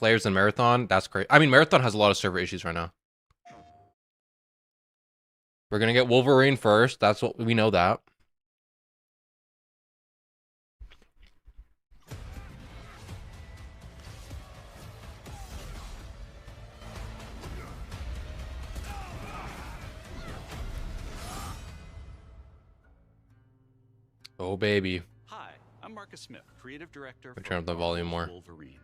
players than Marathon. That's great. I mean, Marathon has a lot of server issues right now. We're gonna get Wolverine first. That's what we know that. Oh baby. Hi, I'm Marcus Smith, creative director for Turn up the volume more. Wolverine.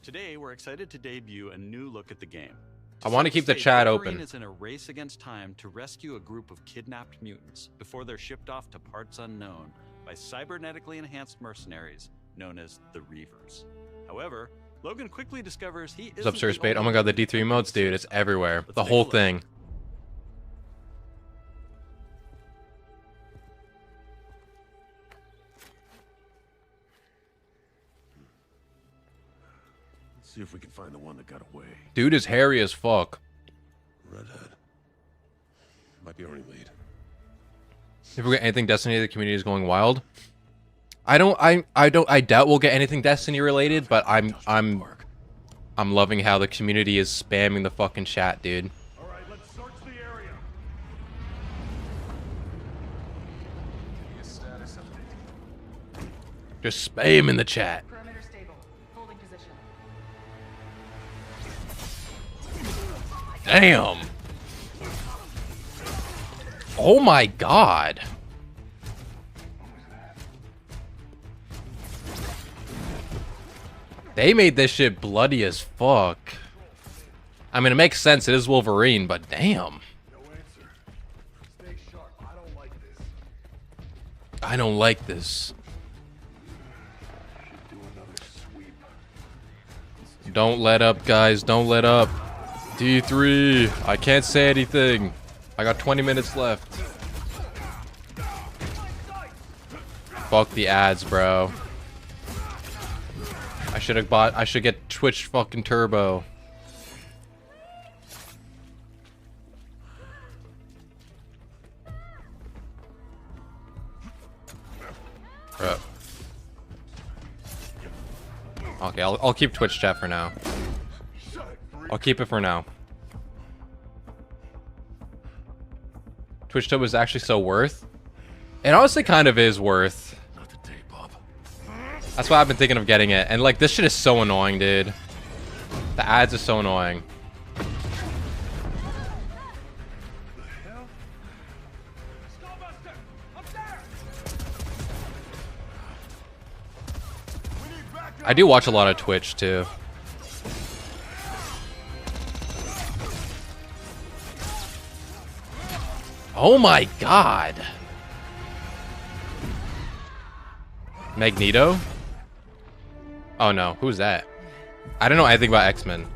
Today we're excited to debut a new look at the game. I want to keep the chat Wolverine open. is in a race against time to rescue a group of kidnapped mutants before they're shipped off to parts unknown by cybernetically enhanced mercenaries known as the Reavers. However, Logan quickly discovers he What's isn't up, Sir the Spade? Oh only my god, the one who D3 can modes, dude. save It's them. everywhere. Let's The take a whole look. thing. Let's see if we can find the one that got away. Dude is hairy as fuck. Redhead. Might be our only lead. If we get anything Destiny, the community is going wild. I doubt we'll get anything Destiny related, but I'm loving how the community is spamming the fucking chat, dude. All right, let's search the area. Just spam in the chat. Perimeter stable. Holding position. Damn. Oh my god. They made this shit bloody as fuck. I mean, it makes sense. It is Wolverine, but damn. No answer. Stay sharp. I don't like this. I don't like this. Do another sweep. Don't let up, guys. Don't let up. D3. I can't say anything. I got 20 minutes left. Fuck the ads, bro. I should get Twitch fucking Turbo. Okay, I'll keep Twitch chat for now. I'll keep it for now. Twitch Turbo is actually so worth. It honestly kind of is worth. Not today, Bob. That's why I've been thinking of getting it. And like, this shit is so annoying, dude. The ads are so annoying. I do watch a lot of Twitch too. Oh my god. Magneto? Oh no, who's that? I don't know anything about X-Men.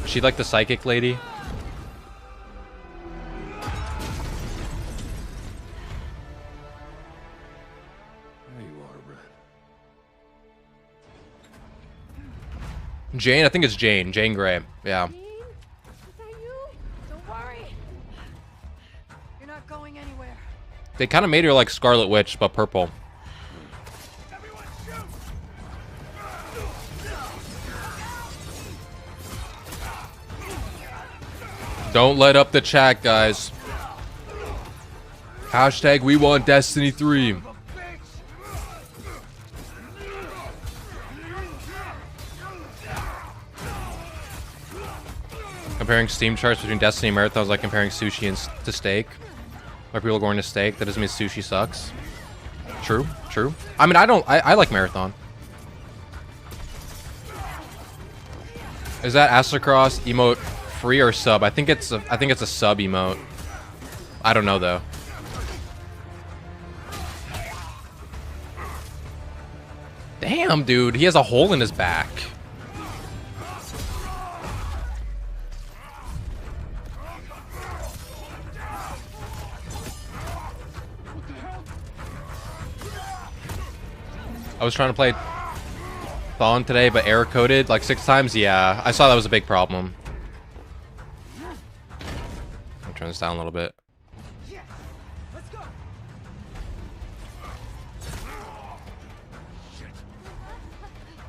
She like the psychic lady? There you are, Red. Jane? I think it's Jane. Jane Grey. Yeah. Dean? Is that you? Don't worry. You're not going anywhere. They kind of made her like Scarlet Witch, but purple. Don't let up the chat, guys. Hashtag we want Destiny 3. Comparing Steam charts between Destiny and Marathon is like comparing sushi to steak. Where people are going to steak, that doesn't mean sushi sucks. True, true. I mean, I like Marathon. Is that Astrocross emote free or sub? I think it's a sub emote. I don't know though. Damn, dude, he has a hole in his back. I was trying to play Thon today, but error coded like 6 times. Yeah, I saw that was a big problem. I'll turn this down a little bit.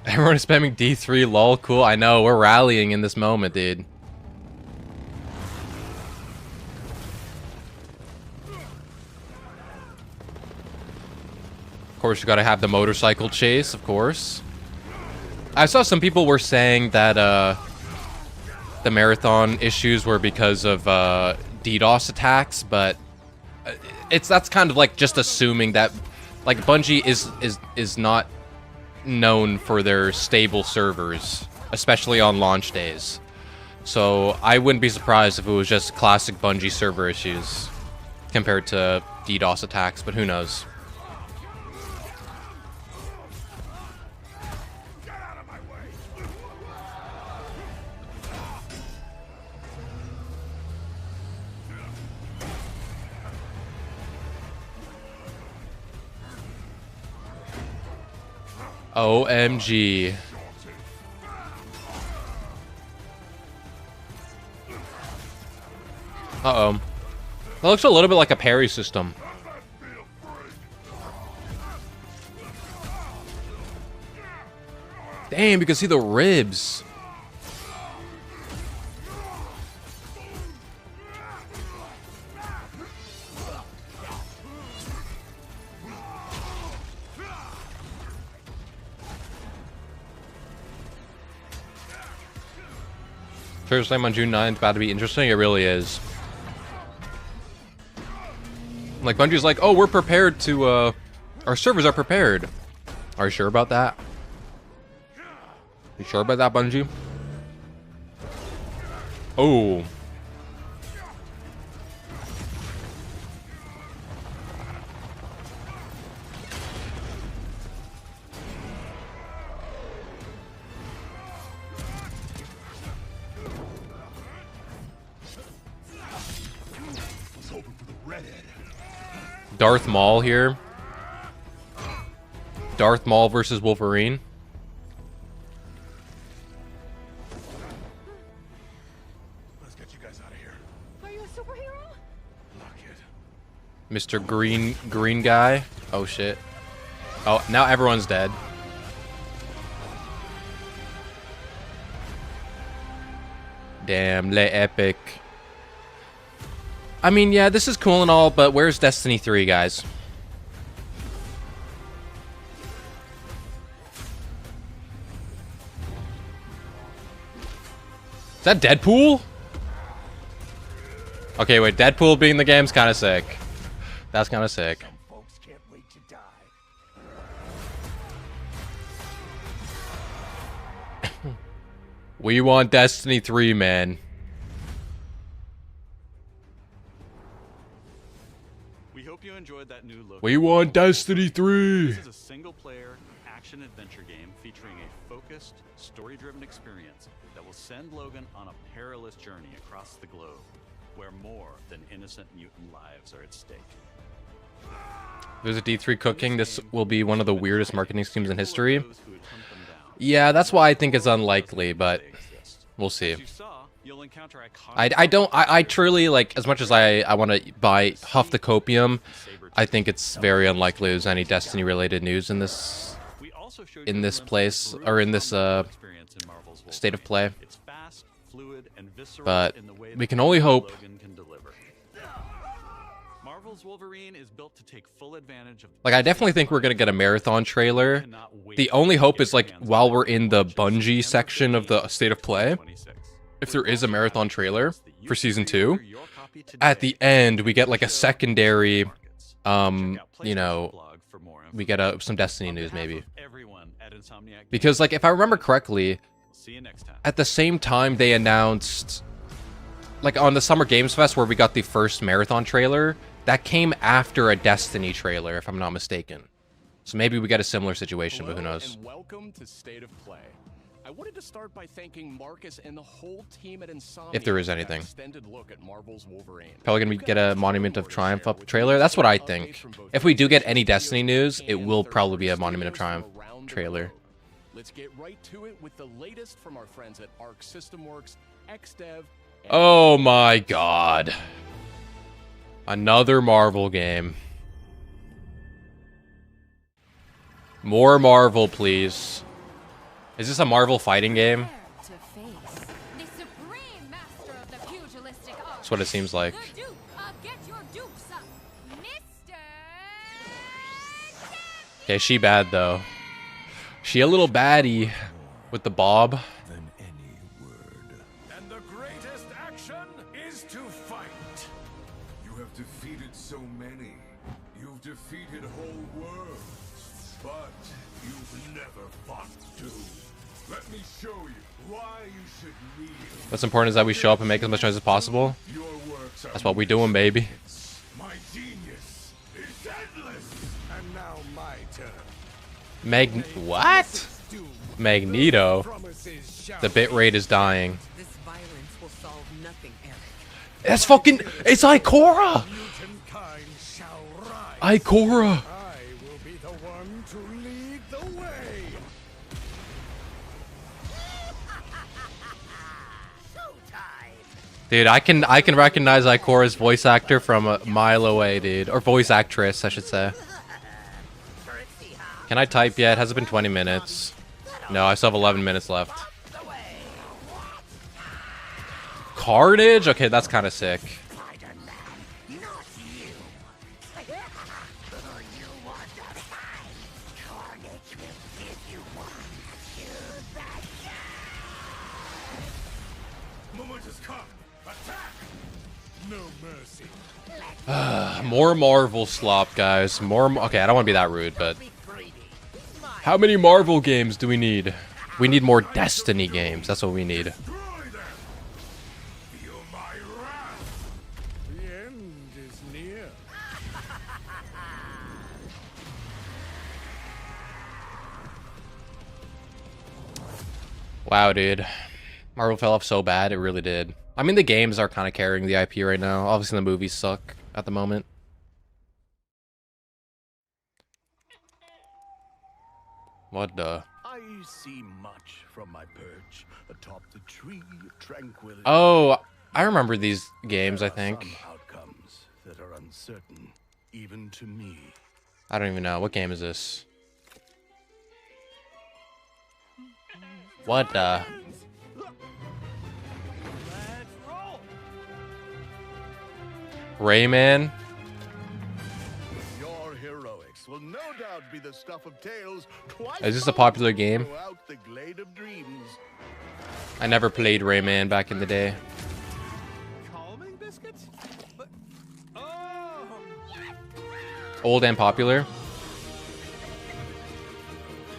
Everyone is spamming D3, lol, cool. I know, we're rallying in this moment, dude. Of course, you gotta have the motorcycle chase, of course. I saw some people were saying that, the marathon issues were because of, DDoS attacks, but that's kind of like just assuming that, like, Bungie is not known for their stable servers, especially on launch days. So I wouldn't be surprised if it was just classic Bungie server issues compared to DDoS attacks, but who knows. OMG. Uh-oh. That looks a little bit like a parry system. Damn, you can see the ribs. First time on June 9th, about to be interesting. It really is. Like, Bungie's like, oh, we're prepared to, our servers are prepared. Are you sure about that? You sure about that, Bungie? Oh. Darth Maul here. Darth Maul versus Wolverine. Let's get you guys out of here. Are you a superhero? Lock it. Mr. Green guy. Oh shit. Oh, now everyone's dead. Damn, le epic. I mean, yeah, this is cool and all, but where's Destiny 3, guys? Is that Deadpool? Okay, wait, Deadpool being the game's kind of sick. That's kind of sick. Some folks can't wait to die. We want Destiny 3, man. We hope you enjoyed that new look. We want Destiny 3. This is a single-player action-adventure game featuring a focused, story-driven experience that will send Logan on a perilous journey across the globe, where more than innocent mutant lives are at stake. There's a D3 cooking. This will be one of the weirdest marketing schemes in history. Yeah, that's why I think it's unlikely, but we'll see. I truly, like, as much as I want to buy Huff the Copium, I think it's very unlikely there's any Destiny related news in this place, or in this state of play. But we can only hope. Marvel's Wolverine is built to take full advantage of, like, I definitely think we're gonna get a marathon trailer. The only hope is, like, while we're in the Bungie section of the state of play, if there is a marathon trailer for season 2, at the end we get like a secondary, you know, we get some Destiny news maybe. Because, like, if I remember correctly, at the same time they announced, like, on the Summer Games Fest where we got the first marathon trailer, that came after a Destiny trailer, if I'm not mistaken. So maybe we get a similar situation, but who knows. And welcome to State of Play. I wanted to start by thanking Marcus and the whole team at Insomniac. If there is for that anything. extended look at Marvel's Wolverine. Probably gonna get a Monument of Triumph up trailer. That's what I think. If we do get any Destiny news, it will probably be a Monument of Triumph trailer. Let's get right to it with the latest from our friends at Arc System Works, XDev. Oh my god. Another Marvel game. More Marvel, please. Is this a Marvel fighting game? To face the supreme master of the pugilistic art. That's what it seems like. The Duke of Get Your Dukes Up, Mr. Okay, she bad though. She a little baddie with the bob. Than any word. And the greatest action is to fight. You have defeated so many. You've defeated whole worlds. But you've never fought two. Let me show you why you should kneel. What's important is that we show up and make as much noise as possible. Your works are That's what we doing, baby. my genius is endless. And now my turn. What? Magneto. The bitrate is dying. This violence will solve nothing, Eric. That's fucking. It's Ikora. Mutant-kind shall rise. Ikora. I will be the one to lead the way. Dude, I can recognize Ikora's voice actor from a mile away, dude. Or voice actress, I should say. Can I type yet? Has it been 20 minutes? No, I still have 11 minutes left. Carnage? Okay, that's kind of sick. Moment has come. Attack! No mercy. More Marvel slop, guys. Okay, I don't want to be that rude, but how many Marvel games do we need? We need more Destiny games. That's what we need. Destroy them. Feel my wrath. The end is near. Wow, dude. Marvel fell off so bad. It really did. I mean, the games are kind of carrying the IP right now. Obviously, the movies suck at the moment. What the? I see much from my perch atop the tree of tranquility. Oh, I remember these games, I There are think. some outcomes that are uncertain, even to me. I don't even know. What game is this? What the? Rayman? Your heroics will no doubt be the stuff of tales twice Is this a popular game? throughout the glade of dreams. I never played Rayman back in the day. Calming biscuits? But, oh! Old and popular.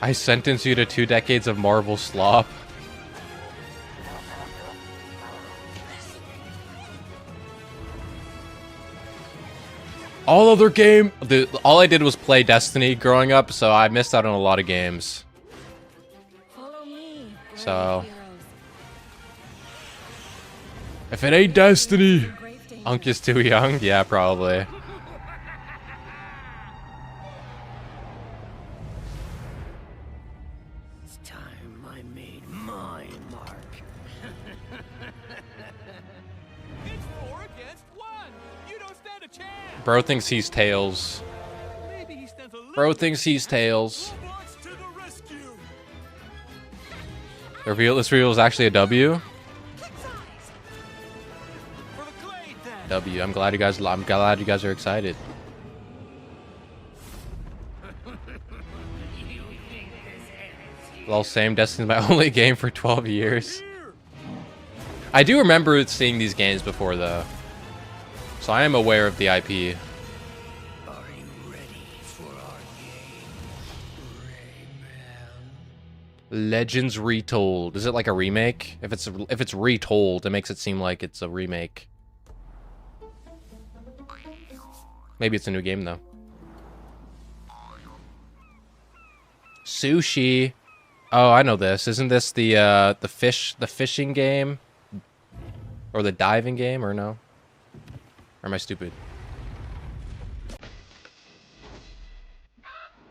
I sentence you to 2 decades of Marvel slop. All other game... all I did was play Destiny growing up, so I missed out on a lot of games. Follow me. So... if it ain't Destiny... Unk is too young? Yeah, probably. It's time I made my mark. It's 4 against 1! You don't stand a chance! Bro thinks he's Tails. Maybe he stands a little Bro thinks he's Tails. Robots to the rescue! This reveal is actually a W. For the glade, then! W. I'm glad you guys are excited. Well, same. Destiny's my only game for 12 years. I do remember seeing these games before, though. So I am aware of the IP. Are you ready for our game, Rayman? Legends Retold. Is it like a remake? If it's retold, it makes it seem like it's a remake. Maybe it's a new game, though. Sushi. Oh, I know this. Isn't this the fishing game? Or the diving game, or no? Or am I stupid?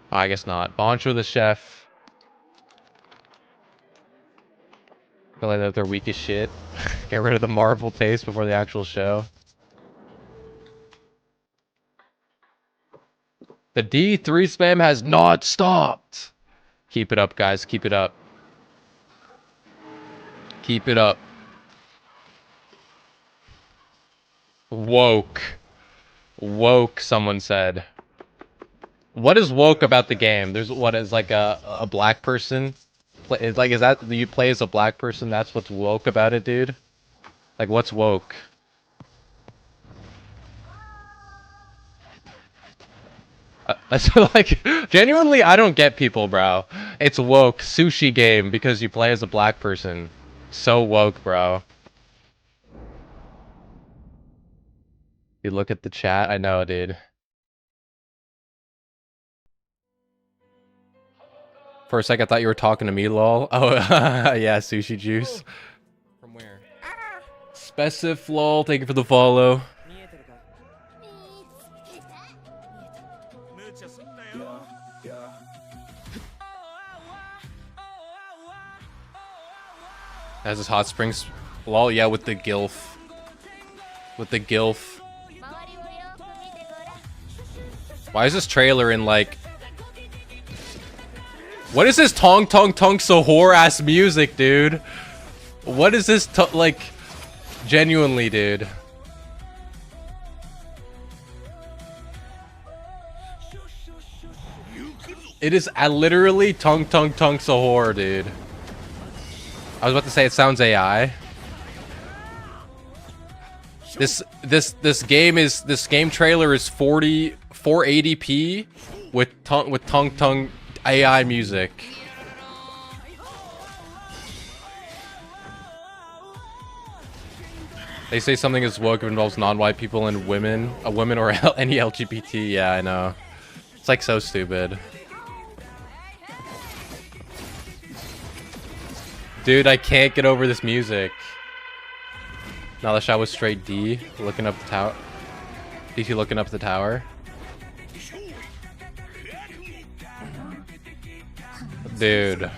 Oh, I guess not. Boncho the chef. Feel like they're weak as shit. Get rid of the Marvel taste before the actual show. The D3 spam has not stopped. Keep it up, guys. Keep it up. Keep it up. Woke. Woke, someone said. What is woke about the game? There's what is like a black person? Is that you play as a black person? That's what's woke about it, dude? Like what's woke? That's like genuinely I don't get people, bro. It's woke sushi game because you play as a black person. So woke, bro. You look at the chat, I know, dude. For a second, I thought you were talking to me, lol. Oh, yeah, sushi juice. From where? Specif, lol. Thank you for the follow. Has his hot springs, lol. Yeah, with the gilf. With the gilf. Why is this trailer in like? What is this tong tong tong sahur ass music, dude? What is this like? Genuinely, dude. It is literally tong tong tong sahur, dude. I was about to say it sounds AI. This game trailer is 480p with tongue AI music. They say something is woke if it involves non-white people and women, a woman or any LGBT. Yeah, I know. It's like so stupid. Dude, I can't get over this music. Now the shot was straight D, looking up the tower. DC looking up the tower. Dude.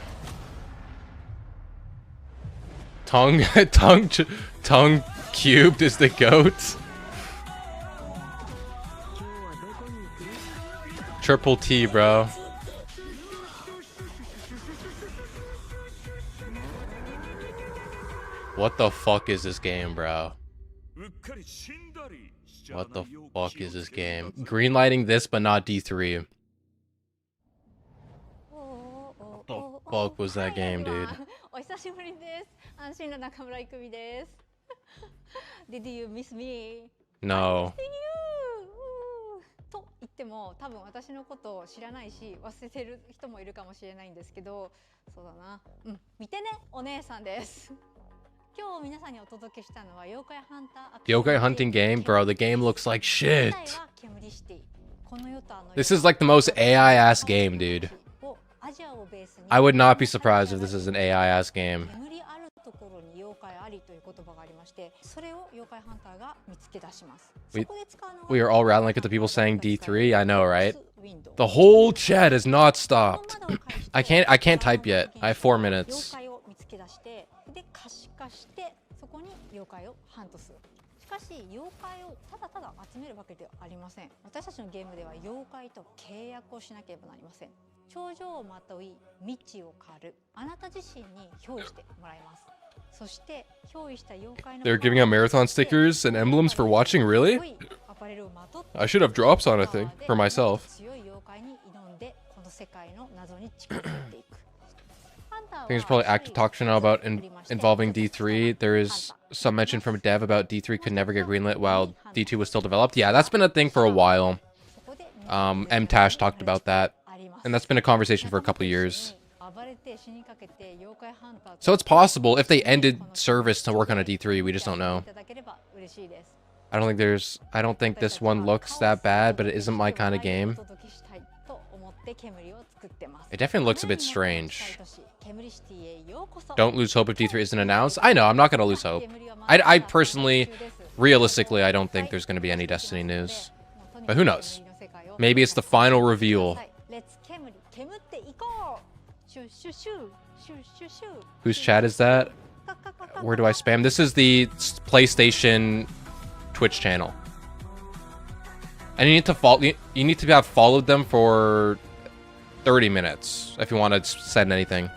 Tongue cubed is the goat. Triple T, bro. What the fuck is this game, bro? What the fuck is this game? Greenlighting this, but not D3. What the fuck was that game, dude? Did you miss me? No. と言っても多分私のことを知らないし忘れてる人もいるかもしれないんですけど、そうだな。見てね、お姉さんです。今日皆さんにお届けしたのは妖怪ハンター。Yokai hunting game, bro. The game looks like shit. This is like the most AI ass game, dude. I would not be surprised if this is an AI ass game. We are all rattling at the people saying D3. I know, right? The whole chat has not stopped. I can't type yet. I have 4 minutes. しかし妖怪をただただ集めるわけではありません。私たちのゲームでは妖怪と契約をしなければなりません。頂上をまとい未知を狩るあなた自身に憑依してもらいます。そして憑依した妖怪の They're giving out marathon stickers and emblems for watching, really? I should have drops on a thing for myself. 強い妖怪に挑んでこの世界の謎に近づいていく。I think there's probably active talk show now about involving D3. There is some mention from dev about D3 could never get greenlit while D2 was still developed. Yeah, that's been a thing for a while. M-Tash talked about that. And that's been a conversation for a couple of years. So it's possible if they ended service to work on a D3, we just don't know. I don't think this one looks that bad, but it isn't my kind of game. It definitely looks a bit strange. Don't lose hope if D3 isn't announced. I know, I'm not going to lose hope. I personally, realistically, I don't think there's going to be any Destiny news. But who knows? Maybe it's the final reveal. Whose chat is that? Where do I spam? This is the PlayStation Twitch channel. And you need to follow. You need to have followed them for 30 minutes if you want to send anything.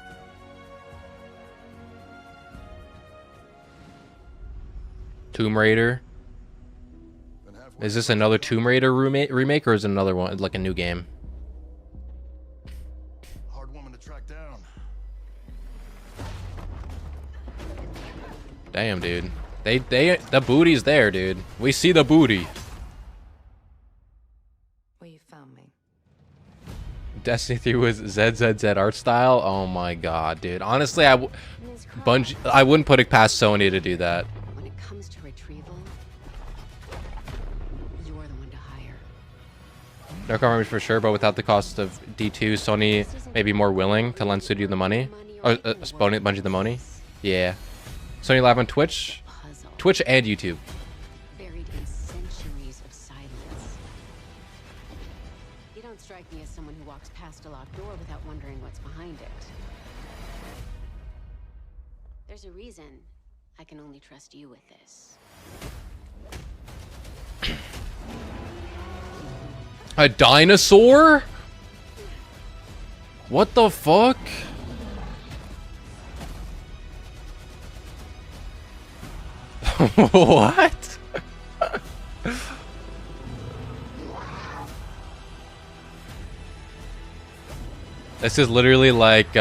Tomb Raider. Is this another Tomb Raider remake, or is it another one, like a new game? Hard woman to track down. Damn, dude. The booty's there, dude. We see the booty. Well, you found me. Destiny 3 with ZZZ art style. Oh my god, dude. Honestly, Bungie, I wouldn't put it past Sony to do that. When it comes to retrieval, you're the one to hire. No coverage for sure, but without the cost of D2, Sony may be more willing to lend Studio the money. Or Bungie the money. Yeah. Sony Live on Twitch. Twitch and YouTube. Buried in centuries of silence. You don't strike me as someone who walks past a locked door without wondering what's behind it. There's a reason I can only trust you with this. A dinosaur? What the fuck? What? This is literally like, you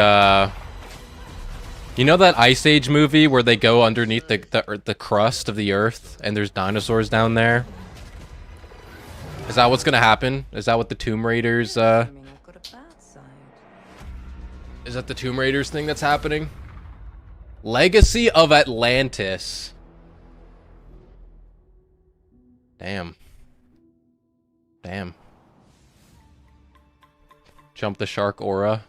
know that Ice Age movie where they go underneath the crust of the earth and there's dinosaurs down there? Is that what's gonna happen? Is that what the Tomb Raiders, is that the Tomb Raiders thing that's happening? Legacy of Atlantis. Damn. Damn. Jump the shark aura.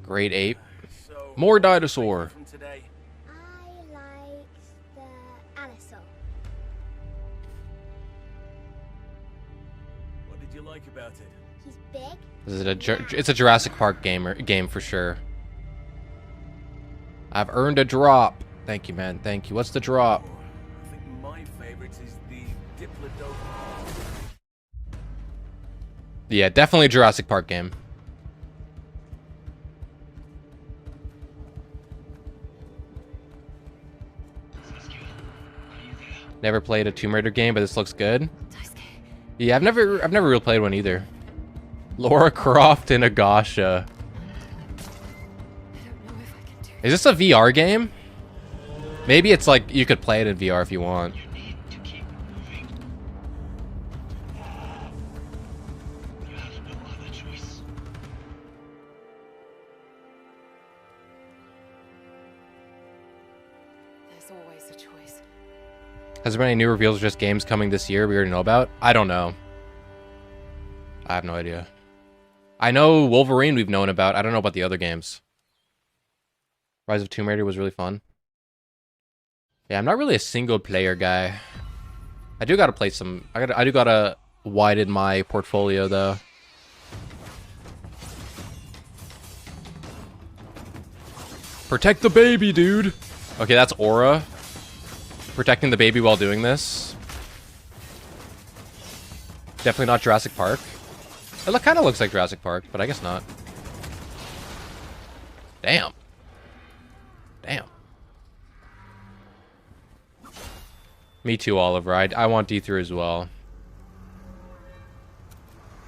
Great ape. More dinosaur. I like the Allosaur. What did you like about it? He's big. Is it it's a Jurassic Park game for sure. I've earned a drop. Thank you, man. Thank you. What's the drop? I think my favorite is the Diplodocus. Yeah, definitely a Jurassic Park game. Never played a Tomb Raider game, but this looks good. Yeah, I've never really played one either. Lara Croft in Agasha. Is this a VR game? Maybe it's like you could play it in VR if you want. There's always a choice. Has there been any new reveals or just games coming this year we already know about? I don't know. I have no idea. I know Wolverine we've known about. I don't know about the other games. Rise of Tomb Raider was really fun. Yeah, I'm not really a single player guy. I do gotta play some. I do gotta widen my portfolio though. Protect the baby, dude. Okay, that's Aura. Protecting the baby while doing this. Definitely not Jurassic Park. It kind of looks like Jurassic Park, but I guess not. Damn. Damn. Me too, Oliver. I want D3 as well.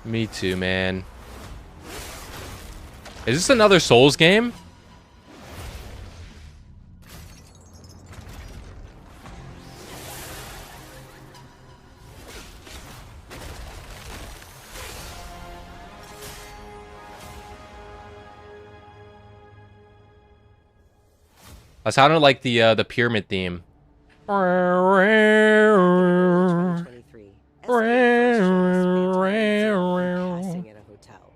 Me too, man. Is this another Souls game? I sounded like the pyramid theme. 2023. Casting at a hotel,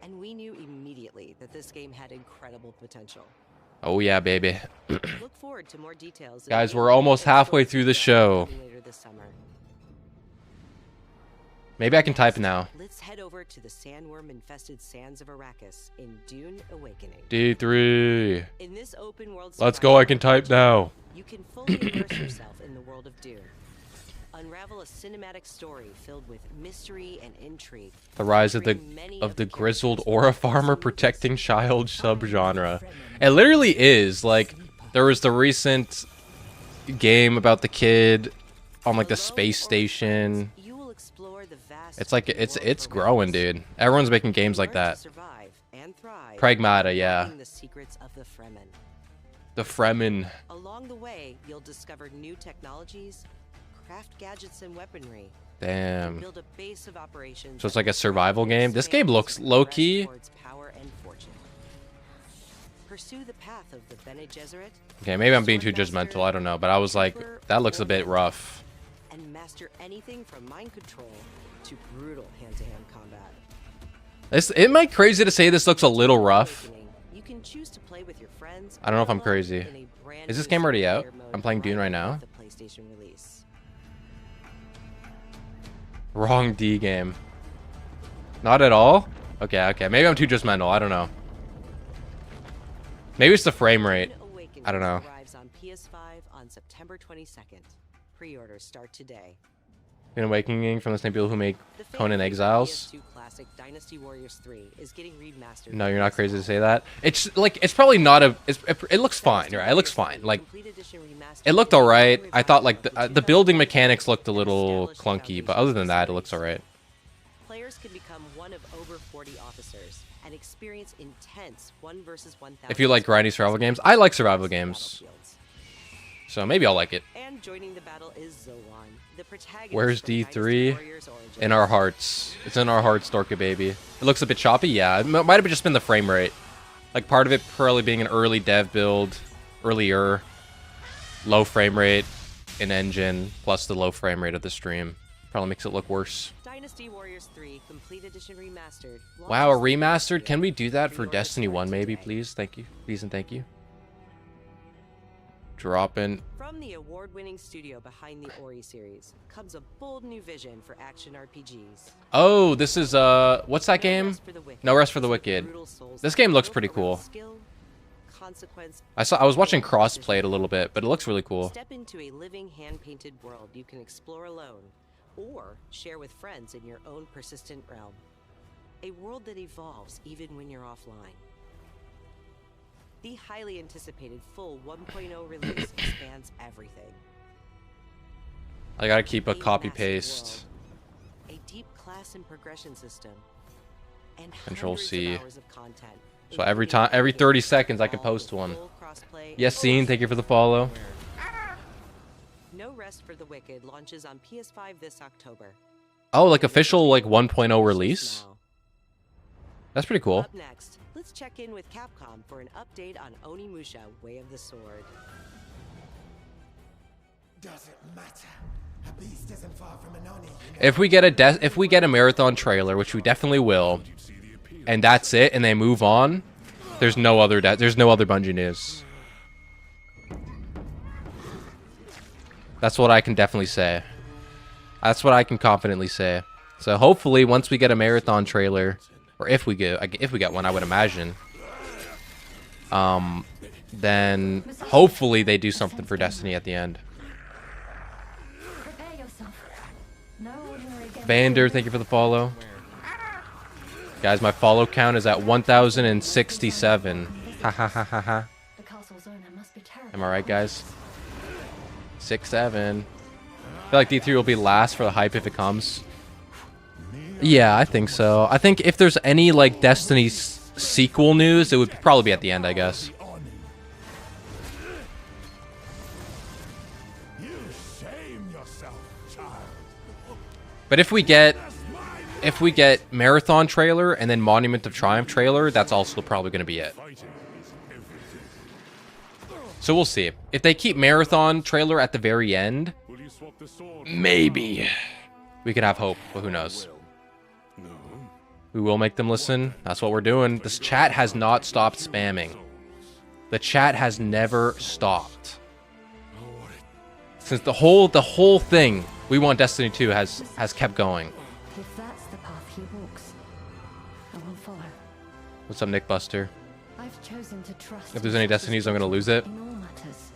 and we knew immediately that this game had incredible potential. Oh yeah, baby. Look forward to more details. Guys, we're almost halfway through the show. Later this summer. Maybe I can type now. Let's head over to the sandworm-infested sands of Arrakis in Dune Awakening. D3. In this open world, Let's go. I can type now. you can fully immerse yourself in the world of Dune. Unravel a cinematic story filled with mystery and intrigue. The rise of the grizzled aura farmer protecting child subgenre. It literally is like There was the recent game about the kid on like the space station. It's like it's growing, dude. Everyone's making games like that. Pragmata, yeah. The Fremen. Along the way, you'll discover new technologies, craft gadgets and weaponry. Damn. Build a base of operations. So it's like a survival game. This game looks low-key. Pursue the path of the Bene Gesserit. Okay, maybe I'm being too judgmental. I don't know, but I was like, that looks a bit rough. And master anything from mind control to brutal hand-to-hand combat. It might crazy to say this looks a little rough. You can choose to play with your friends. I don't know if I'm crazy. Is this game already out? I'm playing Dune right now. Wrong D game. Not at all? Okay. Maybe I'm too judgmental. I don't know. Maybe it's the frame rate. I don't know. Arrives on PS5 on September 22nd. Pre-orders start today. An Awakening from the same people who make Conan Exiles. PS2 classic Dynasty Warriors 3 is getting remastered. No, you're not crazy to say that. It's like it's probably not a. It looks fine, right? It looks fine. Like it looked alright. I thought like the building mechanics looked a little clunky, but other than that, it looks alright. Players can become one of over 40 officers and experience intense 1 versus 1,000. If you like grindy survival games, I like survival games, so maybe I'll like it. And joining the battle is Zoan, the protagonist. Where's from Dynasty D3? Warriors Origins. In our hearts. It's in our hearts, Dorka baby. It looks a bit choppy, yeah. It might have just been the frame rate. Like part of it probably being an early dev build, earlier, low frame rate in engine, plus the low frame rate of the stream. Probably makes it look worse. Dynasty Warriors 3 Complete Edition Remastered. Wow, a remastered? Can we do that for Destiny 1 maybe, please? Thank you. Please and thank you. Dropping. From the award-winning studio behind the Ori series comes a bold new vision for action RPGs. Oh, this is what's that game? No Rest for the Wicked. This game looks pretty cool. I was watching crossplay it a little bit, but it looks really cool. Step into a living hand-painted world you can explore alone or share with friends in your own persistent realm. A world that evolves even when you're offline. The highly anticipated full 1.0 release expands everything. I gotta keep a copy paste. A deep class and progression system. And Control C. hours of content, So every 30 seconds I can post one. Yes, Scene, thank you for the follow. No Rest for the Wicked launches on PS5 this October. Oh, like official like 1.0 release? That's pretty cool. Up next, let's check in with Capcom for an update on Onimusha: Way of the Sword. Doesn't matter. A beast isn't far from an Oni. If we get a marathon trailer, which we definitely will, and that's it, and they move on, there's no other Bungie news. That's what I can definitely say. That's what I can confidently say. So hopefully, once we get a marathon trailer, or if we get one, I would imagine. Then hopefully they do something for Destiny at the end. Vander, thank you for the follow. Guys, my follow count is at 1,067. Ha ha ha ha ha. Am I right, guys? 6-7. I feel like D3 will be last for the hype if it comes. Yeah, I think so. I think if there's any like Destiny sequel news, it would probably be at the end, I guess. But if we get Marathon trailer and then Monument of Triumph trailer, that's also probably going to be it. So we'll see. If they keep Marathon trailer at the very end, maybe we could have hope, but who knows? We will make them listen. That's what we're doing. This chat has not stopped spamming. The chat has never stopped. Since the whole thing, we want Destiny 2 has kept going. If that's the path he walks, I will follow. What's up, Nick Buster? I've chosen to trust. If there's any Destinies, I'm gonna lose it. In all matters.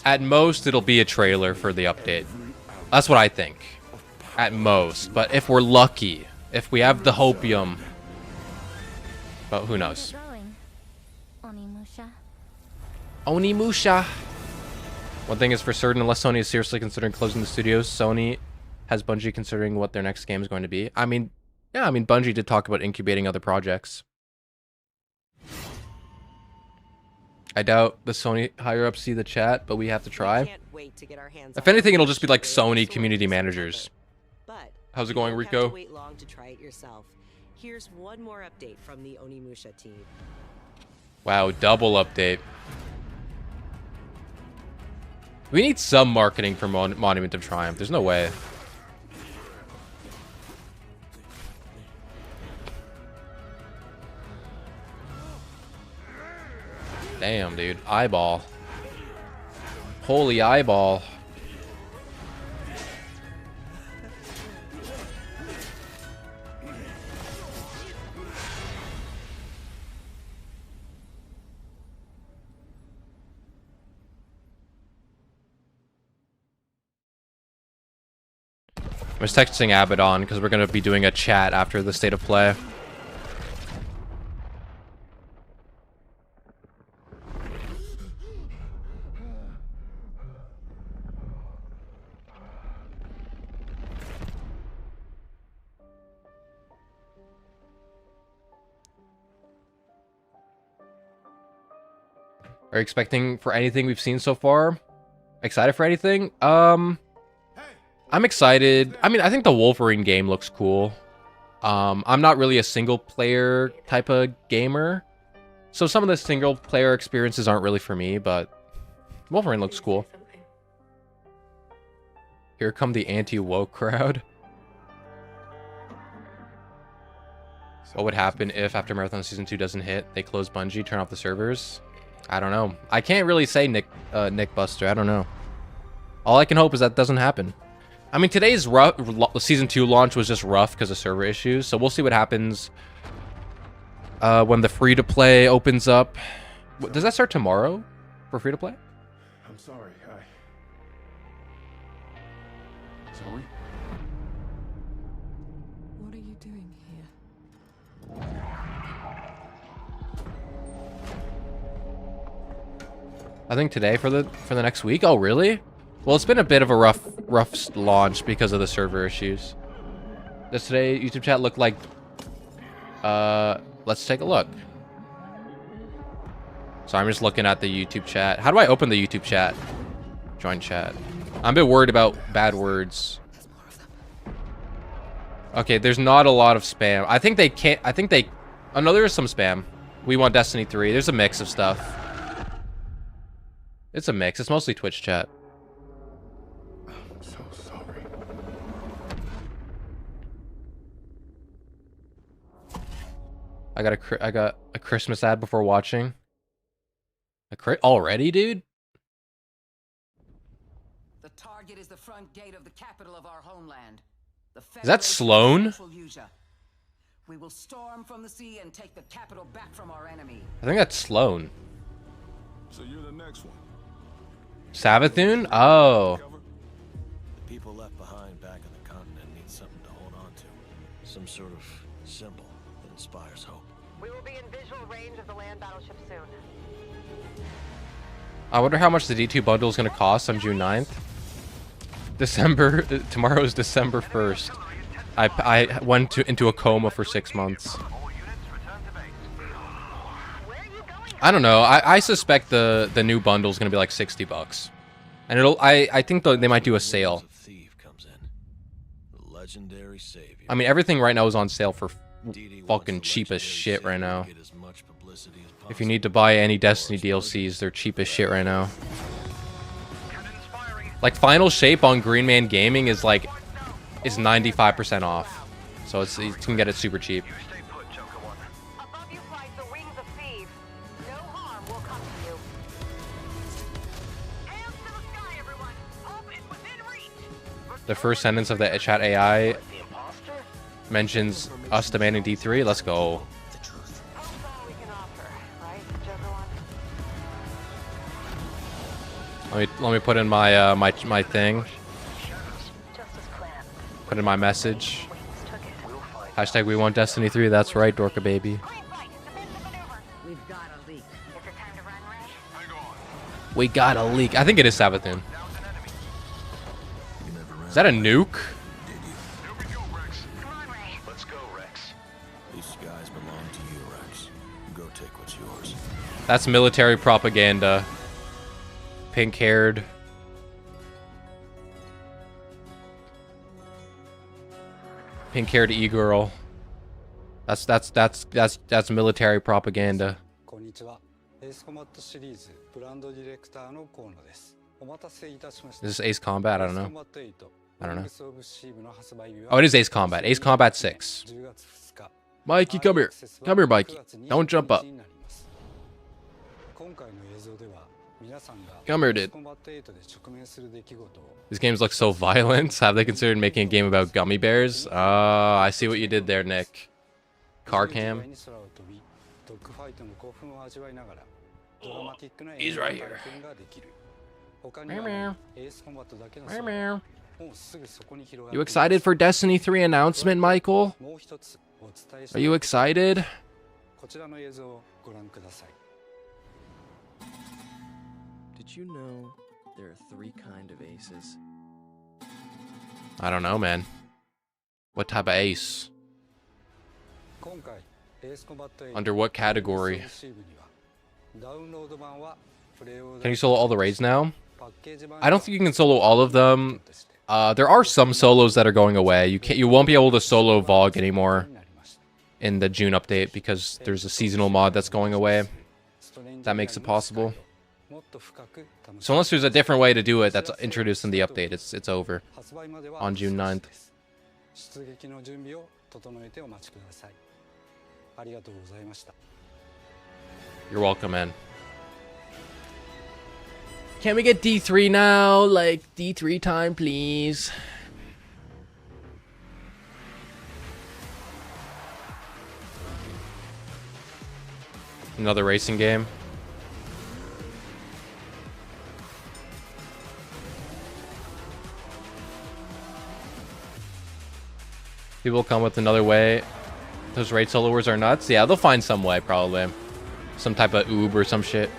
At most, it'll be a trailer for the update. That's what I think. At most. But if we're lucky, if we have the hopium, but who knows? Onimusha. One thing is for certain, unless Sony is seriously considering closing the studios, Sony has Bungie considering what their next game is going to be. I mean, yeah, I mean, Bungie did talk about incubating other projects. I doubt the Sony higher-ups see the chat, but we have to try. If anything, it'll just be like Sony community managers. How's it going, Rico? Wait long to try it yourself. Here's one more update from the Onimusha team. Wow, double update. We need some marketing for Monument of Triumph. There's no way. Damn, dude. Eyeball. Holy eyeball. I was texting Abaddon because we're going to be doing a chat after the state of play. Are you expecting for anything we've seen so far? Excited for anything? I'm excited. I mean, I think the Wolverine game looks cool. I'm not really a single player type of gamer, so some of the single player experiences aren't really for me, but Wolverine looks cool. Here come the anti-woke crowd. What would happen if after Marathon Season 2 doesn't hit, they close Bungie, turn off the servers? I don't know. I can't really say Nick Buster. I don't know. All I can hope is that doesn't happen. I mean, today's Season 2 launch was just rough because of server issues, so we'll see what happens when the free-to-play opens up. Does that start tomorrow for free-to-play? I'm sorry, Sorry? What are you doing here? I think today for the next week. Oh, really? Well, it's been a bit of a rough launch because of the server issues. Does today YouTube chat look like... let's take a look. So I'm just looking at the YouTube chat. How do I open the YouTube chat? Join chat. I'm a bit worried about bad words. Okay, there's not a lot of spam. I think they can't... Oh, no, there is some spam. We want Destiny 3. There's a mix of stuff. It's a mix. It's mostly Twitch chat. So sorry. I got a Christmas ad before watching. Already, dude? The target is the front gate of the capital of our homeland. Is that Sloan? We will storm from the sea and take the capital back from our enemy. I think that's Sloan. So you're the next one. Savathun? Oh. The people left behind back on the continent need something to hold on to. Some sort of symbol that inspires hope. We will be in visual range of the land battleship soon. I wonder how much the D2 bundle is going to cost on June 9th. Tomorrow is December 1st. I went into a coma for 6 months. I don't know. I suspect the new bundle is going to be like $60. And I think they might do a sale. I mean, everything right now is on sale for fucking cheap as shit right now. If you need to buy any Destiny DLCs, they're cheap as shit right now. Like, Final Shape on Green Man Gaming is 95% off. So you can get it super cheap. The first sentence of the chat AI mentions us demanding D3. Let's go. Let me put in my my thing. Put in my message. Hashtag we want Destiny 3. That's right, Dorka baby. We've got a leak. Is it time to run, Ray? We got a leak. I think it is Savathun. Is that a nuke? These skies belong to you, Rex. Go take what's yours. That's military propaganda. Pink-haired. Pink-haired e-girl. That's military propaganda. Is this Ace Combat? I don't know. I don't know. Oh, it is Ace Combat. Ace Combat 6. Mikey, come here. Come here, Mikey. Don't jump up. Come here, dude. These games look so violent. Have they considered making a game about gummy bears? I see what you did there, Nick. Car cam. Oh, he's right here. Meow, meow. Meow, meow. You excited for Destiny 3 announcement, Michael? Are you excited? Did you know there are 3 kinds of aces? I don't know, man. What type of ace? Under what category? Can you solo all the raids now? I don't think you can solo all of them. There are some solos that are going away. You won't be able to solo Vogue anymore in the June update because there's a seasonal mod that's going away. That makes it possible. So unless there's a different way to do it that's introduced in the update, it's over on June 9th. You're welcome, man. Can we get D3 now? Like, D3 time, please. Another racing game. People come with another way. Those raid soloers are nuts. Yeah, they'll find some way, probably. Some type of oob or some shit.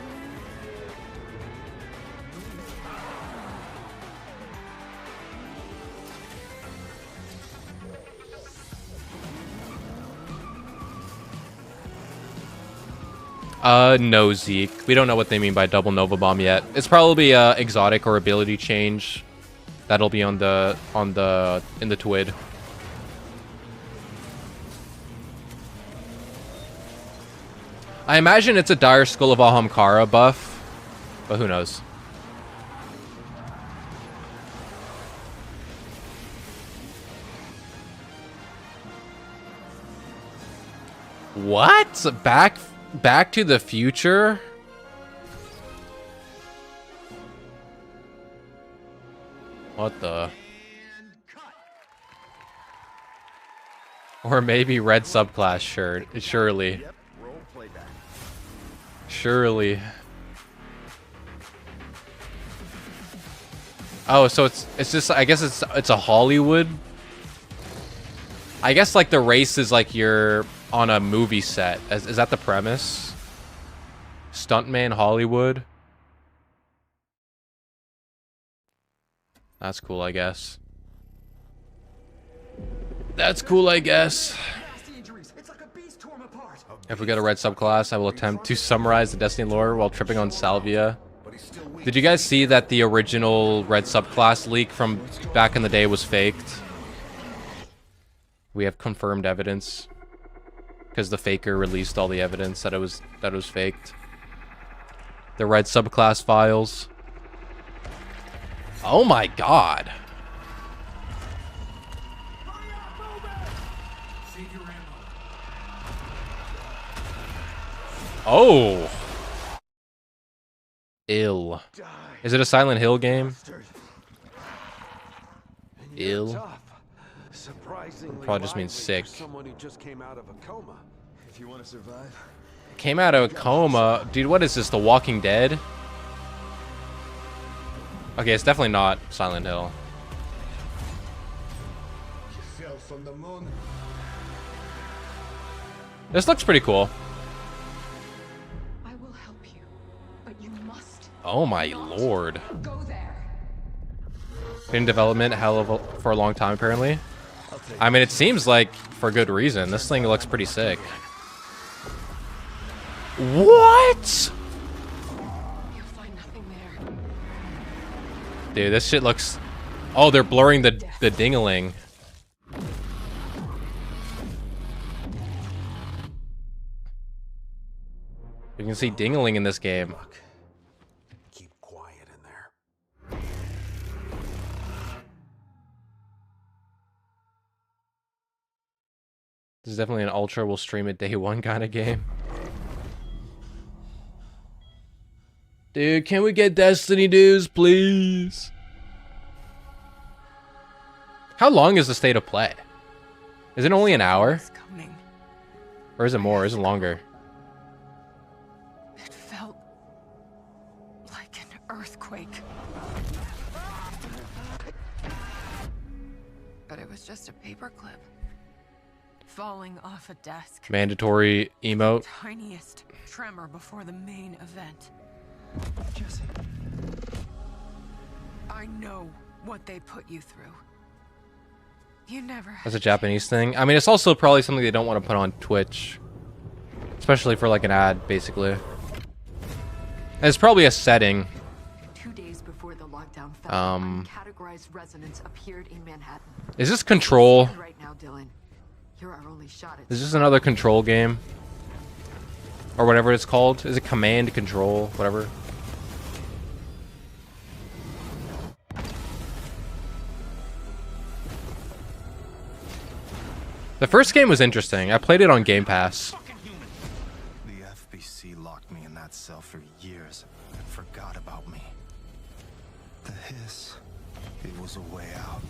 No, Zeke. We don't know what they mean by double Nova Bomb yet. It's probably exotic or ability change. That'll be in the TWID. I imagine it's a Dire Skull of Ahamkara buff, but who knows? What? Back to the Future? What the? Or maybe red subclass shirt. Surely. Surely. Oh, so it's just, I guess it's a Hollywood. I guess like the race is like you're on a movie set. Is that the premise? Stuntman Hollywood. That's cool, I guess. That's cool, I guess. If we get a red subclass, I will attempt to summarize the Destiny lore while tripping on Salvia. Did you guys see that the original red subclass leak from back in the day was faked? We have confirmed evidence. Because the faker released all the evidence that it was faked. The red subclass files. Oh my god. Oh. Ill. Is it a Silent Hill game? Ill. Probably just means sick. Someone who just came out of a coma. If you want to survive. Came out of a coma. Dude, what is this? The Walking Dead? Okay, it's definitely not Silent Hill. You fell from the moon. This looks pretty cool. I will help you, but you must Oh my lord. Been in development for a long time apparently. I mean, it seems like for good reason. This thing looks pretty sick. What? Dude, this shit looks... Oh, they're blurring the ding-a-ling. You can see ding-a-ling in this game. Keep quiet in there. This is definitely an ultra will stream it day one kind of game. Dude, can we get Destiny news, please? How long is the state of play? Is it only an hour? Or is it more? Is it longer? It felt like an earthquake. But it was just a paperclip falling off a desk. Mandatory emote. Tiniest tremor before the main event. Jesse. I know what they put you through. You never. That's a Japanese thing. I mean, it's also probably something they don't want to put on Twitch. Especially for like an ad, basically. And it's probably a setting. 2 days before the lockdown fell, uncategorized resonance appeared in Manhattan. Is this Control? Right now, Dylan, you're our only shot at Is this another Control game? Or whatever it's called? Is it Command Control? Whatever. The first game was interesting. I played it on Game Pass. The FBC locked me in that cell for years and forgot about me. The hiss, it was a way out.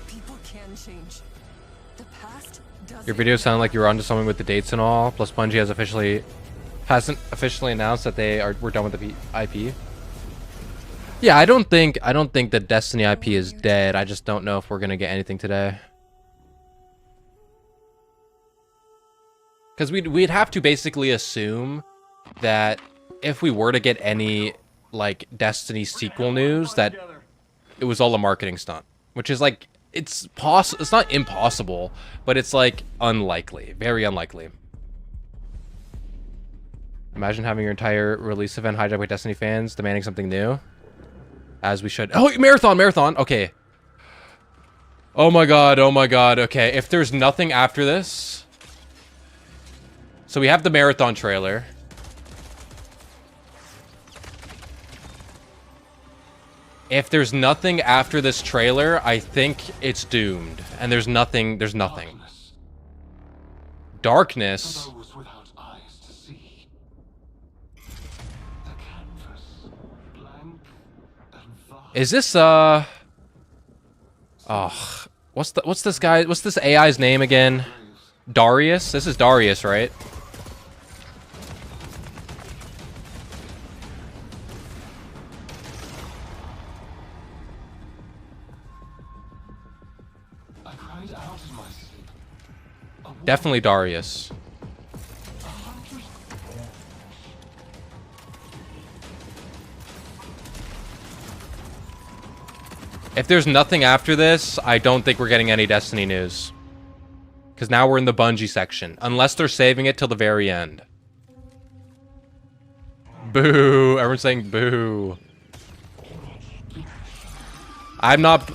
People can change. The past doesn't. Your video sounded like you were onto something with the dates and all. Plus, Bungie hasn't officially announced that we're done with the IP. Yeah, I don't think the Destiny IP is dead. I just don't know if we're gonna get anything today. Because we'd have to basically assume that if we were to get any like Destiny sequel news, that it was all a marketing stunt, which is like it's not impossible, but it's like unlikely, very unlikely. Imagine having your entire release event hijacked by Destiny fans demanding something new, as we should. Oh, marathon. Okay. Oh my god. Okay, if there's nothing after this. So we have the marathon trailer. If there's nothing after this trailer, I think it's doomed. And there's nothing. Darkness. Is this what's this AI's name again? Darius? This is Darius, right? Definitely Darius. If there's nothing after this, I don't think we're getting any Destiny news. Because now we're in the Bungie section. Unless they're saving it till the very end. Boo. Everyone's saying boo. I'm not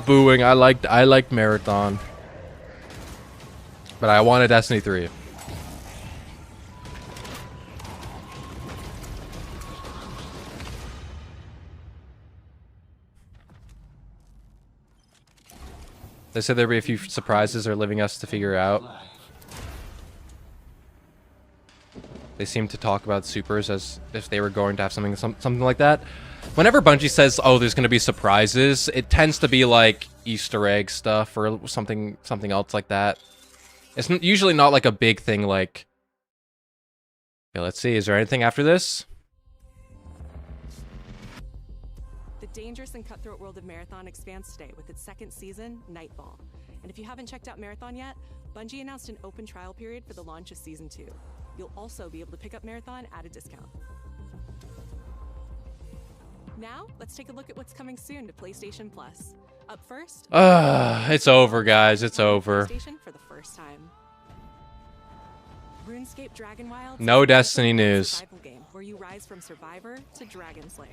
booing. I liked Marathon. But I wanted Destiny 3. They said there'd be a few surprises they're leaving us to figure out. They seem to talk about supers as if they were going to have something like that. Whenever Bungie says, "Oh, there's going to be surprises," it tends to be like Easter egg stuff or something else like that. It's usually not like a big thing like... Okay, let's see. Is there anything after this? The dangerous and cutthroat world of Marathon expands today with its second season, Nightfall. And if you haven't checked out Marathon yet, Bungie announced an open trial period for the launch of Season 2. You'll also be able to pick up Marathon at a discount. Now, let's take a look at what's coming soon to PlayStation Plus. Up first, It's over, guys. It's over. PlayStation for the first time. RuneScape Dragon Wilds No Destiny news. Survival game where you rise from survivor to dragon slayer.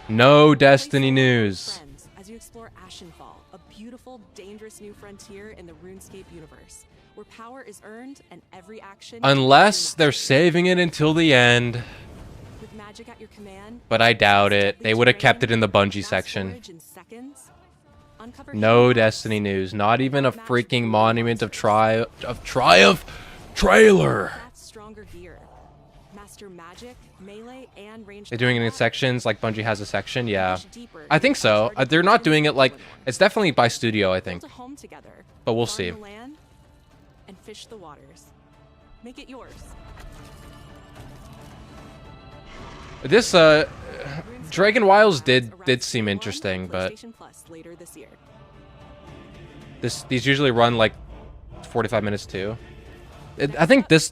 No Destiny news. Friends, as you explore Ashenfall, a beautiful, dangerous new frontier in the RuneScape universe, where power is earned and every action. Unless they're saving it until the end. With magic at your command, But I doubt it. They would have kept it in the Bungie section. No Destiny news. Not even a freaking Monument of Triumph trailer. Stronger gear. Master magic, melee, and range. They're doing it in sections, like Bungie has a section. Yeah, I think so. They're not doing it like it's definitely by studio, I think. But we'll see. And fish the waters. Make it yours. This Dragon Wilds did seem interesting, but these usually run like 45 minutes too. I think this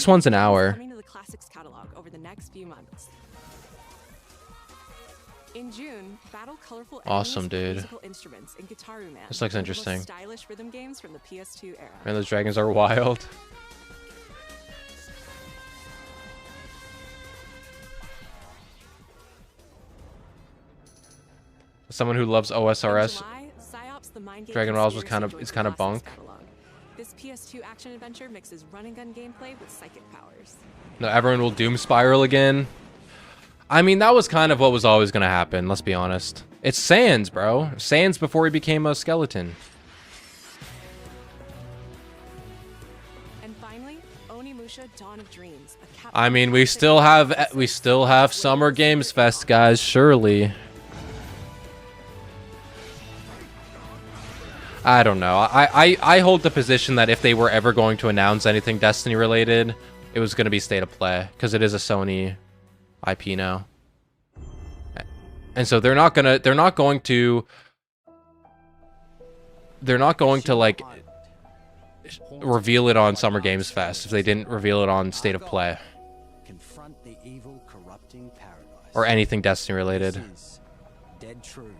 one's an hour. Coming to the classics catalog over the next few months. In June, battle colorful Awesome, dude. musical instruments in Guitaru Man. This looks interesting. Stylish rhythm games from the PS2 era. Man, those dragons are wild. Someone who loves OSRS, Dragon Wilds was kind of bunk. This PS2 action adventure mixes run and gun gameplay with psychic powers. No, everyone will doom spiral again. I mean, that was kind of what was always gonna happen. Let's be honest. It's Sans, bro. Sans before he became a skeleton. And finally, Onimusha: Dawn of Dreams. I mean, we still have Summer Games Fest, guys. Surely. I don't know. I hold the position that if they were ever going to announce anything Destiny related, it was going to be State of Play, because it is a Sony IP now. And so they're not going to like reveal it on Summer Games Fest if they didn't reveal it on State of Play. Confront the evil, corrupting paradise. Or anything Destiny related. This is Dead True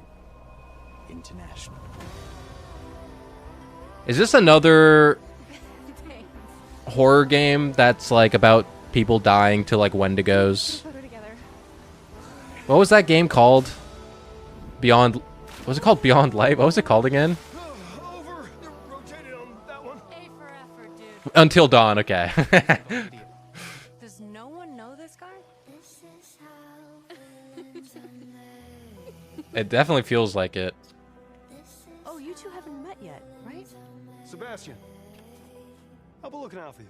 International. Is this another horror game that's like about people dying to like Wendigos? What was that game called? Beyond... Was it called Beyond Light? What was it called again? Until Dawn, okay. Does no one know this guy? This is how It definitely feels like it. Oh, you two haven't met yet, right? Sebastian, I'll be looking out for you.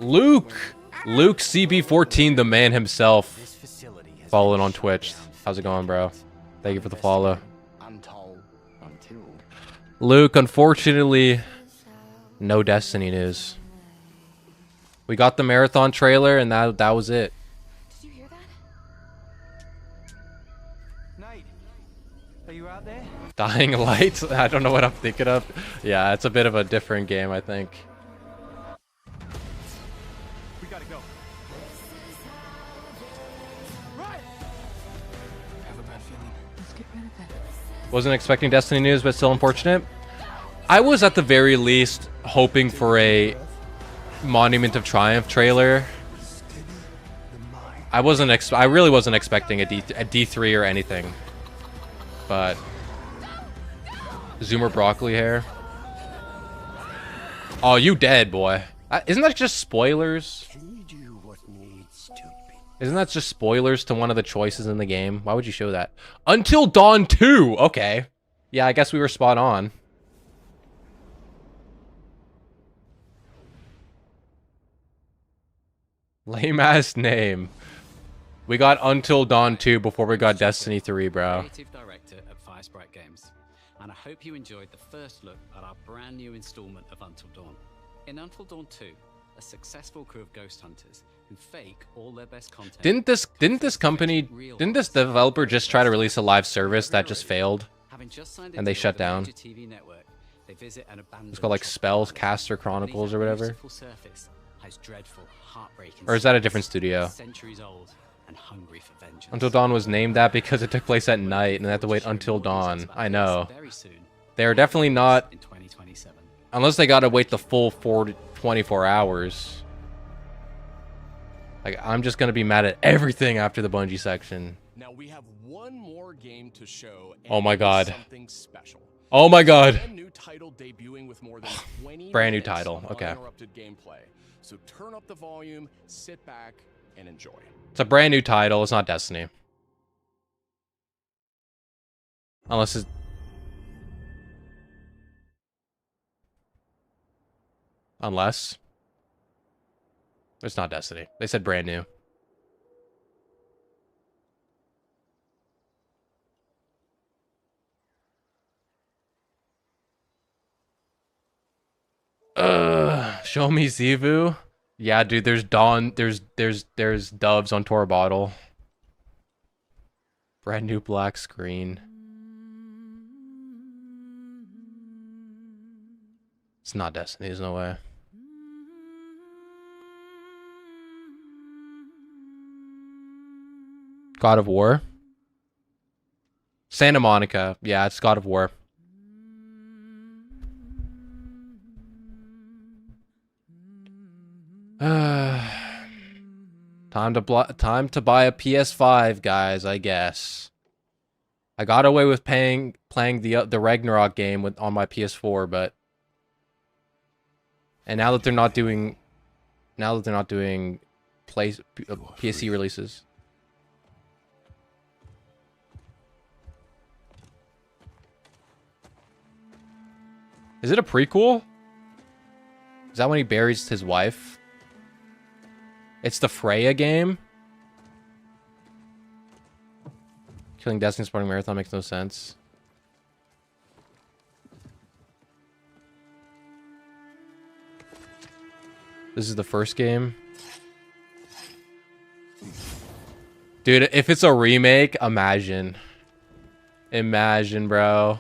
Luke CB14, the man himself. Following on Twitch. How's it going, bro? Thank you for the follow. Luke, unfortunately, no Destiny news. We got the marathon trailer, and that was it. Did you hear that? Nate, are you out there? Dying Light? I don't know what I'm thinking of. Yeah, it's a bit of a different game, I think. We gotta go. Right. Have a bad feeling. Let's get rid of it. Wasn't expecting Destiny news, but still unfortunate. I was at the very least hoping for a Monument of Triumph trailer. I really wasn't expecting a D3 or anything. But Zoomer broccoli hair. Oh, you dead, boy. Isn't that just spoilers? Isn't that just spoilers to one of the choices in the game? Why would you show that? Until Dawn 2! Okay. Yeah, I guess we were spot on. Lame-ass name. We got Until Dawn 2 before we got Destiny 3, bro. Creative director at Firesprite Games, and I hope you enjoyed the first look at our brand new installment of Until Dawn. In Until Dawn 2, a successful crew of ghost hunters who fake all their best content. Didn't this developer just try to release a live service that just failed? And they shut down? It's called like Spellcaster Chronicles or whatever. Or is that a different studio? Centuries old, and hungry for vengeance. Until Dawn was named that because it took place at night and they had to wait until dawn. I know. Very soon. They're definitely not... In 2027. Unless they gotta wait the full 24 hours. Like, I'm just gonna be mad at everything after the Bungie section. Now we have one more game to show. Oh my god. Something special. Oh my god. Brand new title debuting with more than 20 Brand new minutes title. of Okay. uninterrupted gameplay. So turn up the volume, sit back, and enjoy. It's a brand new title. It's not Destiny. Unless it's... Unless... It's not Destiny. They said brand new. Show me Zivu. Yeah, dude, there's Dawn, there's doves on Tor Bottle. Brand new black screen. It's not Destiny, there's no way. God of War. Santa Monica. Yeah, it's God of War. Time to buy a PS5, guys, I guess. I got away with playing the Ragnarok game on my PS4, but and now that they're not doing PC releases. Is it a prequel? Is that when he buries his wife? It's the Freya game? Killing Destiny Sporting Marathon makes no sense. This is the first game. Dude, if it's a remake, imagine. Imagine, bro.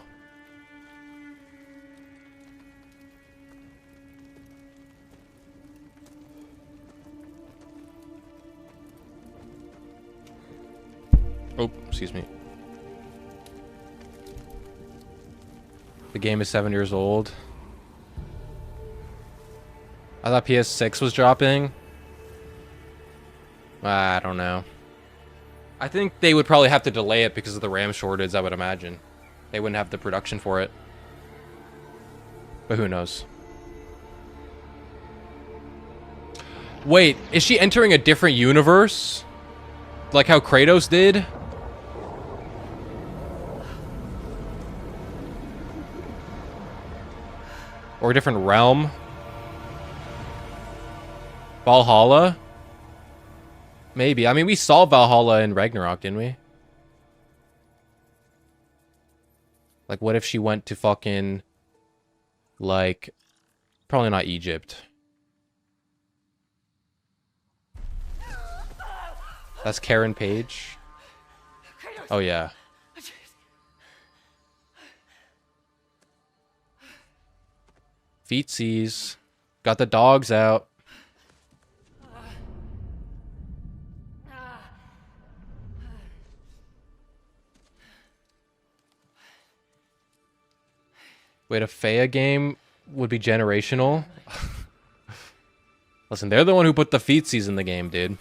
Oh, excuse me. The game is 7 years old. I thought PS6 was dropping. I don't know. I think they would probably have to delay it because of the RAM shortage, I would imagine. They wouldn't have the production for it. But who knows? Wait, is she entering a different universe? Like how Kratos did? Or a different realm? Valhalla? Maybe. I mean, we saw Valhalla in Ragnarok, didn't we? Like, what if she went to fucking... Like... Probably not Egypt. That's Karen Page. Oh, yeah. Feetsies. Got the dogs out. Wait, a Fea game would be generational? Listen, they're the one who put the feetsies in the game, dude.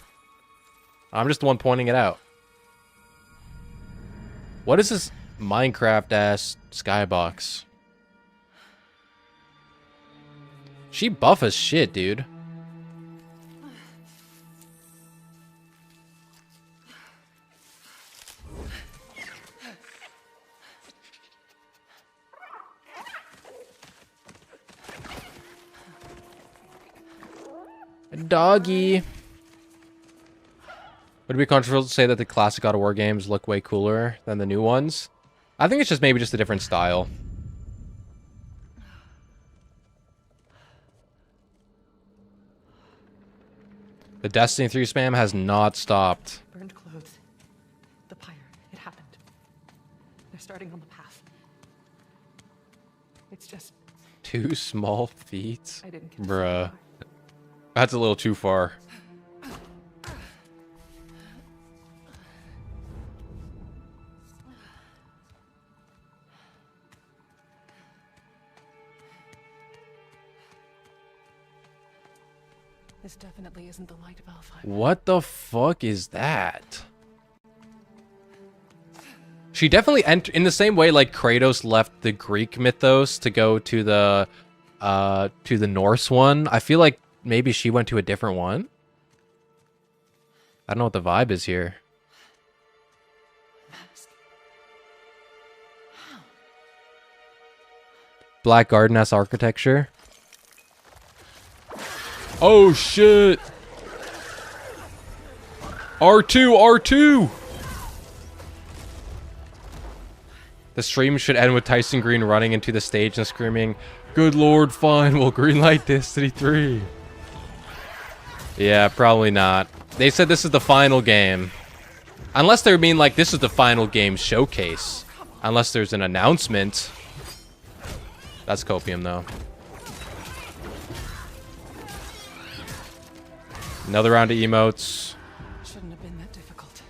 I'm just the one pointing it out. What is this Minecraft-ass skybox? She buff as shit, dude. Doggy. Would it be controversial to say that the classic God of War games look way cooler than the new ones? I think it's just maybe just a different style. The Destiny 3 spam has not stopped. Burned clothes. The pyre. It happened. They're starting on the path. It's just... 2 small feet? I didn't Bruh. That's a little too far. This definitely isn't the light of Alpha. What the fuck is that? She definitely in the same way like Kratos left the Greek mythos to go to the Norse one. I feel like maybe she went to a different one. I don't know what the vibe is here. Black Garden-esque architecture. Oh shit! R2, R2! The stream should end with Tyson Green running into the stage and screaming, "Good Lord, fine, we'll greenlight Destiny 3." Yeah, probably not. They said this is the final game. Unless they mean like this is the final game showcase. Unless there's an announcement. That's copium though. Another round of emotes. Shouldn't have been that difficult.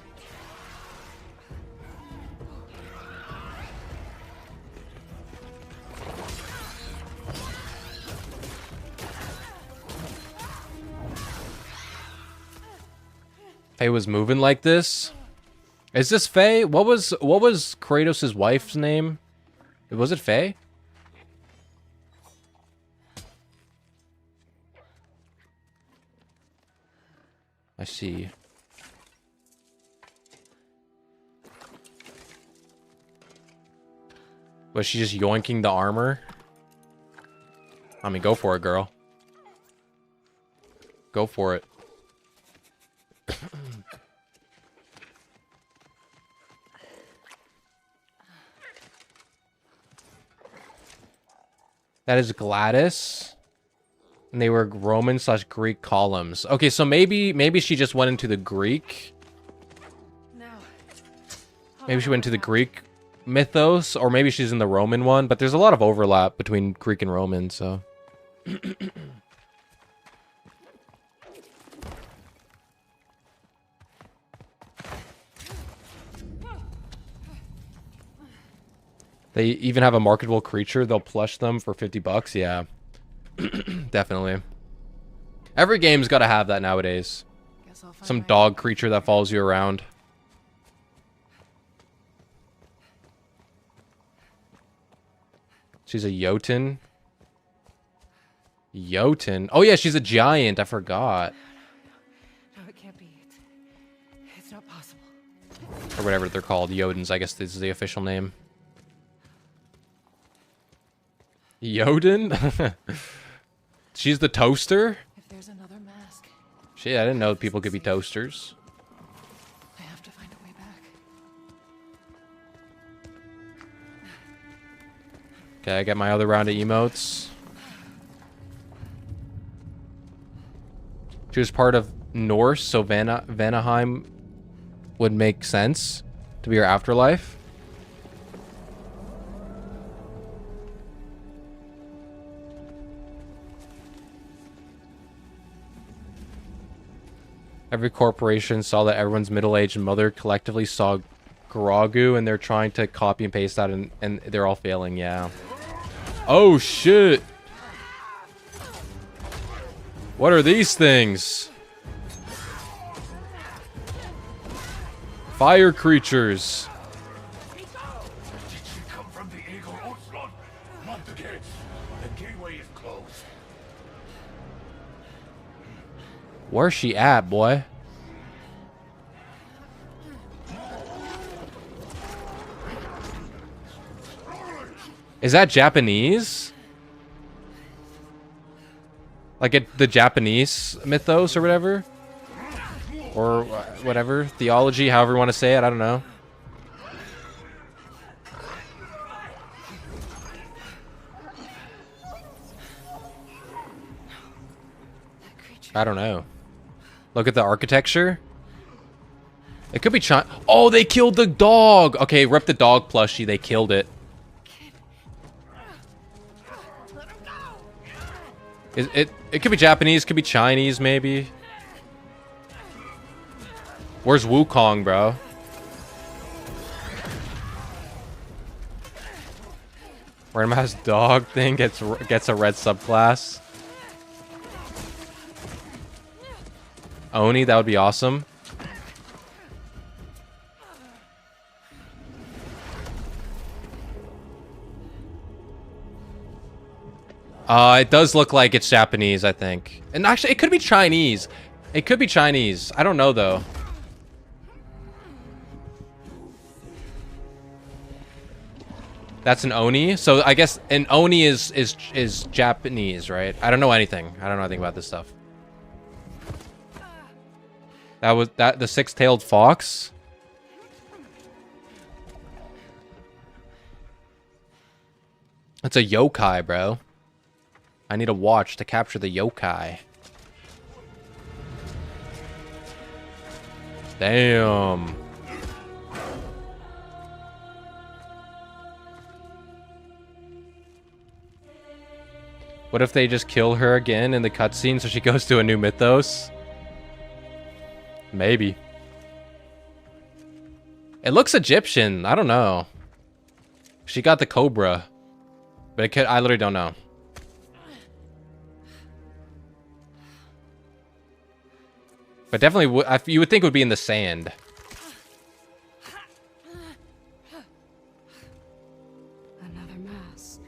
Faye was moving like this. Is this Faye? What was Kratos' wife's name? Was it Faye? I see. Was she just yoinking the armor? I mean, go for it, girl. Go for it. That is Gladys. And they were Roman/Greek columns. Okay, so maybe she just went into the Greek. Maybe she went to the Greek mythos, or maybe she's in the Roman one, but there's a lot of overlap between Greek and Roman, so. They even have a marketable creature. They'll plush them for 50 bucks. Yeah. Definitely. Every game's got to have that nowadays. Some dog creature that follows you around. She's a Jotun. Jotun. Oh yeah, she's a giant. I forgot. No, it can't be. It's not possible. Or whatever they're called. Jotuns, I guess this is the official name. Jotun? She's the toaster? If there's another mask. Shit, I didn't know people could be toasters. I have to find a way back. Okay, I got my other round of emotes. She was part of Norse, so Vanaheim would make sense to be her afterlife. Every corporation saw that everyone's middle-aged mother collectively saw Grogu, and they're trying to copy and paste that, and they're all failing, yeah. Oh, shit! What are these things? Fire creatures. Come from the Eagle Onslaught. Not the gates. The gateway is closed. Where's she at, boy? Is that Japanese? Like the Japanese mythos or whatever? Or whatever. Theology, however you want to say it. I don't know. I don't know. Look at the architecture. It could be China. Oh, they killed the dog. Okay, rip the dog plushie. They killed it. It could be Japanese, could be Chinese, maybe. Where's Wukong, bro? Random ass dog thing gets a red subclass. Oni, that would be awesome. It does look like it's Japanese, I think. And actually, it could be Chinese. It could be Chinese. I don't know, though. That's an Oni? So I guess an Oni is Japanese, right? I don't know anything. I don't know anything about this stuff. That was the six-tailed fox? It's a yokai, bro. I need a watch to capture the yokai. Damn. What if they just kill her again in the cutscene so she goes to a new mythos? Maybe. It looks Egyptian. I don't know. She got the cobra. But it could, I literally don't know. But definitely, you would think it would be in the sand. Another mask.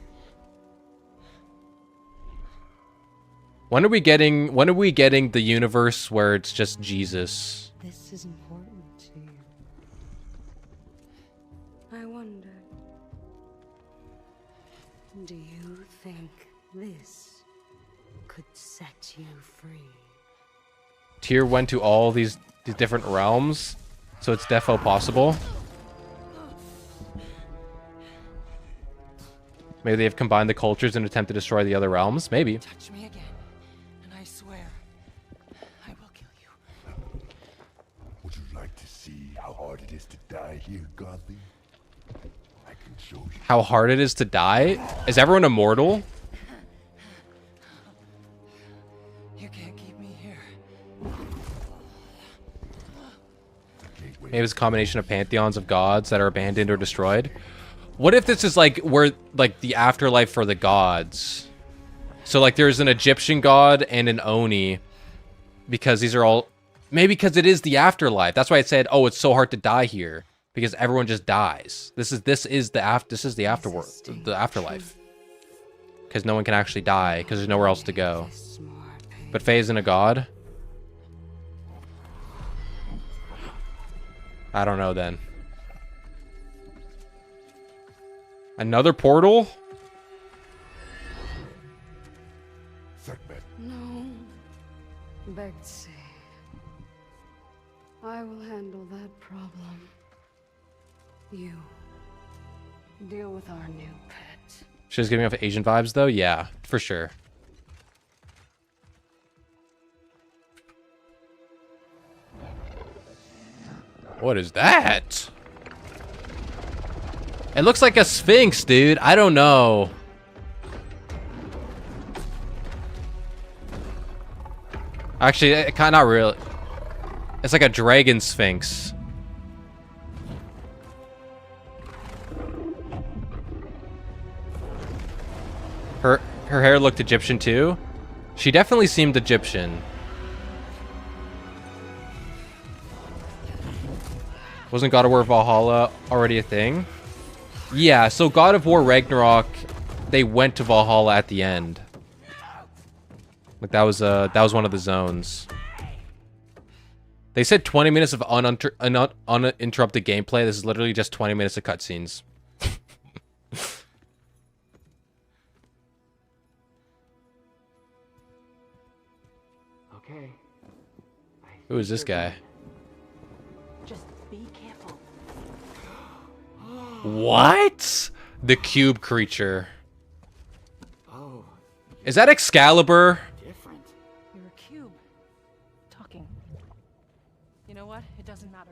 When are we getting the universe where it's just Jesus? This is important to you. I wonder, do you think this could set you free? Tyr went to all these different realms, so it's defo possible. Maybe they have combined the cultures in an attempt to destroy the other realms. Maybe. Touch me again, and I swear, I will kill you. Would you like to see how hard it is to die here, Godly? I can show you. How hard it is to die? Is everyone immortal? You can't keep me here. Maybe it's a combination of pantheons of gods that are abandoned or destroyed. What if this is like where like the afterlife for the gods? So like there's an Egyptian god and an Oni, because these are all maybe because it is the afterlife. That's why it said, "Oh, it's so hard to die here," because everyone just dies. This is the afterworld, the afterlife. Because no one can actually die because there's nowhere else to go. But Faye isn't a god. I don't know then. Another portal? No, Betsy. I will handle that problem. You deal with our new pet. She's giving off Asian vibes though? Yeah, for sure. What is that? It looks like a sphinx, dude. I don't know. Actually, it kind of not really. It's like a dragon sphinx. Her hair looked Egyptian too. She definitely seemed Egyptian. Wasn't God of War Valhalla already a thing? Yeah, so God of War Ragnarok, they went to Valhalla at the end. Like that was one of the zones. They said 20 minutes of uninterrupted gameplay. This is literally just 20 minutes of cutscenes. Okay. Who is this guy? Just be careful. What? The cube creature. Oh. Is that Excalibur? Different. You're a cube. Talking. You know what? It doesn't matter.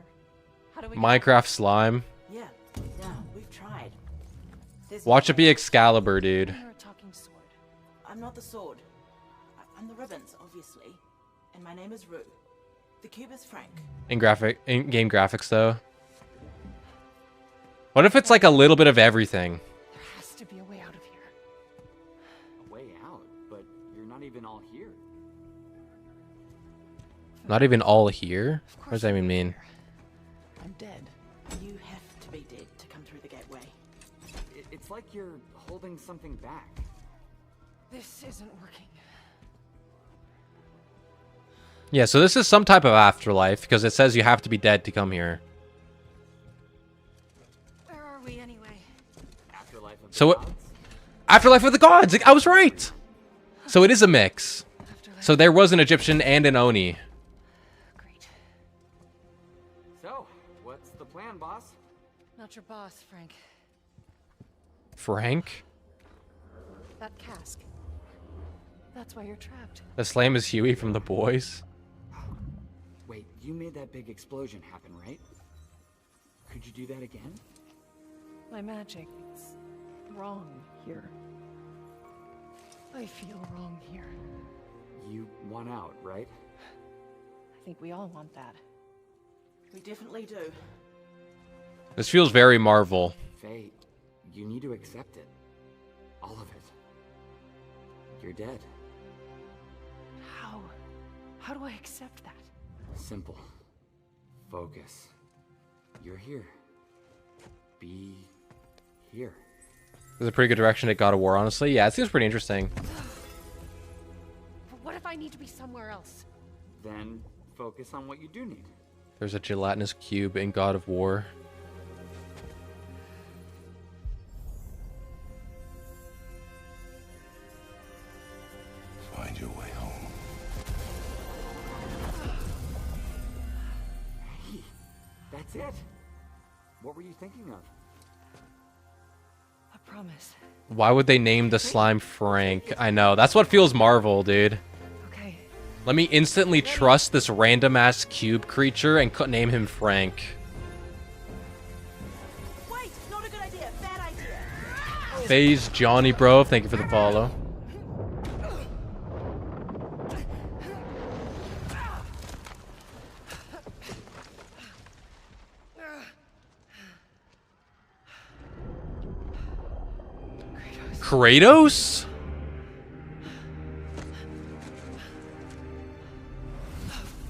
How do we Minecraft slime. Yeah, we've tried. Watch it be Excalibur, dude. You're a talking sword. I'm not the sword. I'm the ribbons, obviously. And my name is Rue. The cube is Frank. In game graphics though. What if it's like a little bit of everything? There has to be a way out of here. A way out? But you're not even all here. Not even all here? What does that even mean? I'm dead. You have to be dead to come through the gateway. It's like you're holding something back. This isn't working. Yeah, so this is some type of afterlife, because it says you have to be dead to come here. Where are we anyway? Afterlife of the So gods? Afterlife of the Gods! I was right! So it is a mix. So there was an Egyptian and an Oni. So, what's the plan, boss? Not your boss, Frank. Frank? That cask. That's why you're trapped. The slam is Huey from The Boys. Wait, you made that big explosion happen, right? Could you do that again? My magic, it's wrong here. I feel wrong here. You want out, right? I think we all want that. We definitely do. This feels very Marvel. Faye, you need to accept it. All of it. You're dead. How? How do I accept that? Simple. Focus. You're here. Be here. This is a pretty good direction at God of War, honestly. Yeah, it seems pretty interesting. But what if I need to be somewhere else? Then focus on what you do need. There's a gelatinous cube in God of War. Find your way home. Hey, that's it. What were you thinking of? A promise. Why would they name the slime Frank? I know. That's what feels Marvel, dude. Okay. Let me instantly trust this random-ass cube creature and name him Frank. Wait, not a good idea. Bad idea. FaZe Johnny, bro. Thank you for the follow. Kratos?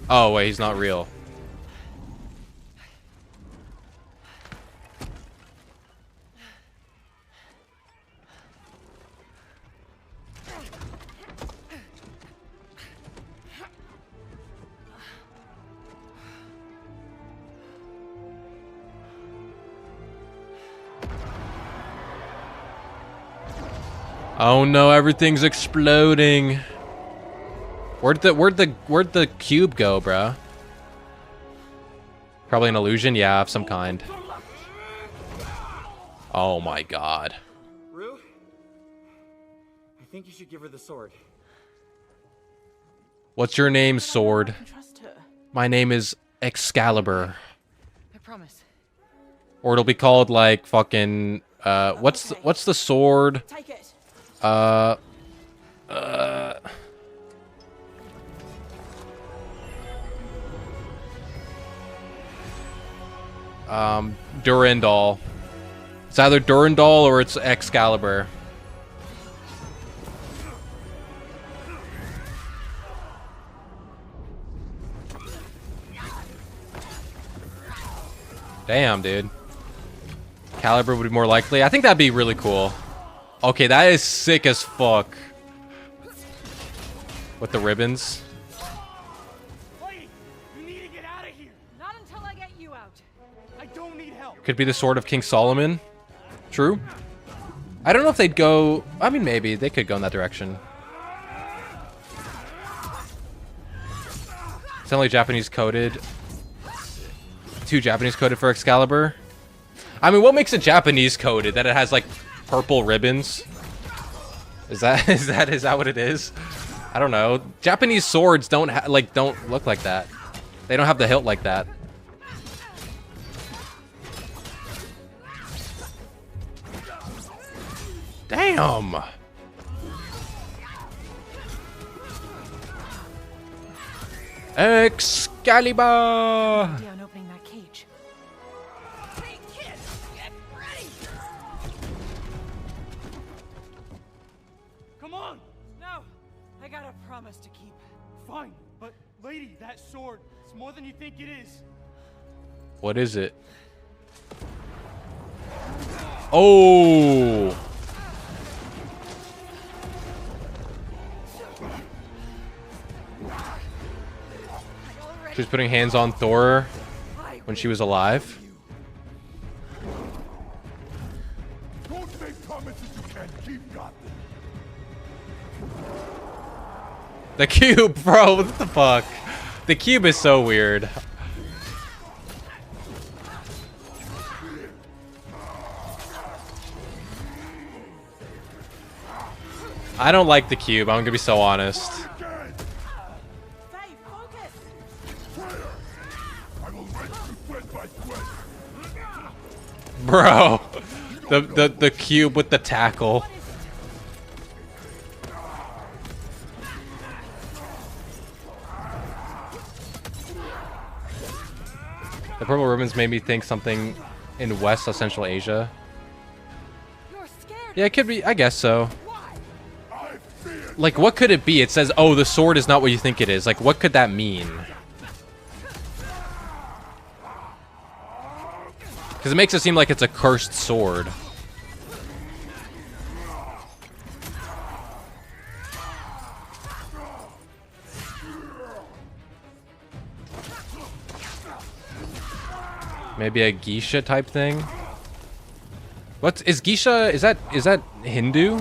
Oh, wait, he's not real. Oh no, everything's exploding. Where'd the cube go, bruh? Probably an illusion, yeah, of some kind. Oh my god. Rue? I think you should give her the sword. What's your name, sword? Trust her. My name is Excalibur. I promise. Or it'll be called like fucking what's the sword? Take it. Durandal. It's either Durandal or it's Excalibur. Damn, dude. Caliber would be more likely. I think that'd be really cool. Okay, that is sick as fuck. With the ribbons. Wait, you need to get out of here. Not until I get you out. I don't need help. Could be the sword of King Solomon. True. I don't know if they'd go... I mean, maybe. They could go in that direction. It's only Japanese coded. 2 Japanese coded for Excalibur. I mean, what makes it Japanese coded? That it has, like, purple ribbons? Is that what it is? I don't know. Japanese swords don't look like that. They don't have the hilt like that. Damn. Excalibur. On opening that cage. Hey, kid, get ready. Come on. No, I got a promise to keep. Fine, but lady, that sword, it's more than you think it is. What is it? Oh! She was putting hands on Thor when she was alive. Don't make promises you can't keep, Gotham. The cube, bro, what the fuck? The cube is so weird. I don't like the cube, I'm gonna be so honest. Bro, the cube with the tackle. The purple ribbons made me think something in West of Central Asia. Yeah, it could be, I guess so. Like, what could it be? It says, oh, the sword is not what you think it is. Like, what could that mean? Because it makes it seem like it's a cursed sword. Maybe a geisha type thing. What is geisha? Is that Hindu?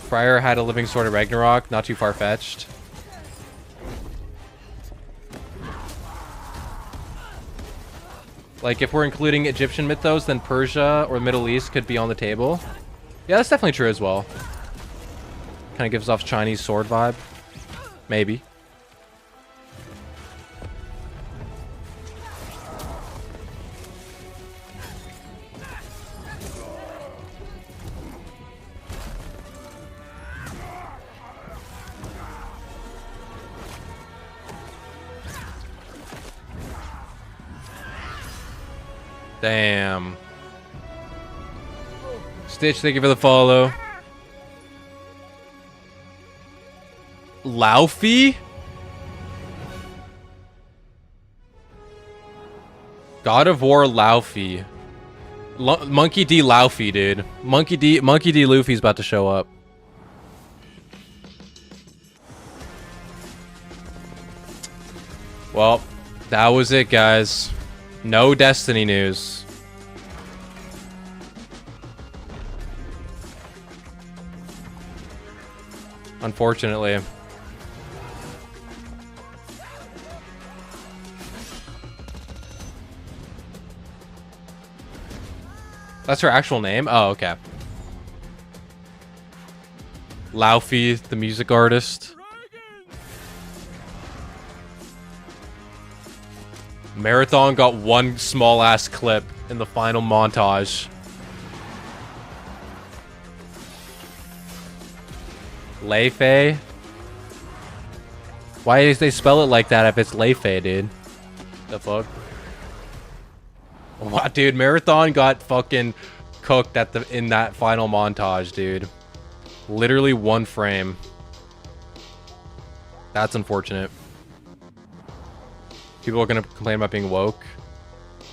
Friar had a living sword of Ragnarok, not too far-fetched. Like, if we're including Egyptian mythos, then Persia or the Middle East could be on the table. Yeah, that's definitely true as well. Kind of gives off Chinese sword vibe. Maybe. Damn. Stitch, thank you for the follow. Laufey? God of War Laufey. Monkey D. Laufey, dude. Monkey D. Luffy's about to show up. Well, that was it, guys. No Destiny news. Unfortunately. That's her actual name? Oh, okay. Laufey, the music artist. Marathon got one small ass clip in the final montage. Leifei? Why did they spell it like that if it's Leifei, dude? The fuck? What, dude? Marathon got fucking cooked in that final montage, dude. Literally one frame. That's unfortunate. People are gonna complain about being woke.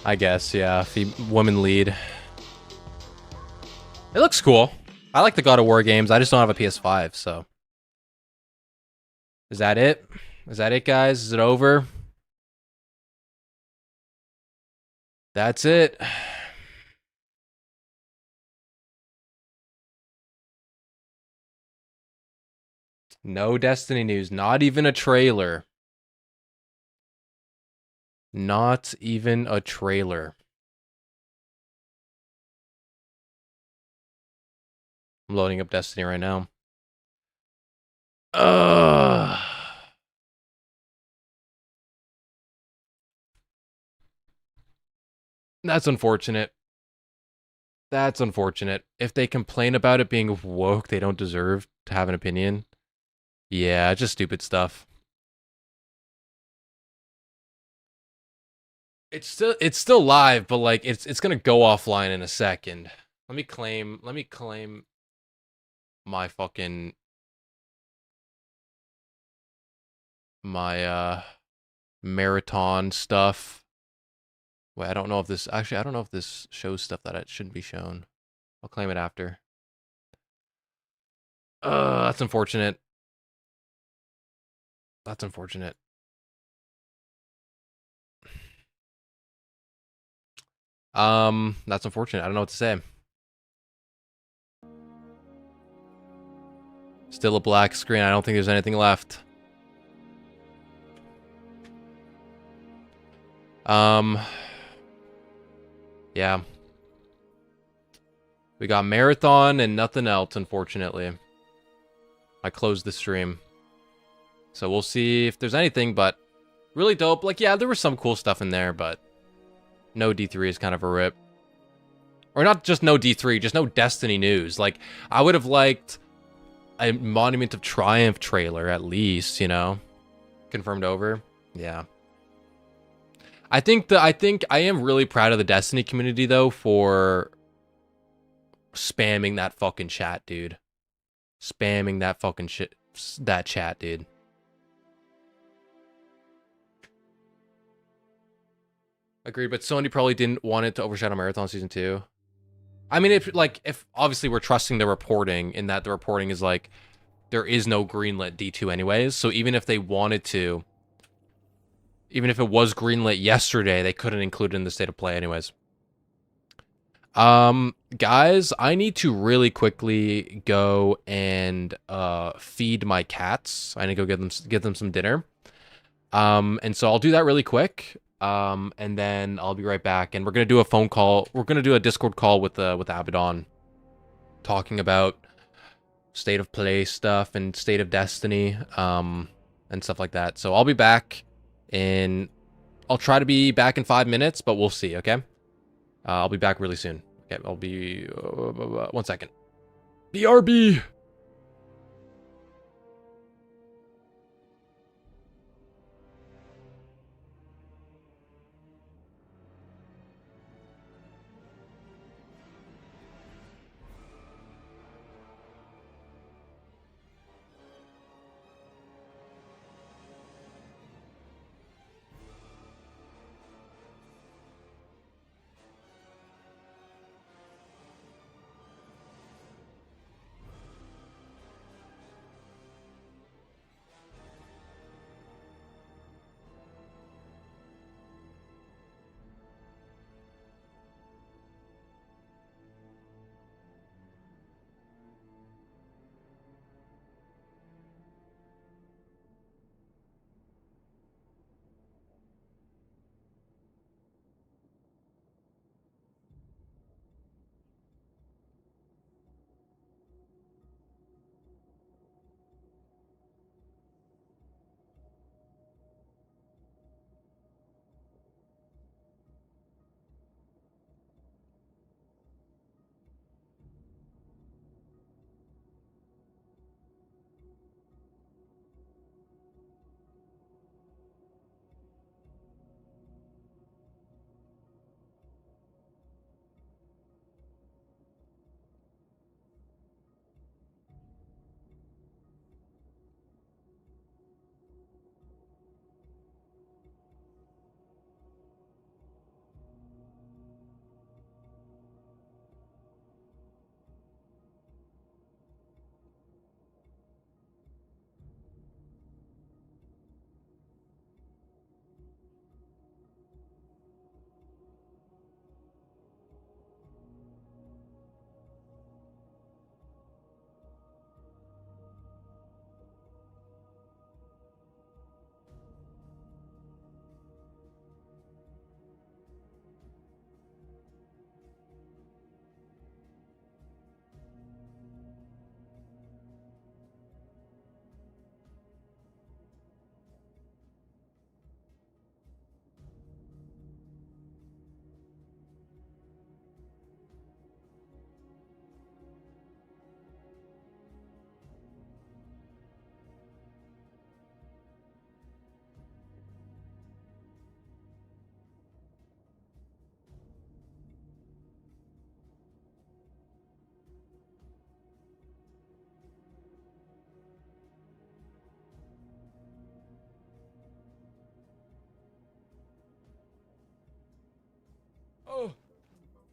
I guess, yeah. Woman lead. It looks cool. I like the God of War games. I just don't have a PS5, so. Is that it? Is that it, guys? Is it over? That's it. No Destiny news. Not even a trailer. Not even a trailer. I'm loading up Destiny right now. That's unfortunate. That's unfortunate. If they complain about it being woke, they don't deserve to have an opinion. Yeah, just stupid stuff. It's still live, but like it's gonna go offline in a second. Let me claim my fucking marathon stuff. Wait, I don't know if this actually I don't know if this shows stuff that it shouldn't be shown. I'll claim it after. That's unfortunate. That's unfortunate. That's unfortunate. I don't know what to say. Still a black screen. I don't think there's anything left. Yeah. We got Marathon and nothing else, unfortunately. I closed the stream. So we'll see if there's anything, but really dope. Like, yeah, there was some cool stuff in there, but no D3 is kind of a rip. Or not just no D3, just no Destiny news. Like, I would have liked a Monument of Triumph trailer at least, you know? Confirmed over. Yeah. I think I am really proud of the Destiny community though for spamming that fucking chat, dude. Spamming that fucking shit, that chat, dude. Agreed, but Sony probably didn't want it to overshadow Marathon Season 2. I mean, if obviously we're trusting the reporting in that the reporting is like, there is no greenlit D2 anyways, so even if they wanted to, even if it was greenlit yesterday, they couldn't include it in the state of play anyways. Guys, I need to really quickly go and feed my cats. I need to go get them some dinner. And so I'll do that really quick. And then I'll be right back. And we're gonna do a phone call. We're gonna do a Discord call with Abaddon, talking about state of play stuff and state of Destiny, and stuff like that. So I'll be back I'll try to be back in 5 minutes, but we'll see. Okay. I'll be back really soon. Okay, I'll be 1 second. BRB.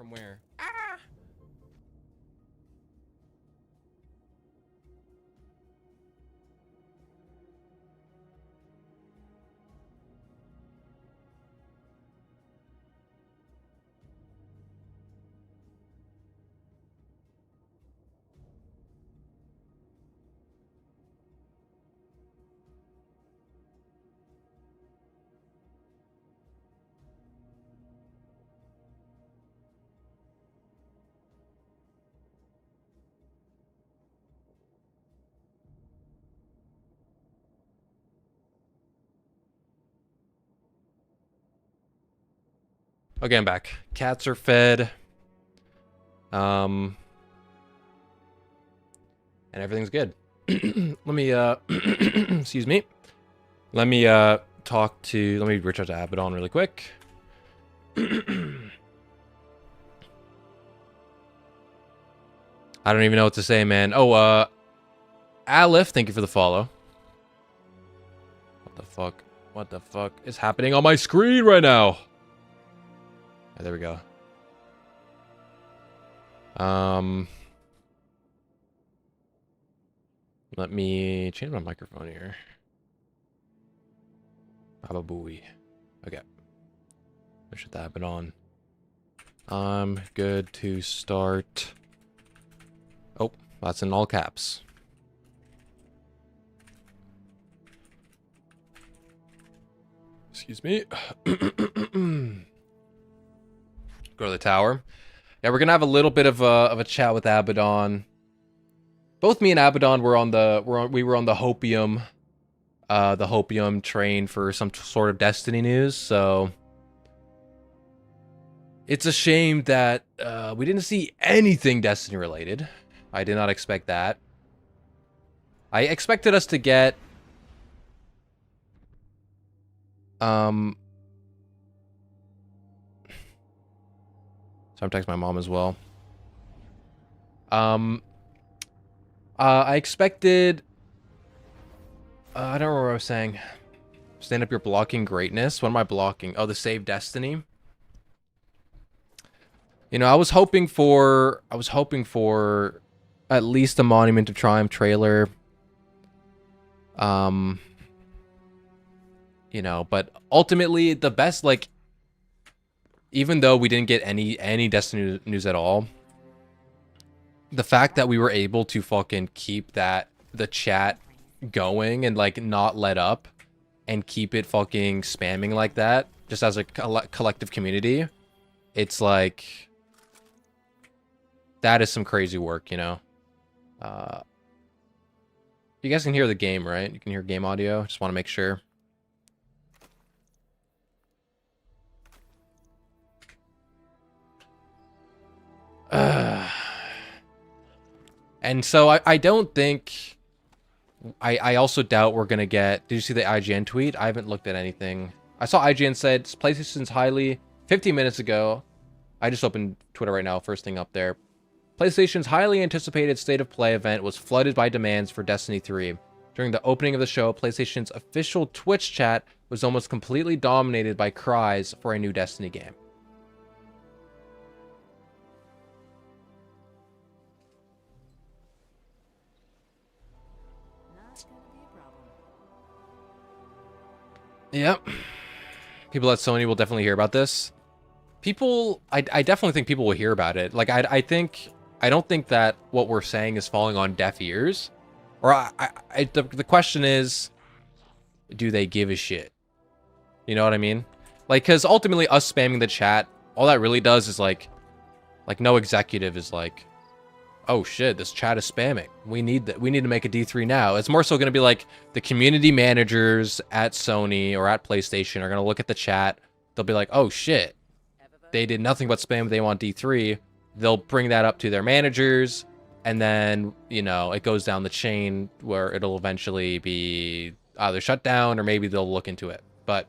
From where? Okay, I'm back. Cats are fed. And everything's good. Let me excuse me. Let me let me reach out to Abaddon really quick. I don't even know what to say, man. Oh, Aleph, thank you for the follow. What the fuck? What the fuck is happening on my screen right now? Oh, there we go. Let me change my microphone here. Baba booey. Okay. I should tap it on. I'm good to start. Oh, that's in all caps. Excuse me. Go to the tower. Yeah, we're gonna have a little bit of a chat with Abaddon. Both me and Abaddon were on the Hopium train for some sort of Destiny news. So it's a shame that we didn't see anything Destiny related. I did not expect that. I expected us to get so I'm texting my mom as well. I expected I don't remember what I was saying. Stand up your blocking greatness. What am I blocking? Oh, the Save Destiny. You know, I was hoping for at least a Monument to Triumph trailer. You know, but ultimately the best, like, even though we didn't get any Destiny news at all, the fact that we were able to fucking keep the chat going and like not let up and keep it fucking spamming like that, just as a collective community, it's like, that is some crazy work, you know. You guys can hear the game, right? You can hear game audio. Just want to make sure. And so I don't think... I also doubt we're going to get... Did you see the IGN tweet? I haven't looked at anything. I saw IGN said, PlayStation's highly... 15 minutes ago. I just opened Twitter right now, first thing up there. PlayStation's highly anticipated State of Play event was flooded by demands for Destiny 3. During the opening of the show, PlayStation's official Twitch chat was almost completely dominated by cries for a new Destiny game. Yep. People at Sony will definitely hear about this. People, I definitely think people will hear about it. Like, I don't think that what we're saying is falling on deaf ears. Or the question is, do they give a shit? You know what I mean? Like, because ultimately us spamming the chat, all that really does is like no executive is like, oh shit, this chat is spamming. We need to make a D3 now. It's more so going to be like the community managers at Sony or at PlayStation are going to look at the chat. They'll be like, oh shit, they did nothing but spam. They want D3. They'll bring that up to their managers. And then, you know, it goes down the chain where it'll eventually be either shut down or maybe they'll look into it. But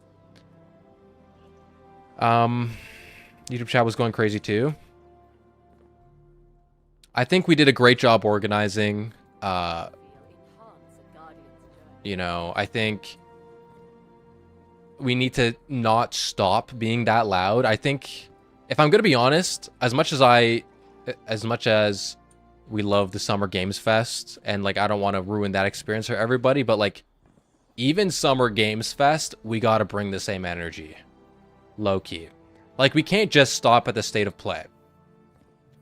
YouTube chat was going crazy too. I think we did a great job organizing. You know, I think we need to not stop being that loud. I think if I'm gonna be honest, as much as we love the Summer Games Fest, and like I don't want to ruin that experience for everybody, but like even Summer Games Fest, we gotta bring the same energy, low key. Like we can't just stop at the state of play.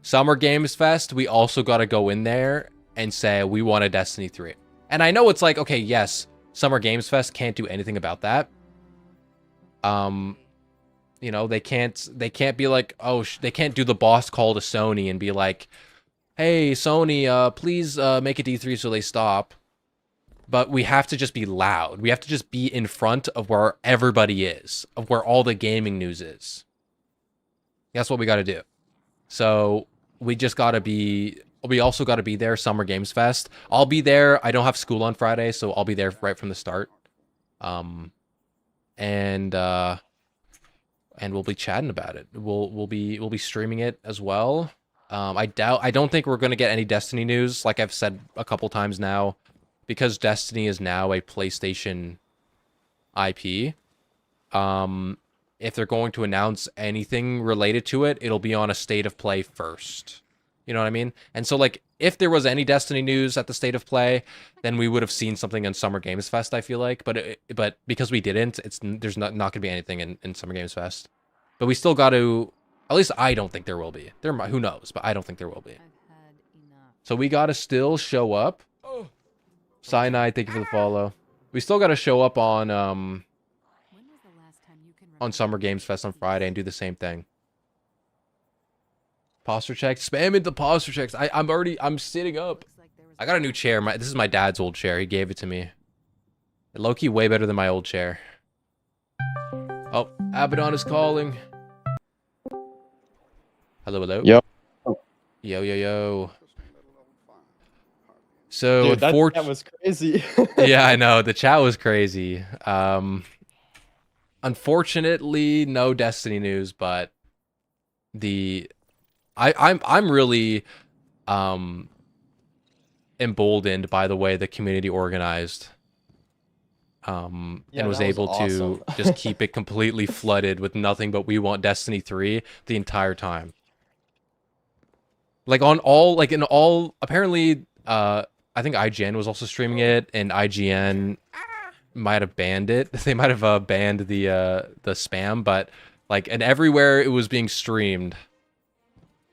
Summer Games Fest, we also gotta go in there and say we want a Destiny 3. And I know it's like, okay, yes, Summer Games Fest can't do anything about that. You know, they can't be like, oh, they can't do the boss call to Sony and be like, hey, Sony, please make a D3 so they stop. But we have to just be loud. We have to just be in front of where everybody is, of where all the gaming news is. That's what we got to do. So we just got to be, we also got to be there, Summer Games Fest. I'll be there. I don't have school on Friday, so I'll be there right from the start. And we'll be chatting about it. We'll be streaming it as well. I don't think we're going to get any Destiny news, like I've said a couple times now, because Destiny is now a PlayStation IP. If they're going to announce anything related to it, it'll be on a state of play first. You know what I mean? And so, like, if there was any Destiny news at the state of play, then we would have seen something in Summer Games Fest, I feel like. But because we didn't, there's not going to be anything in Summer Games Fest. But we still got to, at least I don't think there will be. Who knows? But I don't think there will be. So we got to still show up. Cyanide, thank you for the follow. We still got to show up on Summer Games Fest on Friday and do the same thing. Posture checks. Spam into posture checks. I'm sitting up. I got a new chair. This is my dad's old chair. He gave it to me. Low-key way better than my old chair. Oh, Abaddon is calling. Hello, hello. Yo. Yo. So, dude, that was crazy. Yeah, I know. The chat was crazy. Unfortunately, no Destiny news, but I'm really emboldened by the way the community organized. And was able to just keep it completely flooded with nothing but we want Destiny 3 the entire time. Like apparently I think IGN was also streaming it, and IGN might have banned it. They might have banned the spam, but like, and everywhere it was being streamed,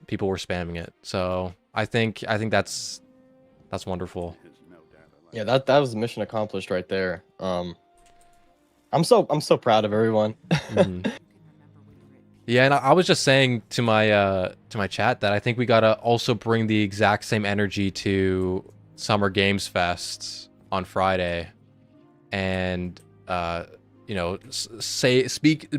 people were spamming it. So I think that's wonderful. Yeah, that was mission accomplished right there. I'm so proud of everyone. Mm-hmm. Yeah, and I was just saying to my chat that I think we gotta also bring the exact same energy to Summer Games Fest on Friday, and you know,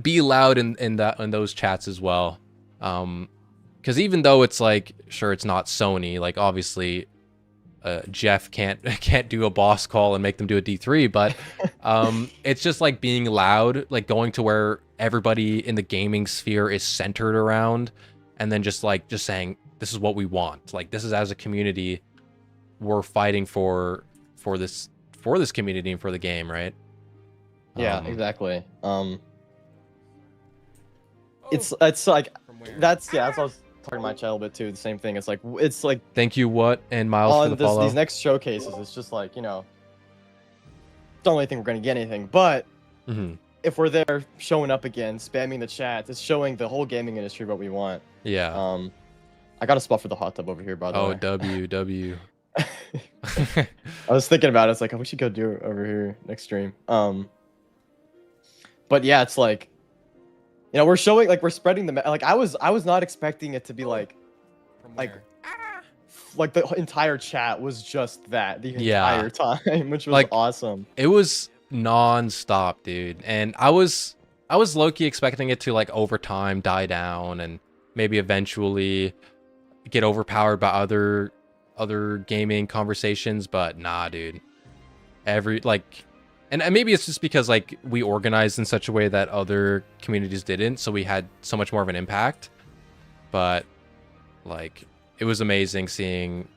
be loud in those chats as well. Because even though it's like, sure, it's not Sony, like obviously Jeff can't do a boss call and make them do a D3, but it's just like being loud, like going to where everybody in the gaming sphere is centered around, and then just saying, this is what we want. Like, this is, as a community, we're fighting for this community and for the game, right? Yeah, exactly. It's like that's what I was talking to my chat a little bit too. The same thing. It's like thank you, what, and Miles, for the follow. These next showcases, it's just like, you know, don't really think we're gonna get anything, but if we're there showing up again, spamming the chat, it's showing the whole gaming industry what we want. Yeah. I got a spot for the hot tub over here, by the way. W. I was thinking about it. It's like, we should go do it over here next stream. But yeah, it's like, you know, we're showing, like, we're spreading the like I was not expecting it to be like the entire chat was just that the entire time, which was like awesome. It was non-stop, dude. And I was low-key expecting it to, like, over time die down and maybe eventually get overpowered by other gaming conversations, but nah, dude. And maybe it's just because, like, we organized in such a way that other communities didn't, so we had so much more of an impact. But, like, it was amazing seeing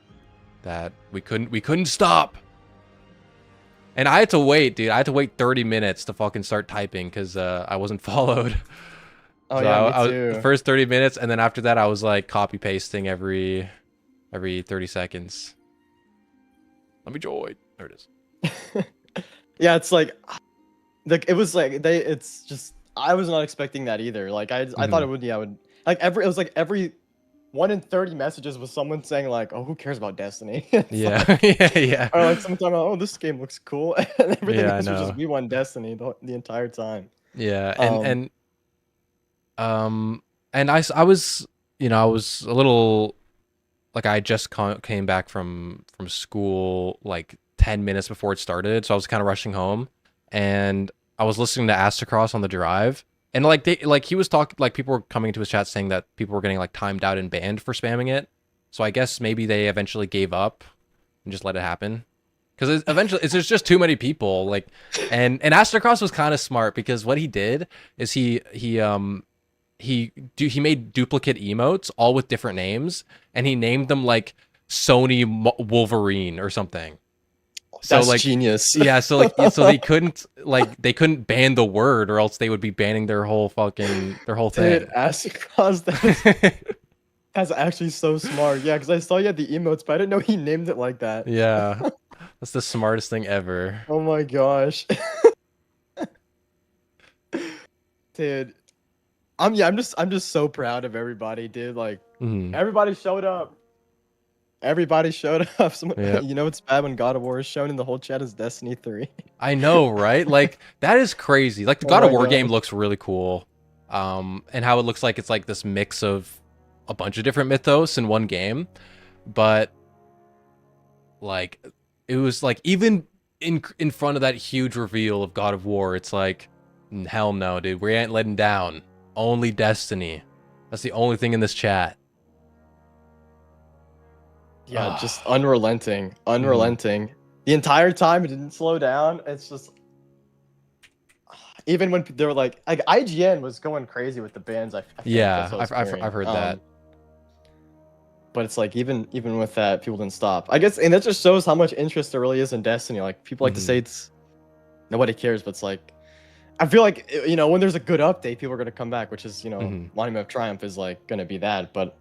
that we couldn't stop. And I had to wait, dude. I had to wait 30 minutes to fucking start typing because I wasn't followed. Oh So yeah, me I was, too. the first 30 minutes, and then after that, I was like copy pasting every 30 seconds. Let me join. There it is. Yeah, it's like it was like it's just I was not expecting that either. Like I thought it would like it was like every 1 in 30 messages was someone saying like, oh, who cares about Destiny? Yeah, like, yeah. Or like sometime, oh, this game looks cool, and everything Yeah, I else was just know. we won Destiny the entire time. Yeah, and I was, I was a little, like, I just came back from school like 10 minutes before it started, so I was kind of rushing home, and I was listening to Astacross on the drive, and he was talking, like, people were coming into his chat saying that people were getting like timed out and banned for spamming it. So I guess maybe they eventually gave up and just let it happen. Because eventually, there's just too many people. Like, and Astacross was kind of smart, because what he did is he made duplicate emotes all with different names, and he named them like Sony Wolverine or something. So That's like genius. Yeah, so like so they couldn't ban the word, or else they would be banning their whole thing. Dude, Astacross, that's actually so smart. Yeah, because I saw you had the emotes, but I didn't know he named it like that. Yeah. That's the smartest thing ever. Oh my gosh. Dude. I'm just so proud of everybody, dude. Like everybody showed up. Everybody showed up. Yep. You know it's bad when God of War is shown in the whole chat as Destiny 3. I know, right? Like, that is crazy. Like, the God of War game looks really cool. And how it looks like it's like this mix of a bunch of different mythos in one game. But like, it was like, even in front of that huge reveal of God of War, it's like, hell no, dude. We ain't letting down. Only Destiny. That's the only thing in this chat. Yeah, just unrelenting. The entire time it didn't slow down. It's just even when they were like IGN was going crazy with the bans. I've heard that. But it's like even with that, people didn't stop. I guess, and that just shows how much interest there really is in Destiny. Like people like to say it's nobody cares, but it's like I feel like when there's a good update, people are gonna come back, which is Monument of Triumph is like gonna be that, but.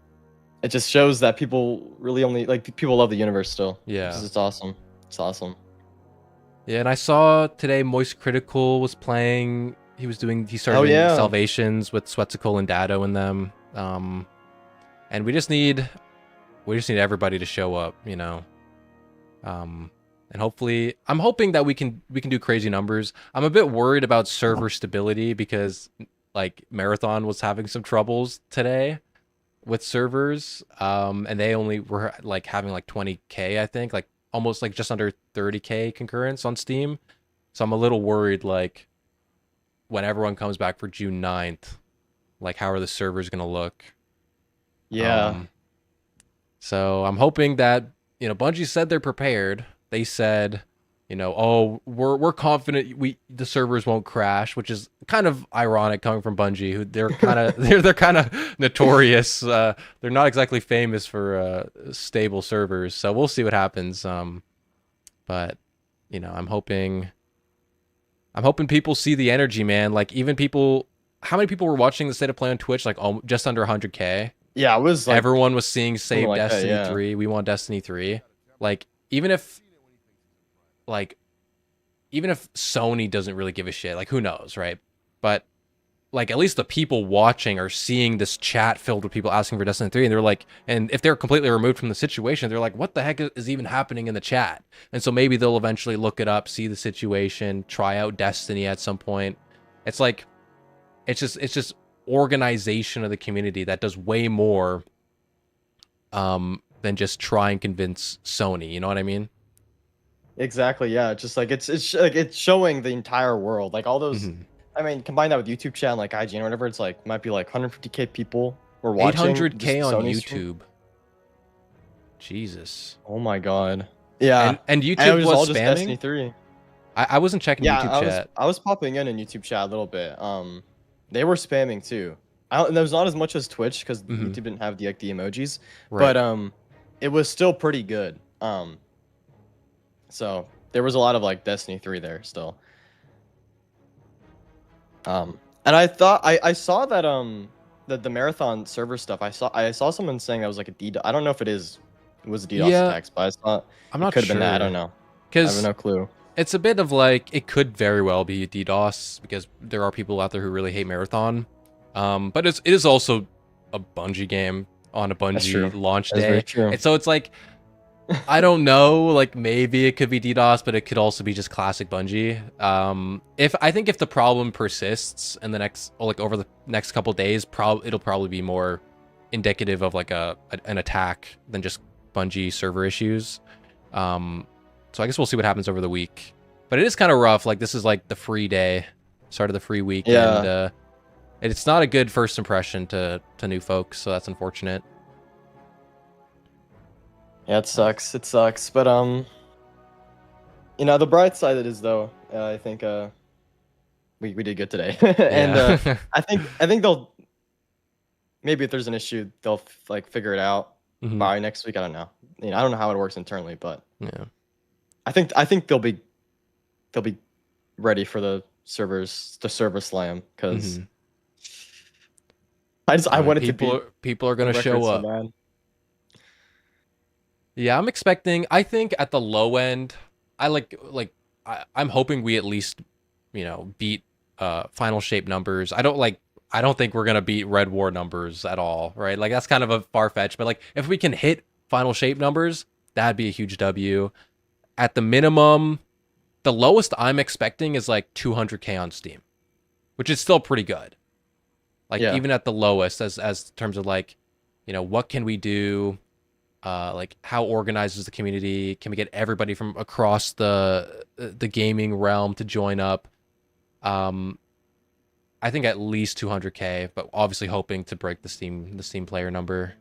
It just shows that people really only people love the universe still. Yeah, it's awesome. It's awesome. Yeah, and I saw today Moist Critical was playing. He started doing Salvations with Sweatcicle and Dado in them. And we just need everybody to show up, and hopefully, I'm hoping that we can do crazy numbers. I'm a bit worried about server stability, because like Marathon was having some troubles today with servers, and they only were like having like 20k, I think, like almost like just under 30k concurrence on Steam. So I'm a little worried, like when everyone comes back for June 9th, like how are the servers gonna look? Yeah. So I'm hoping that Bungie said they're prepared. They said, oh, we're confident the servers won't crash, which is kind of ironic coming from Bungie, who they're kind of they're kind of notorious. They're not exactly famous for stable servers. So we'll see what happens. But I'm hoping people see the energy, man. Like, even people, how many people were watching the State of Play on Twitch? Like just under 100k. Yeah, it was like, everyone was seeing Save like Destiny that, yeah. 3. We want Destiny 3. Like, even if Sony doesn't really give a shit, like, who knows, right? But like, at least the people watching are seeing this chat filled with people asking for Destiny 3, and they're like, and if they're completely removed from the situation, they're like, what the heck is even happening in the chat? And so maybe they'll eventually look it up, see the situation, try out Destiny at some point. It's like, it's just organization of the community that does way more than just try and convince Sony, you know what I mean? Exactly, yeah. Just like it's showing the entire world, like all those. I mean, combine that with YouTube chat, and like IGN or whatever. It's like might be like 150k people were watching. 800k on Sony YouTube. stream. Jesus. Oh my god. Yeah. And YouTube was was all spamming. just Destiny 3. I wasn't checking YouTube chat. I was popping in YouTube chat a little bit. They were spamming too. There was not as much as Twitch, because YouTube didn't have the emojis, Right. but it was still pretty good. So there was a lot of like Destiny 3 there still. And I thought I saw that the marathon server stuff. I saw someone saying that was like a DDoS. I don't know if it was a DDoS Yeah, attacks, but I thought I'm it not could have been that. I don't sure. know. I have Because no clue. it's a bit of like, it could very well be DDoS because there are people out there who really hate Marathon. But it is also a Bungie game on a That's true. Bungie launch That's very day. true. And so it's like, I don't know, like maybe it could be DDoS, but it could also be just classic Bungie. I think if the problem persists in the next, or like over the next couple days, it'll probably be more indicative of like an attack than just Bungie server issues. So I guess we'll see what happens over the week. But it is kind of rough. Like this is like the free day, start of the free week, Yeah. and it's not a good first impression to new folks. So that's unfortunate. Yeah, it sucks. It sucks. But the bright side of it is though, I think we did good today, and Yeah. I think they'll maybe if there's an issue they'll like figure it out Mhm. by next week. I don't know. I don't know how it works internally, but Yeah. I think they'll be ready for the server slam because Mhm. I want it to be people are gonna the show record so up. bad. Yeah, I'm expecting. I think at the low end, I'm hoping we at least, beat final shape numbers. I don't think we're gonna beat Red War numbers at all, right? Like that's kind of a far fetch, but like if we can hit final shape numbers, that'd be a huge W. At the minimum, the lowest I'm expecting is like 200K on Steam, which is still pretty good. Like Yeah. even at the lowest, as terms of like, what can we do? Like how organized is the community? Can we get everybody from across the gaming realm to join up? I think at least 200K, but obviously hoping to break the Steam player number.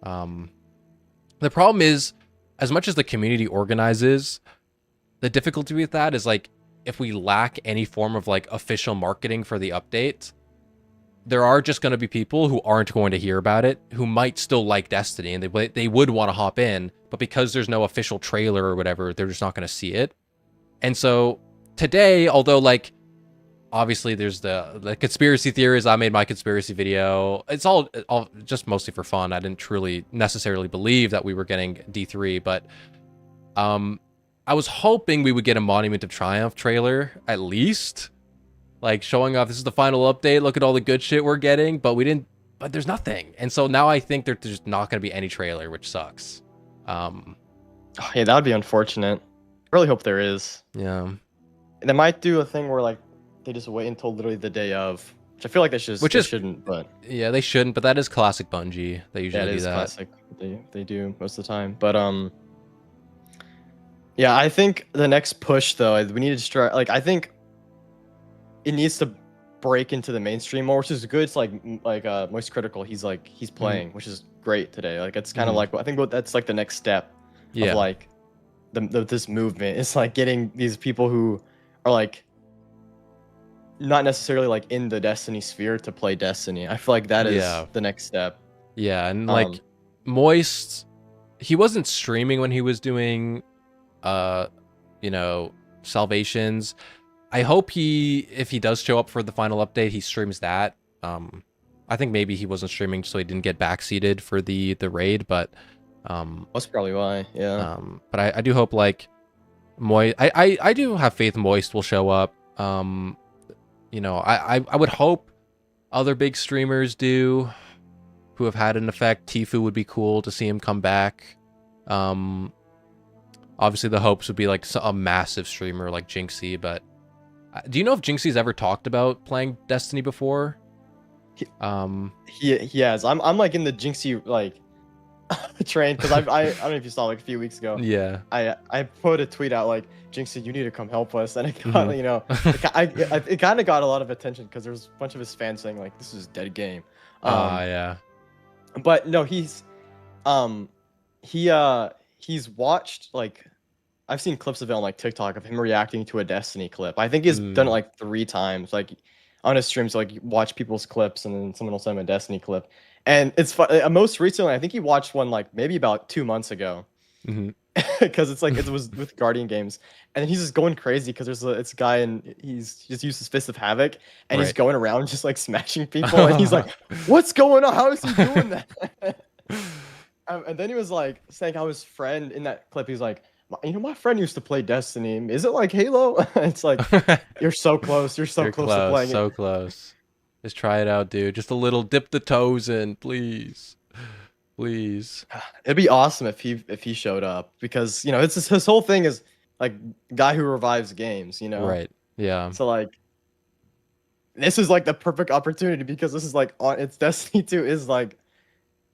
The problem is, as much as the community organizes, the difficulty with that is like if we lack any form of like official marketing for the update, there are just going to be people who aren't going to hear about it, who might still like Destiny, and they would want to hop in, but because there's no official trailer or whatever, they're just not going to see it. And so today, although like obviously there's the conspiracy theories, I made my conspiracy video. It's all just mostly for fun. I didn't truly necessarily believe that we were getting D3, but I was hoping we would get a Monument of Triumph trailer at least. Like showing off, this is the final update, look at all the good shit we're getting, but we didn't, but there's nothing. And so now I think there's just not going to be any trailer, which sucks. Yeah, that would be unfortunate. I really hope there is. Yeah. They might do a thing where like they just wait until literally the day of, which I feel like they shouldn't, but yeah, they shouldn't, but that is classic Bungie. They usually do that. Classic. They do most of the time. But yeah, I think the next push though, we need to try, like I think it needs to break into the mainstream more, which is good. It's like Moist Critical, he's playing, which is great today. Like it's kind of like, I think that's like the next step of like this movement. It's like getting these people who are like not necessarily like in the Destiny sphere to play Destiny. I feel like that is the next step. Yeah, and like Moist, he wasn't streaming when he was doing Salvations. I hope if he does show up for the final update, he streams that. I think maybe he wasn't streaming so he didn't get backseated for the raid, but that's probably why. Yeah. But I do hope like Moist, I do have faith Moist will show up. I would hope other big streamers do who have had an effect. Tfue would be cool to see him come back. Obviously the hopes would be like a massive streamer like Jinxie, but do you know if Jinxie's ever talked about playing Destiny before? He has. I'm like in the Jinxie like train because I don't know if you saw like a few weeks ago. Yeah. I put a tweet out like, Jinxie, you need to come help us, and it got it kind of got a lot of attention because there's a bunch of his fans saying like this is a dead game. Yeah. But no, he's watched like. I've seen clips of it on like TikTok of him reacting to a Destiny clip. I think he's done it like 3 times, like on his streams, like watch people's clips and then someone will send him a Destiny clip. And it's fun. Most recently, I think he watched one like maybe about 2 months ago, because it's like it was with Guardian games, and then he's just going crazy because it's a guy and he's just used his Fist of Havoc and he's Right. going around just like smashing people, and he's like, "What's going on? How is he doing that?" And then he was like saying how his friend in that clip, he's like, my friend used to play Destiny. Is it like Halo? It's like you're so close. You're so You're close to playing so it. close. Just try it out, dude. Just a little dip the toes in, please. Please. It'd be awesome if he showed up, because it's his whole thing is like guy who revives games, Right. Yeah. So like this is like the perfect opportunity, because this is like it's Destiny 2 is like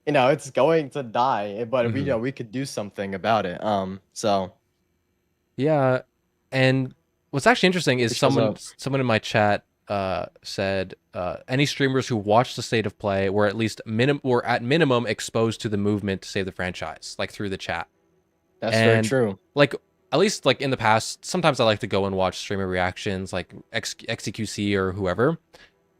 it's going to die, but we could do something about it. So Yeah, and what's actually interesting is It shows someone in my chat said any streamers who watch the State of Play were at least at minimum exposed to the movement to save the franchise, like through the chat. That's very true. Like at least like in the past, sometimes I like to go and watch streamer reactions, like XQC or whoever,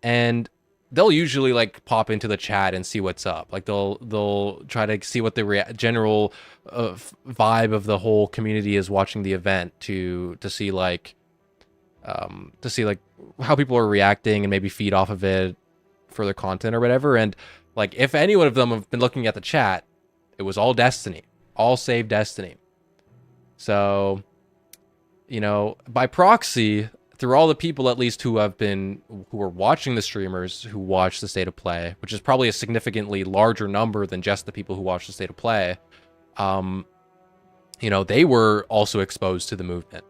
and they'll usually like pop into the chat and see what's up. Like they'll try to see what the general vibe of the whole community is watching the event to see like how people are reacting and maybe feed off of it for their content or whatever. And like if any one of them have been looking at the chat, it was all Destiny, all save Destiny. So, by proxy, through all the people at least who are watching the streamers who watch the State of Play, which is probably a significantly larger number than just the people who watch the State of Play, they were also exposed to the movement,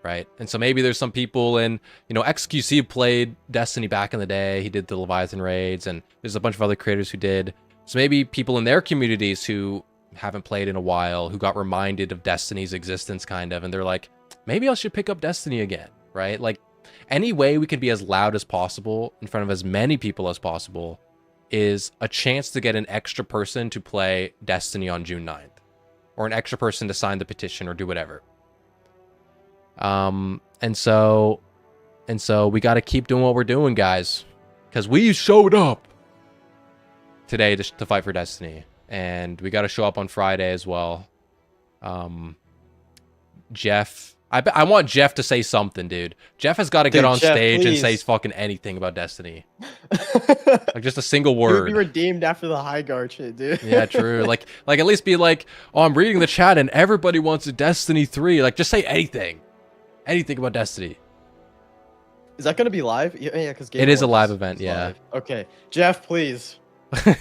right? And so maybe there's some people in, XQC played Destiny back in the day. He did the Leviathan raids, and there's a bunch of other creators who did. So maybe people in their communities who haven't played in a while, who got reminded of Destiny's existence kind of, and they're like, maybe I should pick up Destiny again, right? Like any way we can be as loud as possible in front of as many people as possible is a chance to get an extra person to play Destiny on June 9th, or an extra person to sign the petition or do whatever. And so we got to keep doing what we're doing, guys, because we showed up today to fight for Destiny, and we got to show up on Friday as well. Jeff, I want Jeff to say something, dude. Jeff has got to get on Jeff, stage and say please. fucking anything about Destiny. Like just a single He would word. be redeemed after the High Guard shit, dude. Yeah, true. Like at least be like, oh, I'm reading the chat and everybody wants a Destiny 3. Like just say anything. Anything about Destiny. Is that gonna be live? Yeah, because It is a live event, yeah. live. Okay, Jeff, please.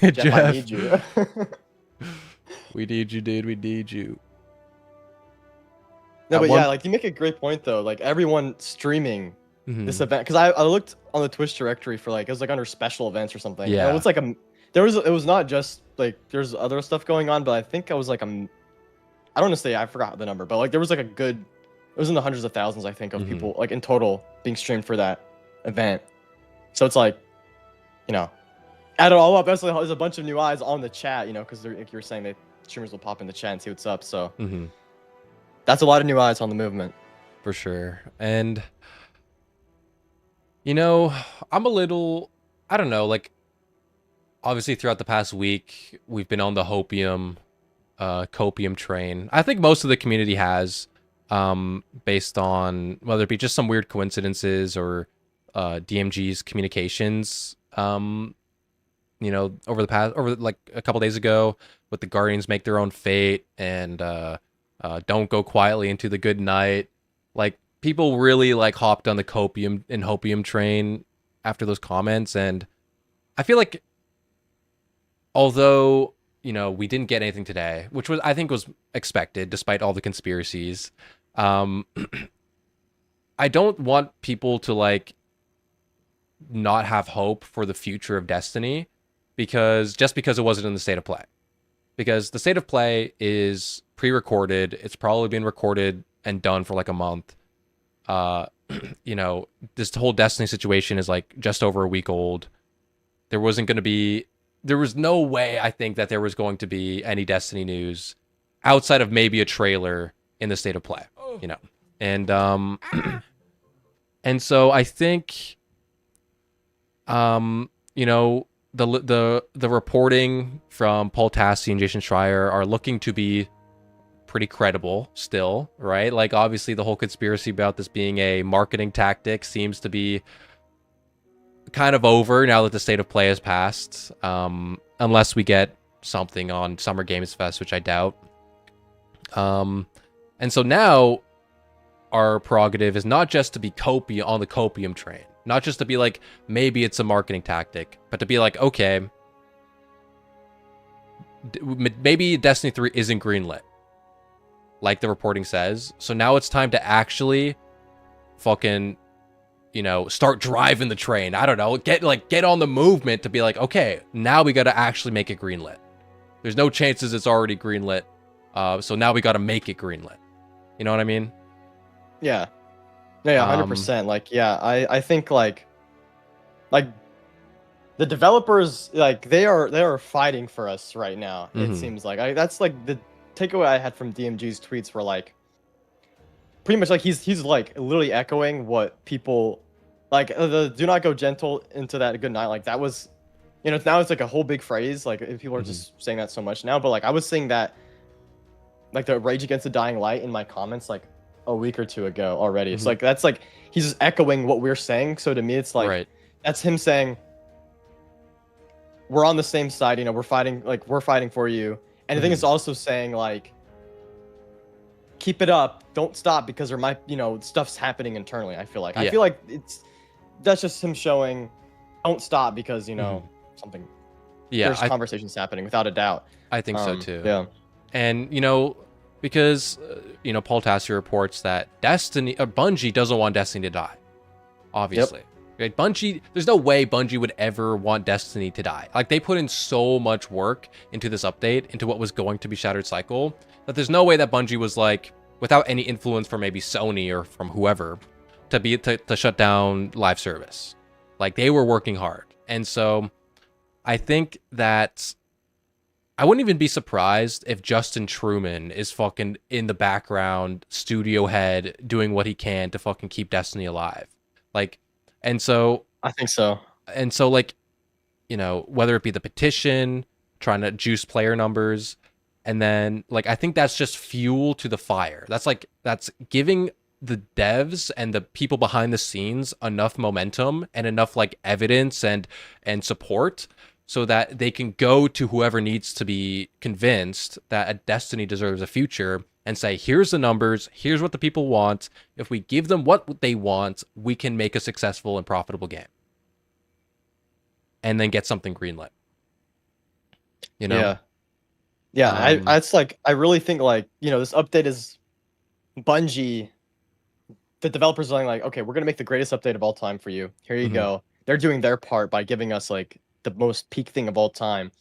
Jeff, I need you. We need you, dude. We need you. No, At but one- yeah, like you make a great point though. Like everyone streaming Mhm. this event, because I looked on the Twitch directory for like it was like under special events or something. Yeah. And it was like it was not just like there's other stuff going on, but I think I was like I don't want to say I forgot the number, but like there was like it was in the hundreds of thousands, I think, of Mhm. people like in total being streamed for that event. So it's like, add it all up. That's like, there's a bunch of new eyes on the chat, because like you were saying, streamers will pop in the chat and see what's up. So Mhm. that's a lot of new eyes on the movement. For sure. And I'm a little, I don't know, like obviously throughout the past week we've been on the copium train. I think most of the community has, based on whether it be just some weird coincidences or DMG's communications, over like a couple days ago with the Guardians make their own fate and don't go quietly into the good night. Like people really like hopped on the hopium train after those comments, and I feel like although we didn't get anything today, which I think was expected despite all the conspiracies, I don't want people to like not have hope for the future of Destiny because it wasn't in the State of Play. Because the State of Play is pre-recorded. It's probably been recorded and done for like a month. This whole Destiny situation is like just over a week old. There was no way I think that there was going to be any Destiny news outside of maybe a trailer in the State of Play, and and so I think, the reporting from Paul Tassi and Jason Schreier are looking to be pretty credible still, right? Like, obviously, the whole conspiracy about this being a marketing tactic seems to be kind of over now that the state of play has passed. Unless we get something on Summer Games Fest, which I doubt. And so now our prerogative is not just to be on the copium train, not just to be like, maybe it's a marketing tactic, but to be like, okay, maybe Destiny 3 isn't greenlit, like the reporting says. So now it's time to actually fucking, start driving the train. I don't know, get on the movement to be like, okay, now we got to actually make it greenlit. There's no chances it's already greenlit. So now we got to make it greenlit. You know what I mean? Yeah. Yeah, 100%. Like, yeah, I think like the developers, like they are fighting for us right now. It seems like that's like the takeaway I had from DMG's tweets were like, pretty much like he's like literally echoing what people like the do not go gentle into that good night. Like that was, now it's like a whole big phrase. Like people are just saying that so much now, but like I was saying that like the Rage Against the Dying Light in my comments like a week or two ago already. It's like that's like he's just echoing what we're saying. So to me, it's like that's him saying we're on the same side. We're fighting for you. And I think it's also saying like keep it up, don't stop because there might stuff's happening internally. I feel like that's just him showing don't stop because something. Yeah, there's conversations happening without a doubt. I think so too. Yeah. And, because, Paul Tassi reports that Bungie doesn't want Destiny to die. Obviously. Right? Bungie, there's no way Bungie would ever want Destiny to die. Like, they put in so much work into this update, into what was going to be Shattered Cycle, that there's no way that Bungie was like, without any influence from maybe Sony or from whoever, to shut down live service. Like, they were working hard. And so, I think that I wouldn't even be surprised if Justin Truman is fucking in the background, studio head, doing what he can to fucking keep Destiny alive. Like, and so I think so. And so, like, whether it be the petition, trying to juice player numbers, and then like I think that's just fuel to the fire. That's giving the devs and the people behind the scenes enough momentum and enough like evidence and support, so that they can go to whoever needs to be convinced that a Destiny deserves a future and say, here's the numbers, here's what the people want. If we give them what they want, we can make a successful and profitable game. And then get something greenlit. Yeah. Yeah, I really think like, this update is Bungie, the developers are like, okay, we're going to make the greatest update of all time for you. Here you go. They're doing their part by giving us like the most peak thing of all time.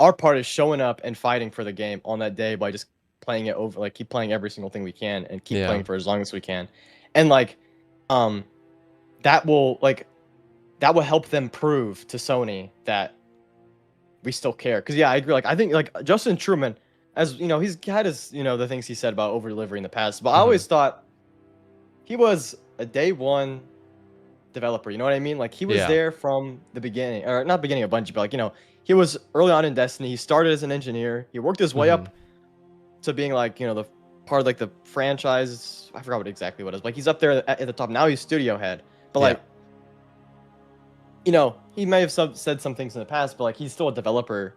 Our part is showing up and fighting for the game on that day by just playing it over, like keep playing every single thing we can and keep playing for as long as we can. And like that will help them prove to Sony that we still care. Because I agree, like I think like Justin Truman, as he's had his the things he said about over delivery in the past, but I always thought he was a day one developer, you know what I mean? Like he was there from the beginning, or not beginning of Bungie, but like he was early on in Destiny. He started as an engineer. He worked his way up to being like the part of like the franchise. I forgot exactly what it is. Like he's up there at the top. Now he's studio head. But like he may have said some things in the past, but like he's still a developer.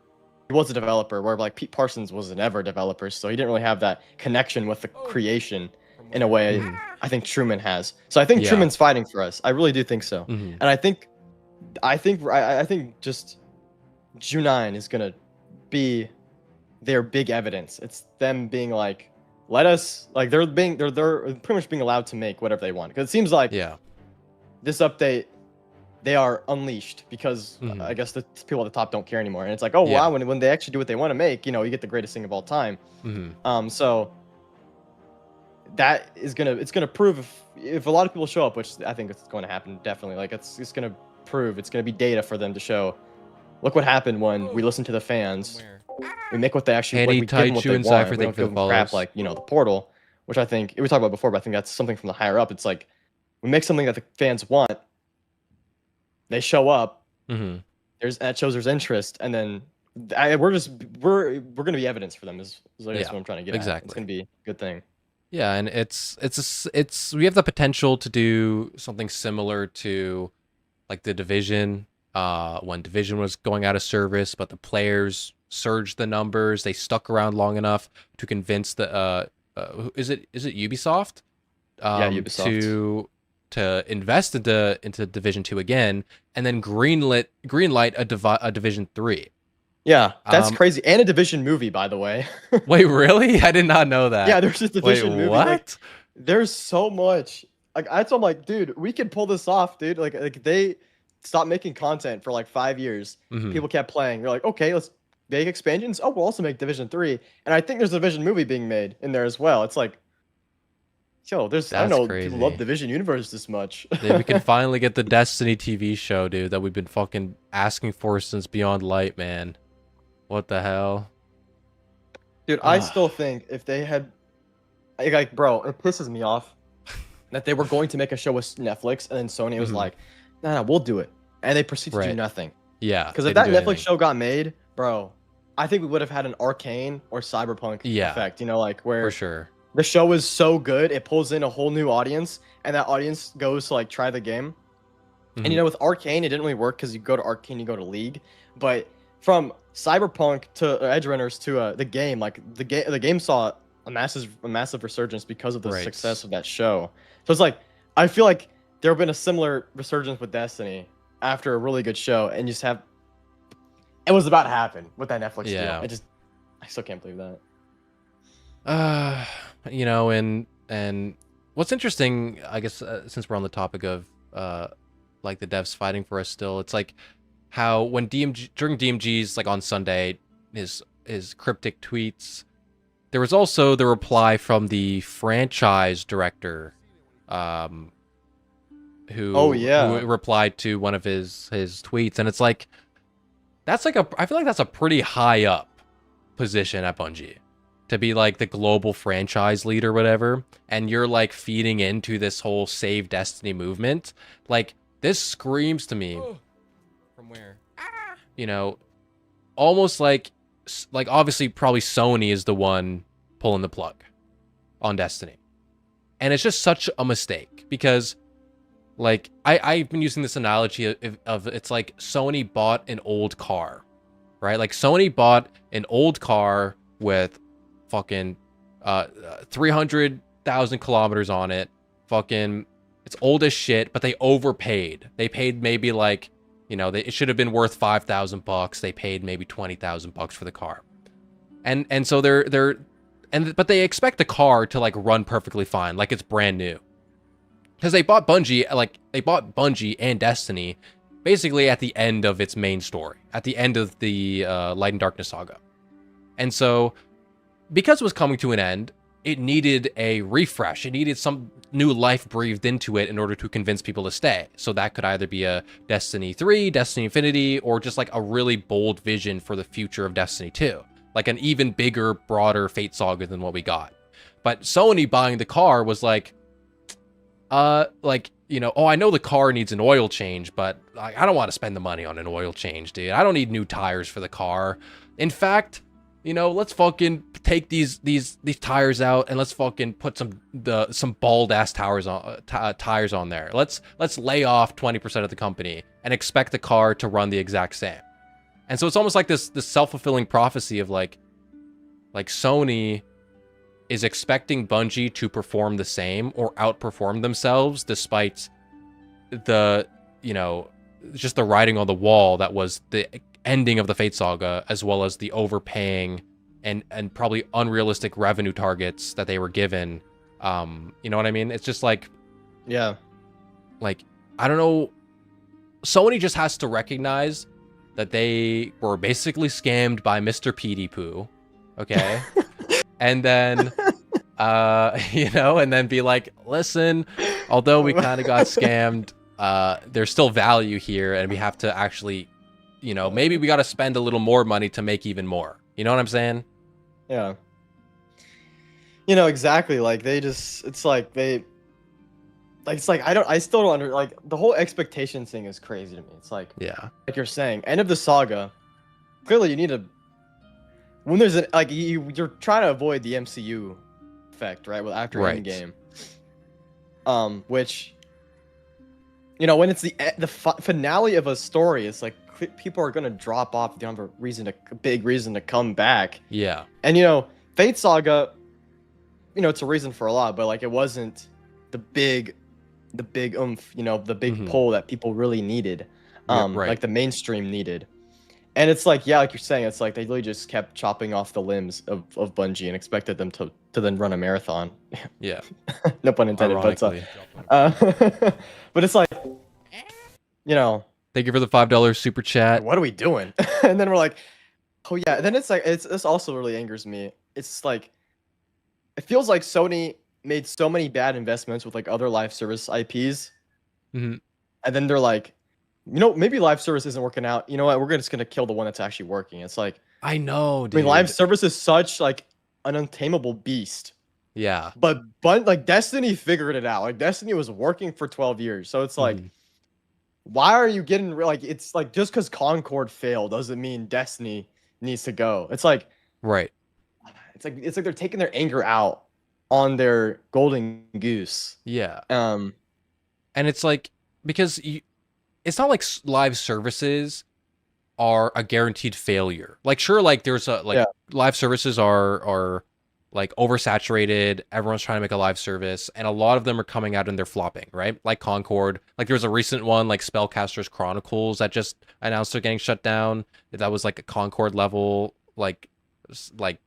He was a developer, where like Pete Parsons was never a developer, so he didn't really have that connection with the creation in a way I think Truman has. So I think Truman's fighting for us. I really do think so. And I think just June 9 is gonna be their big evidence. It's them being like, let us, like they're pretty much being allowed to make whatever they want. Because it seems like this update, they are unleashed because I guess the people at the top don't care anymore. And it's like, oh wow, when they actually do what they want to make, you get the greatest thing of all time. So that is gonna prove if a lot of people show up, which I think it's going to happen definitely. Like it's gonna prove, it's gonna be data for them to show. Look what happened when we listen to the fans. We make what they actually want. We give them what they want. We don't give them crap like the portal, which I think we talked about before, but I think that's something from the higher up. It's like we make something that the fans want. They show up. That shows there's interest, and then we're gonna be evidence for them. Is I guess Yeah, what I'm trying to get at. It's gonna be a good thing. Yeah, and it's we have the potential to do something similar to like the Division, when Division was going out of service, but the players surged the numbers. They stuck around long enough to convince the is it Ubisoft? Yeah, Ubisoft. To invest into Division 2 again, and then greenlight a Division 3. Yeah, that's crazy. And a Division movie, by the way. Wait, really? I did not know that. Yeah, there's a Division movie. What? Like, there's so much. Like, I'm like, dude, we could pull this off, dude. Like they stopped making content for like 5 years. Mhm. People kept playing. They're like, okay, let's make expansions. Oh, we'll also make Division 3. And I think there's a Division movie being made in there as well. It's like, yo, I don't know, people love Division Universe this much. Dude, we can finally get the Destiny TV show, dude, that we've been fucking asking for since Beyond Light, man. What the hell? Dude, I still think if they had, like, bro, it pisses me off that they were going to make a show with Netflix and then Sony was like, nah, we'll do it. And they proceeded to do nothing. Yeah. Because if that Netflix show got made, bro, I think we would have had an Arcane or Cyberpunk effect, you know, like where for sure the show is so good, it pulls in a whole new audience and that audience goes to like try the game. And you know, with Arcane, it didn't really work because you go to Arcane, you go to League. But from Cyberpunk to Edge Runners to the game, like the game saw a massive resurgence because of the success of that show. So it's like I feel like there have been a similar resurgence with Destiny after a really good show, and you just have it was about to happen with that Netflix deal. I still can't believe that. You know, and what's interesting, I guess, since we're on the topic of like the devs fighting for us still, it's like how when DMG during DMG's like on Sunday, his cryptic tweets, there was also the reply from the franchise director, who replied to one of his tweets, and it's like that's like I feel like that's a pretty high up position at Bungie to be like the global franchise lead or whatever, and you're like feeding into this whole Save Destiny movement. Like this screams to me from where, you know, almost like obviously probably Sony is the one pulling the plug on Destiny, and it's just such a mistake because like I've been using this analogy of it's like Sony bought an old car, right? Like Sony bought an old car with fucking 300,000 kilometers on it. Fucking, it's old as shit, but they overpaid. They paid maybe like, you know, it should have been worth $5,000. They paid maybe $20,000 for the car, and so but they expect the car to like run perfectly fine, like it's brand new, because they bought Bungie and Destiny basically at the end of its main story, at the end of the Light and Darkness saga, and so because it was coming to an end, it needed a refresh. It needed some new life breathed into it in order to convince people to stay. So that could either be a Destiny 3, Destiny Infinity, or just like a really bold vision for the future of Destiny 2. Like an even bigger, broader Fate saga than what we got. But Sony buying the car was like, you know, oh, I know the car needs an oil change, but I don't want to spend the money on an oil change, dude. I don't need new tires for the car. In fact, you know, let's fucking take these tires out and let's fucking put some bald ass tires on there. Let's lay off 20% of the company and expect the car to run the exact same. And so it's almost like this self-fulfilling prophecy of like Sony is expecting Bungie to perform the same or outperform themselves despite the, you know, just the writing on the wall that was the ending of the Fate saga, as well as the overpaying and probably unrealistic revenue targets that they were given. You know what I mean? It's just like, yeah, like, I don't know. Sony just has to recognize that they were basically scammed by Mr. Petey Poo. Okay. And then, you know, and then be like, listen, although we kind of got scammed, there's still value here and we have to actually, you know, maybe we got to spend a little more money to make even more. You know what I'm saying? Yeah. You know, exactly. Like they just, it's like they, like, it's like, I still don't like the whole expectation thing is crazy to me. It's like, yeah, like you're saying, end of the saga, clearly you need to. When there's like you're trying to avoid the MCU effect, right? Well, after Endgame, which, you know, when it's the finale of a story, it's like people are gonna drop off. They don't have a big reason to come back. Yeah. And you know, Fate Saga, you know, it's a reason for a lot, but like it wasn't the big oomph, you know, the big pull that people really needed, like the mainstream needed. And it's like, yeah, like you're saying, it's like they really just kept chopping off the limbs of Bungie and expected them to then run a marathon. Yeah. No pun intended, Ironically. but it's like, you know. Thank you for the $5 super chat. What are we doing? And then we're like, oh yeah. And then it's like, this also really angers me. It's like, it feels like Sony made so many bad investments with like other live service IPs. And then they're like, you know, maybe live service isn't working out. You know what? We're just gonna kill the one that's actually working. It's like, I know, dude. I mean, live service is such like an untamable beast. Yeah. But like Destiny figured it out. Like Destiny was working for 12 years. So it's like, why are you getting like? It's like just because Concord failed doesn't mean Destiny needs to go. It's like, right. It's like they're taking their anger out on their golden goose. Yeah. And it's like, because it's not like live services are a guaranteed failure. Like, sure, like there's a live services are like oversaturated. Everyone's trying to make a live service, and a lot of them are coming out and they're flopping, right? Like Concord. Like there was a recent one, like Spellcasters Chronicles, that just announced they're getting shut down. That was like a Concord level, like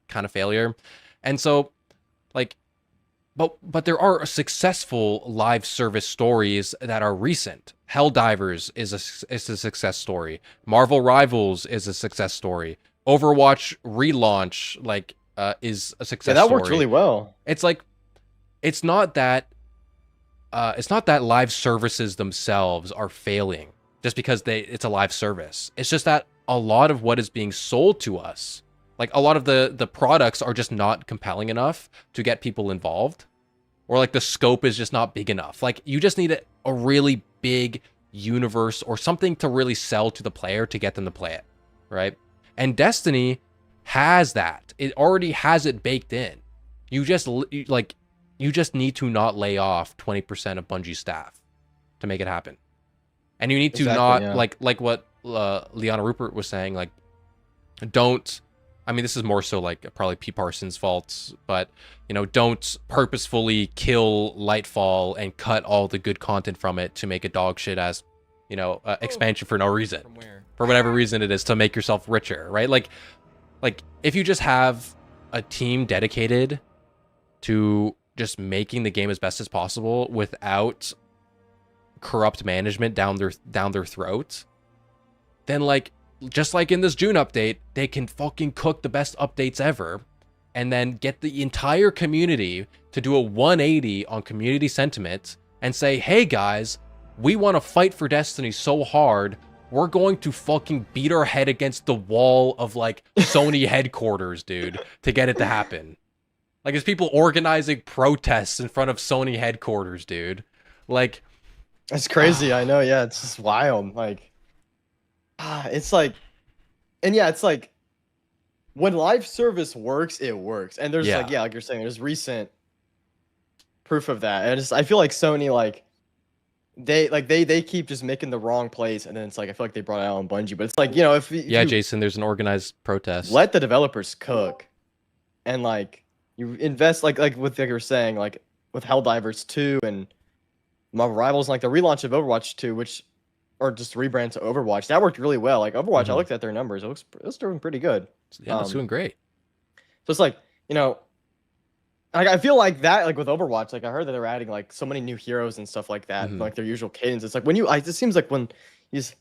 kind of failure. And so, like, but there are successful live service stories that are recent. Helldivers is a success story. Marvel Rivals is a success story. Overwatch relaunch is a success story. That worked really well. It's like, it's not that live services themselves are failing just because it's a live service. It's just that a lot of what is being sold to us, like a lot of the products, are just not compelling enough to get people involved, or like the scope is just not big enough. Like you just need a really big universe or something to really sell to the player to get them to play it, right? And Destiny has that. It already has it baked in. You just need to not lay off 20% of Bungie staff to make it happen. And you need to like what Liana Rupert was saying, like, don't, I mean, this is more so like probably P. Parsons' fault, but, you know, don't purposefully kill Lightfall and cut all the good content from it to make a dog shit ass, you know, expansion for no reason. For whatever reason it is, to make yourself richer, right? Like if you just have a team dedicated to just making the game as best as possible without corrupt management down their throat, then like, just like in this June update, they can fucking cook the best updates ever and then get the entire community to do a 180 on community sentiment and say, hey guys, we want to fight for Destiny so hard, we're going to fucking beat our head against the wall of like Sony headquarters, dude, to get it to happen. Like, there's people organizing protests in front of Sony headquarters, dude. Like, that's crazy. I know. Yeah, it's just wild. Like, it's like, and yeah, it's like when live service works, it works. And there's like you're saying, there's recent proof of that. And I feel like Sony, like, they keep just making the wrong plays, and then it's like I feel like they brought it out on Bungie, but it's like, you know, if Jason, there's an organized protest. Let the developers cook, and like you invest like with like you were saying, like with Helldivers 2 and Marvel Rivals, like the relaunch of Overwatch 2, which or just rebrand to Overwatch, that worked really well. Like Overwatch, I looked at their numbers, it was doing pretty good. Yeah, it's doing great. So it's like, you know, like I feel like that, like with Overwatch, like I heard that they're adding like so many new heroes and stuff like that, like their usual cadence. It's like when it seems like when you just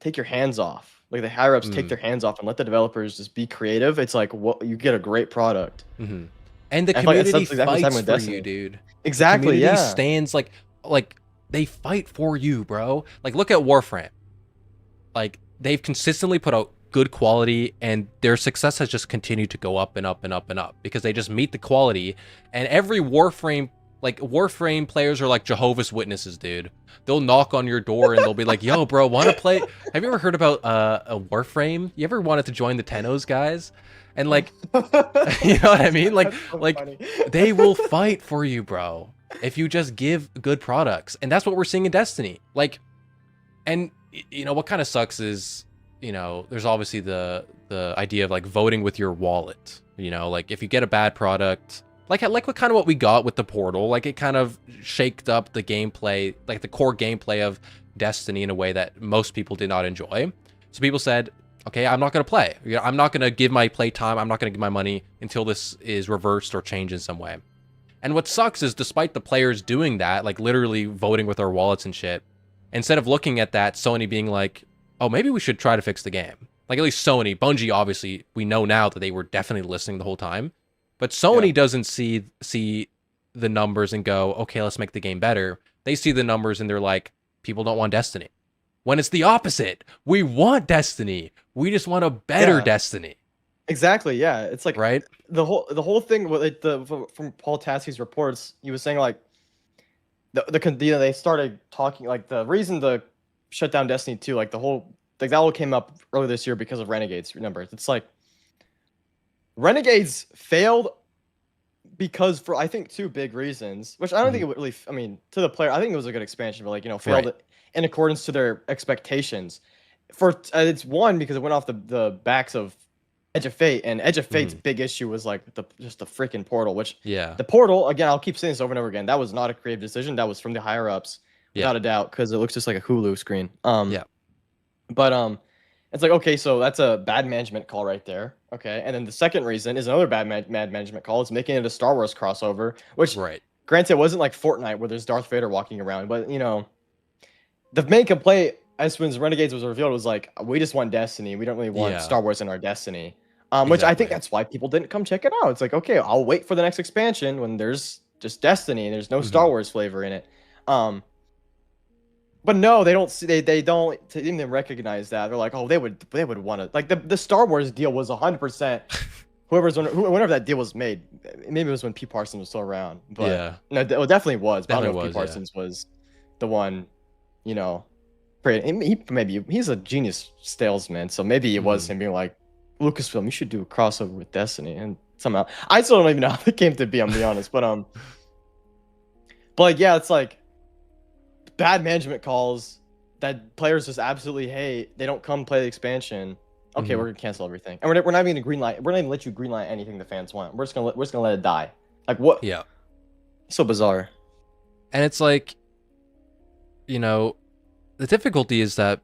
take your hands off, like the higher ups take their hands off and let the developers just be creative. It's like what you get a great product. And the community fights for you, dude. Exactly. The community stands like they fight for you, bro. Like look at Warframe. Like they've consistently put out good quality, and their success has just continued to go up and up and up and up because they just meet the quality. And every Warframe Like, Warframe players are like Jehovah's Witnesses, dude. They'll knock on your door and they'll be like, yo, bro, want to play? Have you ever heard about a Warframe? You ever wanted to join the Tennos guys? And like, you know what I mean? Like, they will fight for you, bro, if you just give good products. And that's what we're seeing in Destiny. Like, and you know, what kind of sucks is, you know, there's obviously the idea of like voting with your wallet. You know, like if you get a bad product, like what we got with the Portal, like it kind of shaked up the gameplay, like the core gameplay of Destiny in a way that most people did not enjoy. So people said, okay, I'm not going to play. I'm not going to give my play time. I'm not going to give my money until this is reversed or changed in some way. And what sucks is despite the players doing that, like literally voting with their wallets and shit, instead of looking at that, Sony being like, oh, maybe we should try to fix the game. Like at least Sony, Bungie, obviously, we know now that they were definitely listening the whole time. But Sony doesn't see the numbers and go, okay, let's make the game better. They see the numbers and they're like, people don't want Destiny. When it's the opposite. We want Destiny. We just want a better Destiny. Exactly, yeah. It's like right? The whole thing with like from Paul Tassie's reports, he was saying like they started talking like the reason to shut down Destiny 2, like the whole like that all came up earlier this year because of Renegades. Remember, it's like Renegades failed because for I think two big reasons, which I don't think it would really. I mean, to the player, I think it was a good expansion, but like, you know, failed in accordance to their expectations. For it's one because it went off the backs of Edge of Fate, and Edge of Fate's big issue was like just the freaking portal. Which the portal again, I'll keep saying this over and over again. That was not a creative decision. That was from the higher ups, without a doubt, because it looks just like a Hulu screen. But it's like, okay, so that's a bad management call right there. Okay, and then the second reason is another bad management call. It's making it a Star Wars crossover, which, granted, it wasn't like Fortnite where there's Darth Vader walking around, but you know, the main complaint as soon as Renegades was revealed was like, we just want Destiny. We don't really want Star Wars in our Destiny. Which I think that's why people didn't come check it out. It's like, okay, I'll wait for the next expansion when there's just Destiny and there's no Star Wars flavor in it. But no, they don't see they don't even recognize that. They're like, oh, they would want to like the Star Wars deal was 100%. Whenever that deal was made, maybe it was when P. Parsons was still around. But no, it definitely was. But I don't know if P. Parsons was the one, you know. He's a genius salesman, so maybe it was him being like, Lucasfilm, you should do a crossover with Destiny, and somehow I still don't even know how it came to be. I'm be honest, but like yeah, it's like bad management calls that players just absolutely hate. They don't come play the expansion. Okay, we're gonna cancel everything, and we're not even gonna greenlight. We're not even let you greenlight anything the fans want. We're just gonna let it die. Like what? Yeah, so bizarre. And it's like, you know, the difficulty is that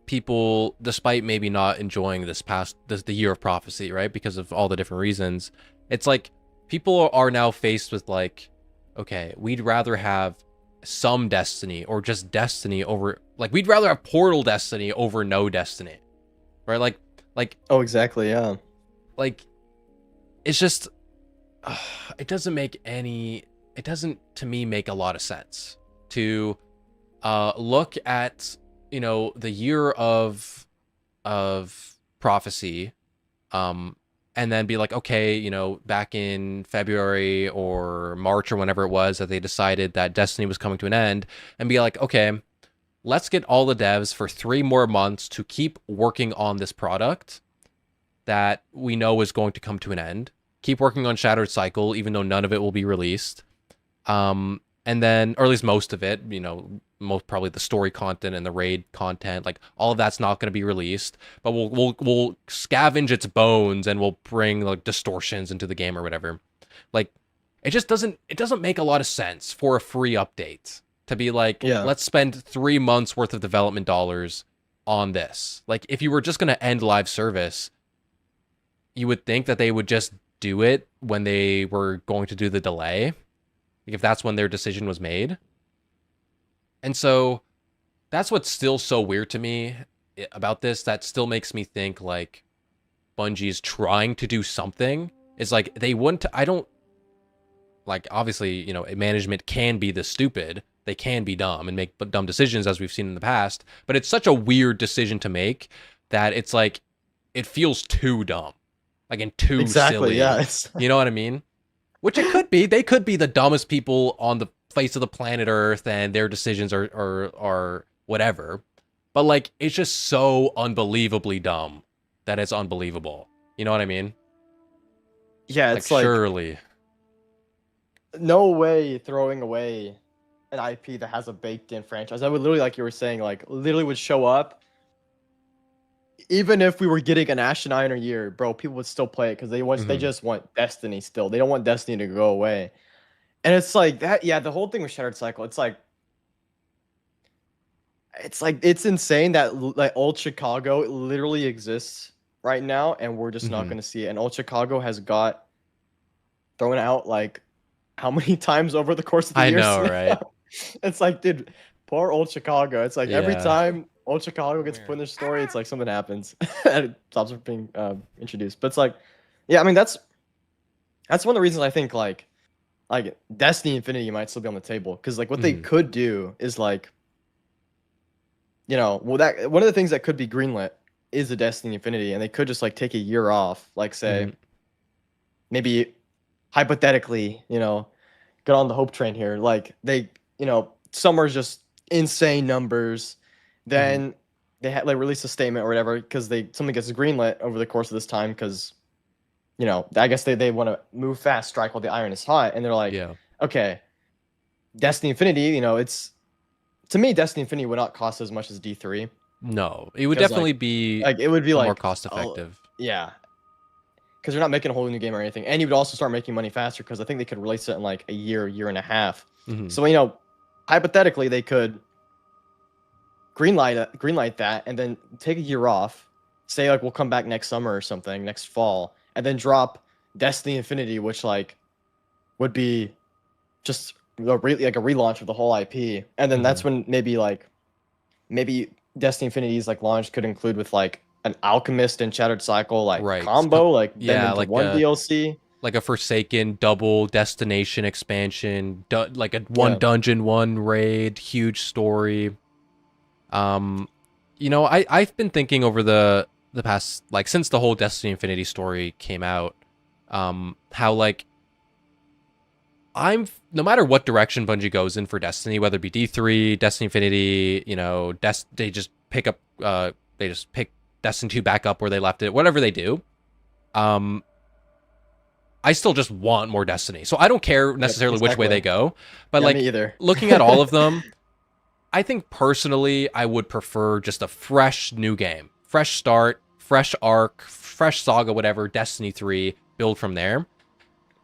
people, despite maybe not enjoying the year of prophecy, right, because of all the different reasons, it's like people are now faced with like, okay, we'd rather have some Destiny or just Destiny over, like, we'd rather have Portal Destiny over no Destiny, right? Like oh, exactly, yeah. Like, it's just, it doesn't to me make a lot of sense to look at, you know, the year of prophecy, and then be like, okay, you know, back in February or March or whenever it was that they decided that Destiny was coming to an end, and be like, okay, let's get all the devs for 3 more months to keep working on this product that we know is going to come to an end. Keep working on Shattered Cycle, even though none of it will be released. And then, or at least most of it, you know, most probably the story content and the raid content, like all of that's not going to be released, but we'll scavenge its bones and we'll bring like distortions into the game or whatever. Like, it doesn't make a lot of sense for a free update to be like, let's spend 3 months worth of development dollars on this. Like, if you were just going to end live service, you would think that they would just do it when they were going to do the delay, if that's when their decision was made. And so that's what's still so weird to me about this, that still makes me think like Bungie is trying to do something. Is like, they wouldn't, I don't, like, obviously, you know, management can be this stupid. They can be dumb and make dumb decisions, as we've seen in the past, but it's such a weird decision to make that it's like, it feels too dumb. Like, and too silly. Yeah. You know what I mean? Which it could be. They could be the dumbest people on the face of the planet Earth, and their decisions are whatever. But like, it's just so unbelievably dumb that it's unbelievable. You know what I mean? Yeah, it's like surely. No way throwing away an IP that has a baked-in franchise. I would literally, like you were saying, like literally would show up. Even if we were getting an Ashen Iron a year, bro, people would still play it because they just want Destiny still. They don't want Destiny to go away. And it's like that, yeah, the whole thing with Shattered Cycle, it's like it's insane that like Old Chicago literally exists right now, and we're just not gonna see it. And Old Chicago has got thrown out like how many times over the course of the I years? know, right? It's like, dude, poor Old Chicago. It's like every Yeah. time Old Chicago gets put in their story, it's like something happens and it stops from being introduced. But it's like, yeah, I mean that's one of the reasons I think like Destiny Infinity might still be on the table, because like what they could do is like, you know, well, that one of the things that could be greenlit is the Destiny Infinity, and they could just like take a year off, like say maybe hypothetically, you know, get on the hope train here, like they, you know, summer's just insane numbers, then they had like release a statement or whatever because something gets greenlit over the course of this time, because you know, I guess they want to move fast, strike while the iron is hot, and they're like, okay, Destiny Infinity, you know, it's, to me, Destiny Infinity would not cost as much as D3. No, it would 'Cause, definitely like, be it would be more like cost effective. Yeah, because they're not making a whole new game or anything, and you would also start making money faster because I think they could release it in like a year and a half. So you know, hypothetically, they could greenlight that, and then take a year off. Say like we'll come back next summer or something, next fall, and then drop Destiny Infinity, which like would be just like a relaunch of the whole IP. And then that's when maybe Destiny Infinity's like launch could include with like an Alchemist and Shattered Cycle like combo, like them into like one DLC. Like a Forsaken double destination expansion, like a one dungeon, one raid, huge story. You know, I've been thinking over the past, like since the whole Destiny Infinity story came out, how like no matter what direction Bungie goes in for Destiny, whether it be D3, Destiny Infinity, you know, they just pick Destiny 2 back up where they left it, whatever they do. I still just want more Destiny. So I don't care necessarily which way they go, but like me either. looking at all of them, I think personally I would prefer just a fresh new game, fresh start, fresh arc, fresh saga, whatever, Destiny 3, build from there.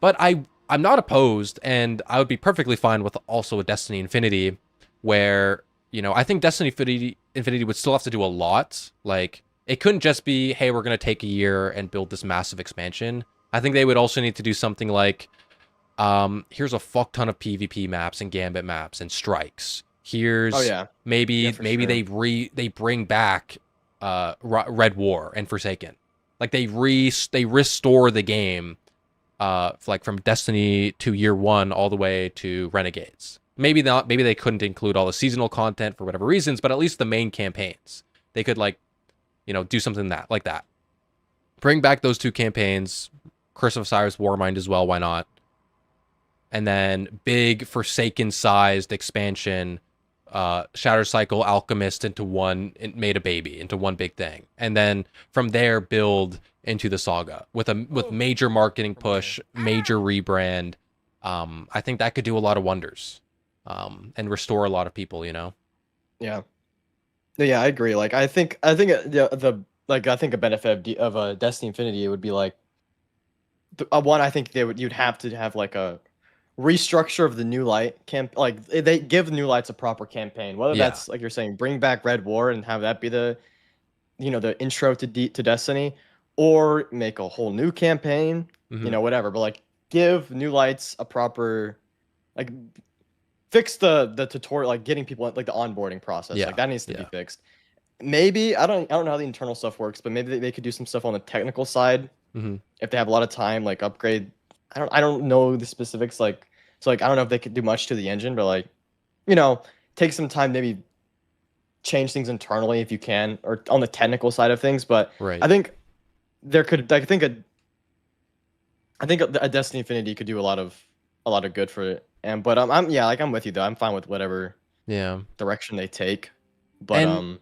But I'm not opposed, and I would be perfectly fine with also a Destiny Infinity, where, you know, I think Destiny Infinity would still have to do a lot. Like, it couldn't just be, hey, we're going to take a year and build this massive expansion. I think they would also need to do something like, here's a fuck ton of PvP maps and Gambit maps and strikes. Here's maybe they bring back Red War and Forsaken. Like they restore the game like from Destiny to Year 1 all the way to Renegades. Maybe not, maybe they couldn't include all the seasonal content for whatever reasons, but at least the main campaigns. They could, like, you know, do something like that. Bring back those two campaigns, Curse of Osiris Warmind as well, why not? And then big Forsaken-sized expansion, Shattered Cycle, Alchemist into one, it made a baby, into one big thing. And then from there, build into the saga with major marketing push, major rebrand. I think that could do a lot of wonders, and restore a lot of people, you know? Yeah, I agree. Like, I think I think a benefit of a Destiny Infinity would be like, one, I think you'd have to have like a restructure of the New Light camp. Like, they give New Lights a proper campaign, whether that's like you're saying, bring back Red War and have that be the, you know, the intro to Destiny, or make a whole new campaign, you know, whatever. But like, give New Lights a proper, like, fix the tutorial, like getting people like the onboarding process. Like that needs to be fixed. Maybe I don't know how the internal stuff works, but maybe they could do some stuff on the technical side if they have a lot of time, like upgrade. I don't know the specifics, like, so like I don't know if they could do much to the engine, but like, you know, take some time, maybe change things internally if you can, or on the technical side of things. But I think there could, I think I think a Destiny Infinity could do a lot of good for it. And but I'm yeah, like I'm with you though. I'm fine with whatever direction they take. But And-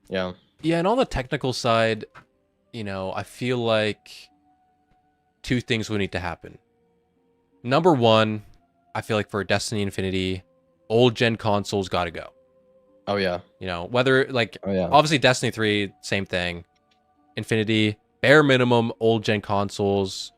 yeah. Yeah, and on the technical side, you know, I feel like two things would need to happen. Number one, I feel like for Destiny Infinity, old gen consoles got to go. Oh yeah. You know, whether like yeah. obviously Destiny 3, same thing. Infinity, bare minimum old gen consoles.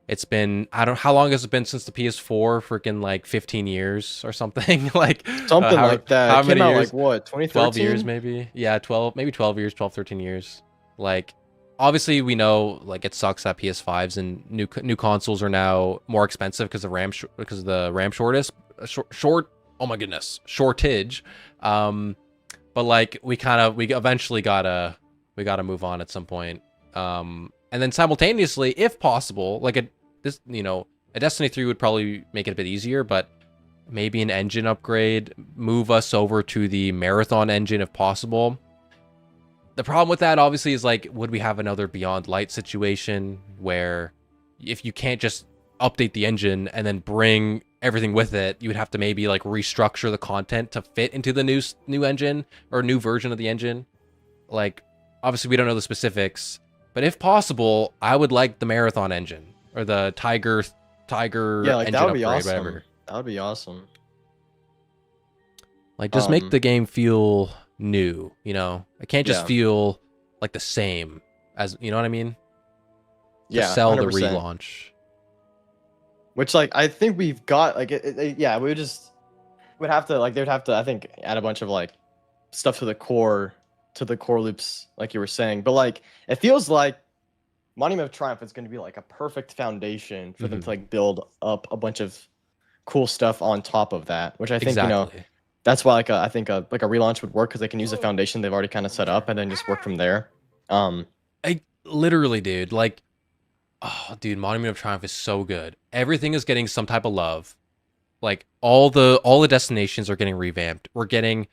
It's been, I don't, how long has it been since the PS4? Freaking like 15 years or something. Like something like that. How It many came out years? like what, 2013? 12 years maybe. Yeah, 12, maybe 12 years, 12, 13 years. Like obviously we know like it sucks that PS5s and new consoles are now more expensive because of the RAM shortage. Oh my goodness, shortage. But like we eventually gotta move on at some point. And then simultaneously, if possible, like a Destiny 3 would probably make it a bit easier, but maybe an engine upgrade, move us over to the Marathon engine if possible. The problem with that obviously is like, would we have another Beyond Light situation where if you can't just update the engine and then bring everything with it, you would have to maybe like restructure the content to fit into the new engine or new version of the engine. Like obviously we don't know the specifics, but if possible, I would like the Marathon engine or the Tiger yeah, like engine that would be upgrade, awesome. whatever. That would be awesome. Like just make the game feel new, you know? It can't just feel like the same as, you know what I mean? Yeah, sell 100%. the relaunch. Which like I think we've got like yeah, we would have to like they'd have to I think add a bunch of like stuff to the core loops like you were saying. But like it feels like Monument of Triumph is going to be like a perfect foundation for them to like build up a bunch of cool stuff on top of that, which I think you know that's why like I think a relaunch would work because they can use the foundation they've already kind of set up and then just work from there. I literally, dude, like, oh, dude, Monument of Triumph is so good. Everything is getting some type of love. Like all the destinations are getting revamped. We're getting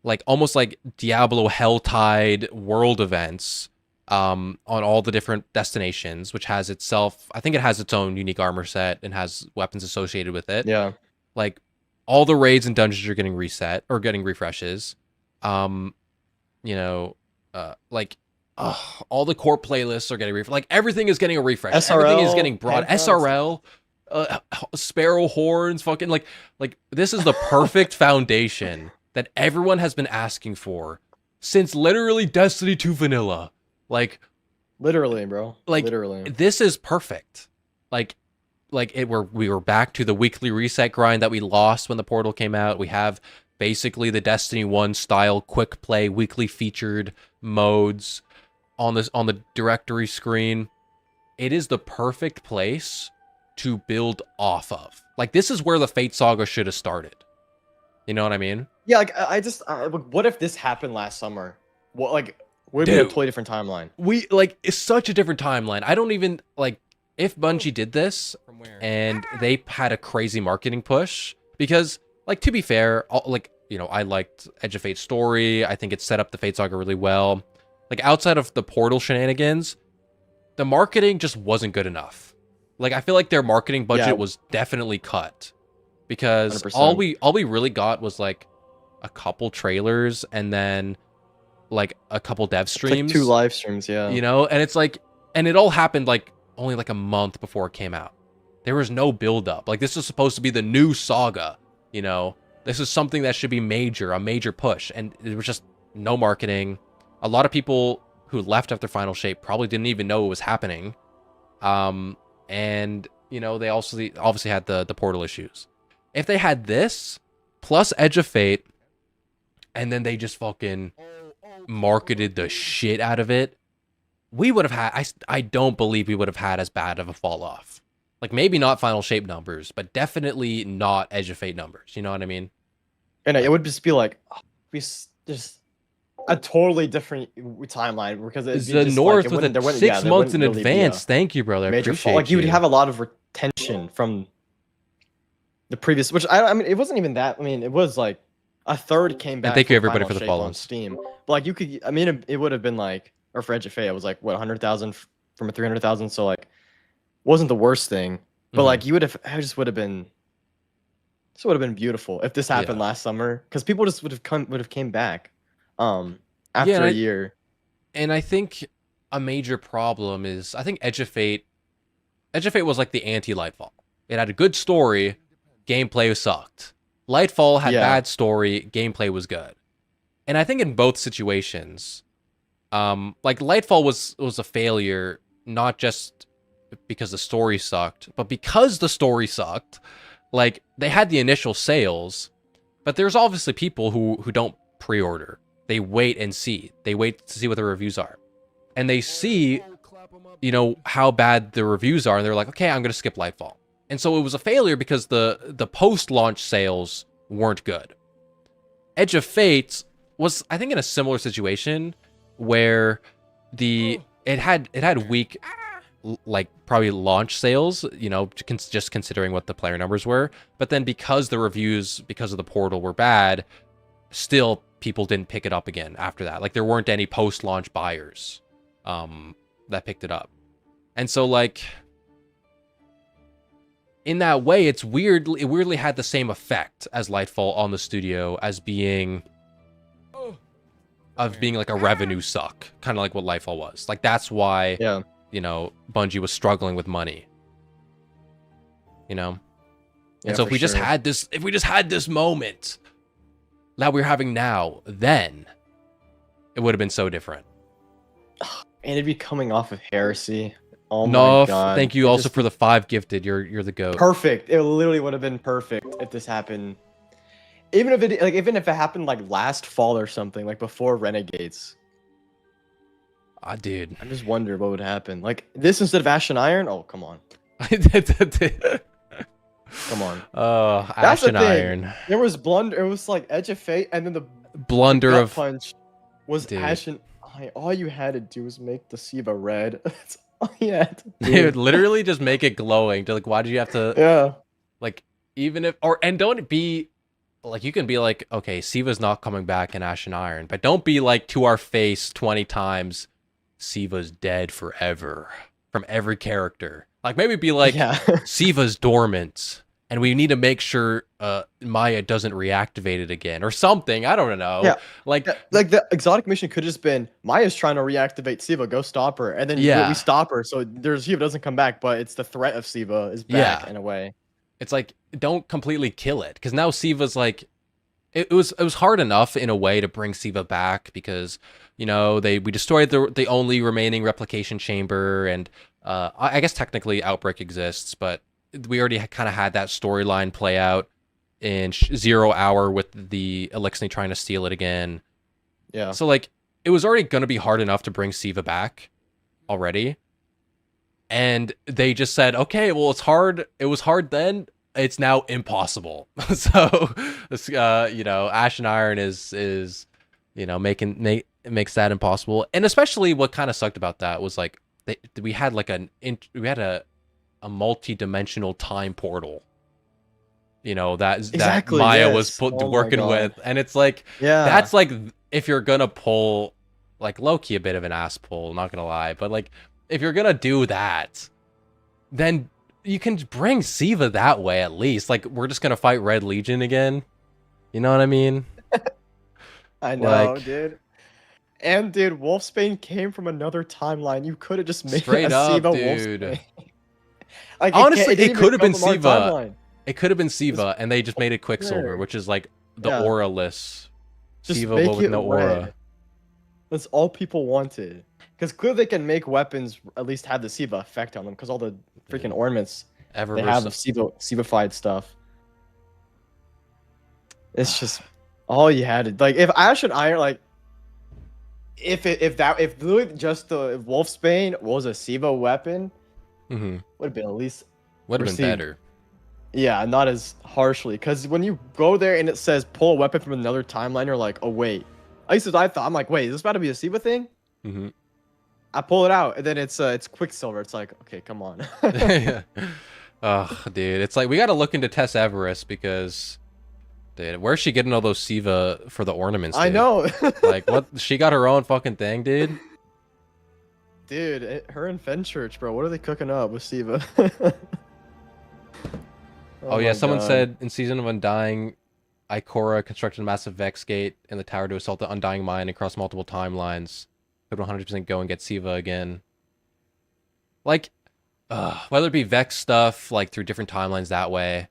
like almost like Diablo Helltide world events on all the different destinations, which has itself, I think it has its own unique armor set and has weapons associated with it. Yeah. Like all the raids and dungeons are getting reset or getting refreshes. You know, like all the core playlists are getting refreshed. Like everything is getting a refresh. SRL, everything is getting brought. SRL, Sparrow horns, fucking like this is the perfect foundation that everyone has been asking for since literally Destiny 2 vanilla. Like literally, bro. Like literally. This is perfect. We were back to the weekly reset grind that we lost when the portal came out. We have basically the Destiny 1 style quick play weekly featured modes on the directory screen. It is the perfect place to build off of. Like this is where the Fate Saga should have started. You know what I mean? Yeah, like I just what if this happened last summer? What like we'd be a totally different timeline. We like it's such a different timeline. I don't even like if Bungie did this and they had a crazy marketing push, because like to be fair, like you know, I liked Edge of Fate's story. I think it set up the Fate Saga really well. Like outside of the portal shenanigans, the marketing just wasn't good enough. Like I feel like their marketing budget was definitely cut, because 100%. all we really got was like a couple trailers and then like a couple dev streams, like 2 live streams, yeah. You know, and it's like, and it all happened like only like a month before it came out. There was no build up. Like this is supposed to be the new saga, you know. This is something that should be a major push, and there was just no marketing. A lot of people who left after Final Shape probably didn't even know it was happening. And you know, they obviously had the portal issues. If they had this plus Edge of Fate, and then they just fucking marketed the shit out of it, we would have had, I don't believe we would have had as bad of a fall off. Like maybe not Final Shape numbers, but definitely not Edge of Fate numbers. You know what I mean? And it would just be like, just a totally different timeline, because it's the North with it 6 months in advance. Thank you, brother. I appreciate like you would have a lot of retention from the previous, which I mean, it wasn't even that. I mean, it was like a third came back. And thank you everybody Final for the Shape follow on Steam. But like you could, I mean, it would have been like, or for Edge of Fate, it was like what 100,000 from a 300,000. So like wasn't the worst thing, but Mhm. like you would have, it just would have been, this would have been beautiful if this happened Yeah. last summer, because people just would have came back, Yeah, after a year. and I think a major problem is I think Edge of Fate was like the anti-Lightfall. It had a good story, gameplay sucked. Lightfall had Yeah. bad story, gameplay was good. And I think in both situations, like Lightfall was a failure, not just because the story sucked, but because the story sucked. Like they had the initial sales, but there's obviously people who don't pre-order. They wait and see. They wait to see what the reviews are. And they see, you know, how bad the reviews are, and they're like, okay, I'm gonna skip Lightfall. And so it was a failure because the post-launch sales weren't good. Edge of Fate was, I think, in a similar situation where it had weak, like probably launch sales, you know, just considering what the player numbers were. But then because the reviews, because of the portal, were bad, still people didn't pick it up again after that. Like there weren't any post-launch buyers that picked it up. And so like in that way, it weirdly had the same effect as Lightfall on the studio as being like a revenue suck, kind of like what Lightfall was. Like that's why you know, Bungie was struggling with money. You know? And so if we just had this moment that we're having now, then it would have been so different. And it'd be coming off of Heresy. Oh no, my god. Thank you also for the 5 gifted. You're the GOAT. Perfect. It literally would have been perfect if this happened. Even if it happened like last fall or something, like before Renegades. Dude. I just wonder what would happen. Like this instead of Ash and Iron? Oh, come on. Come on. Ash and Iron. There was blunder. It was like Edge of Fate, and then the blunder gut of punch was dude. Ash and Iron. All you had to do was make the Siva red. That's all you had to do. Dude, literally just make it glowing. Like, why did you have to? Yeah. Like, even if and don't be like, you can be like, okay, Siva's not coming back in Ash and Iron, but don't be like to our face 20 times, Siva's dead forever from every character. Like maybe be like, Siva's dormant, and we need to make sure Maya doesn't reactivate it again or something. I don't know. Yeah. Like the exotic mission could have just been Maya's trying to reactivate Siva, go stop her, and then we stop her, so Siva doesn't come back, but it's the threat of Siva is back in a way. It's like, don't completely kill it, because now Siva's like, it was hard enough in a way to bring Siva back because, you know, we destroyed the only remaining replication chamber, and I guess technically Outbreak exists, but we already kind of had that storyline play out in 0 Hour with the Elixir trying to steal it again. Yeah. So like, it was already going to be hard enough to bring Siva back already. And they just said, okay, well, it's hard. It was hard then. It's now impossible. So, you know, Ash and Iron is you know, makes that impossible. And especially what kind of sucked about that was like, we had like a multi-dimensional time portal. You know, that Maya was working with, and it's like, that's like, if you're gonna pull, like low-key a bit of an ass pull, not gonna lie, but like, if you're gonna do that, then you can bring Siva that way at least. Like, we're just gonna fight Red Legion again. You know what I mean? I know, dude. And dude, Wolfsbane came from another timeline. You could have just made straight a up, Siva dude. Wolfsbane. Like, honestly, it didn't could even have been come from our Siva. timeline. It could have been Siva, and they just made it Quicksilver, Sure. which is like the Yeah. aura-less Just Siva, make but with it no aura. red. That's all people wanted. Because clearly they can make weapons at least have the Siva effect on them, because all the freaking ornaments they have of Siva-fied stuff. It's just all you had to, like, if Ash and Iron, like, if literally just the Wolfsbane was a Siva weapon, would have been at least would have been received- better. Yeah, not as harshly. Because when you go there and it says pull a weapon from another timeline, you're like, oh wait. At least as I thought, I'm like, wait, is this about to be a Siva thing? Mm-hmm. I pull it out, and then it's Quicksilver. It's like, okay, come on. Oh, dude, it's like we got to look into Tess Everest because, dude, where's she getting all those Siva for the ornaments? Dude? I know. Like, what? She got her own fucking thing, dude. Dude, her and Fenchurch, bro. What are they cooking up with Siva? Oh yeah, my someone God. said in Season of Undying, Ikora constructed a massive Vex gate in the tower to assault the Undying Mine across multiple timelines. Could 100% go and get Siva again. Like, whether it be Vex stuff, like through different timelines that way,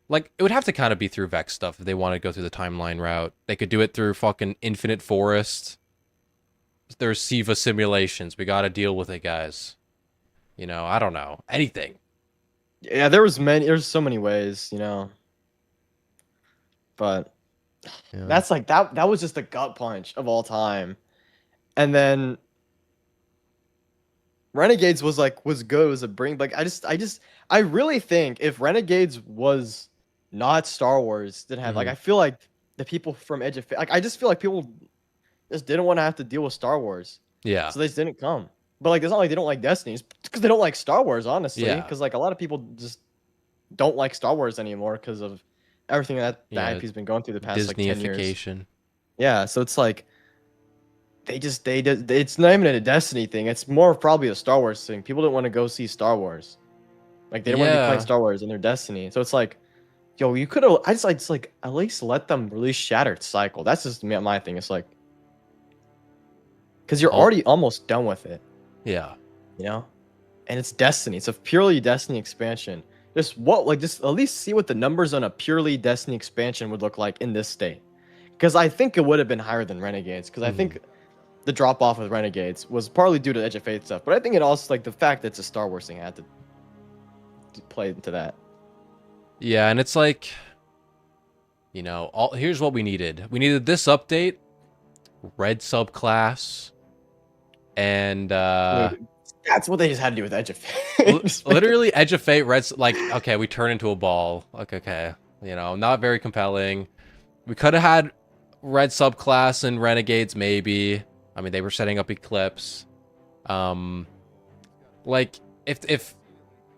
like it would have to kind of be through Vex stuff if they want to go through the timeline route. They could do it through fucking Infinite Forest. There's Siva simulations. We gotta deal with it, guys. You know, I don't know. Anything. Yeah, there's so many ways, you know. But that's like that was just the gut punch of all time. And then Renegades was good, it was a bring, like I really think if Renegades was not Star Wars, didn't have like I feel like the people from Edge of Fate, like I just feel like people just didn't want to have to deal with Star Wars. Yeah. So they just didn't come. But like it's not like they don't like Destiny, it's because they don't like Star Wars, honestly. Yeah. Because like a lot of people just don't like Star Wars anymore because of everything that the IP's been going through the past like 10 years. Disney-ification. Yeah, so it's like it's not even a Destiny thing. It's more probably a Star Wars thing. People didn't want to go see Star Wars. Like they didn't want to be playing Star Wars in their Destiny. So it's like, yo, you could have. I just like at least let them release Shattered Cycle. That's just my thing. It's like, because you're already almost done with it. Yeah. You know, and it's Destiny. It's a purely Destiny expansion. Just at least see what the numbers on a purely Destiny expansion would look like in this state. Because I think it would have been higher than Renegades. Because I think the drop off with Renegades was partly due to Edge of Fate stuff, but I think it also like the fact that it's a Star Wars thing had to play into that. Yeah, and it's like, you know, here's what we needed. We needed this update, red subclass, and that's what they just had to do with Edge of Fate. Literally, Edge of Fate, like, okay, we turn into a ball. Like, okay, you know, not very compelling. We could have had red subclass and Renegades, maybe. I mean, they were setting up Eclipse. Like, if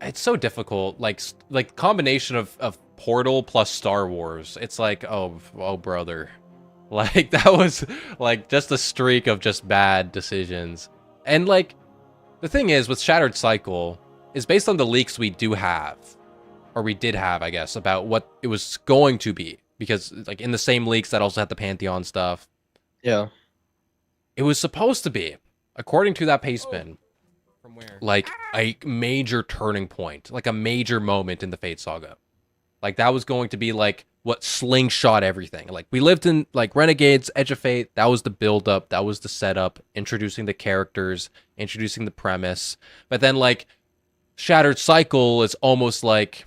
it's so difficult, like combination of Portal plus Star Wars, it's like, oh brother, like that was like just a streak of just bad decisions. And like, the thing is with Shattered Cycle is based on the leaks we do have, or we did have, I guess, about what it was going to be, because like in the same leaks that also had the Pantheon stuff. Yeah. It was supposed to be, according to that Paceman, from where? Like a major turning point, like a major moment in the Fate Saga. Like that was going to be like what slingshot everything. Like we lived in like Renegades, Edge of Fate. That was the build up. That was the setup, introducing the characters, introducing the premise. But then like Shattered Cycle is almost like,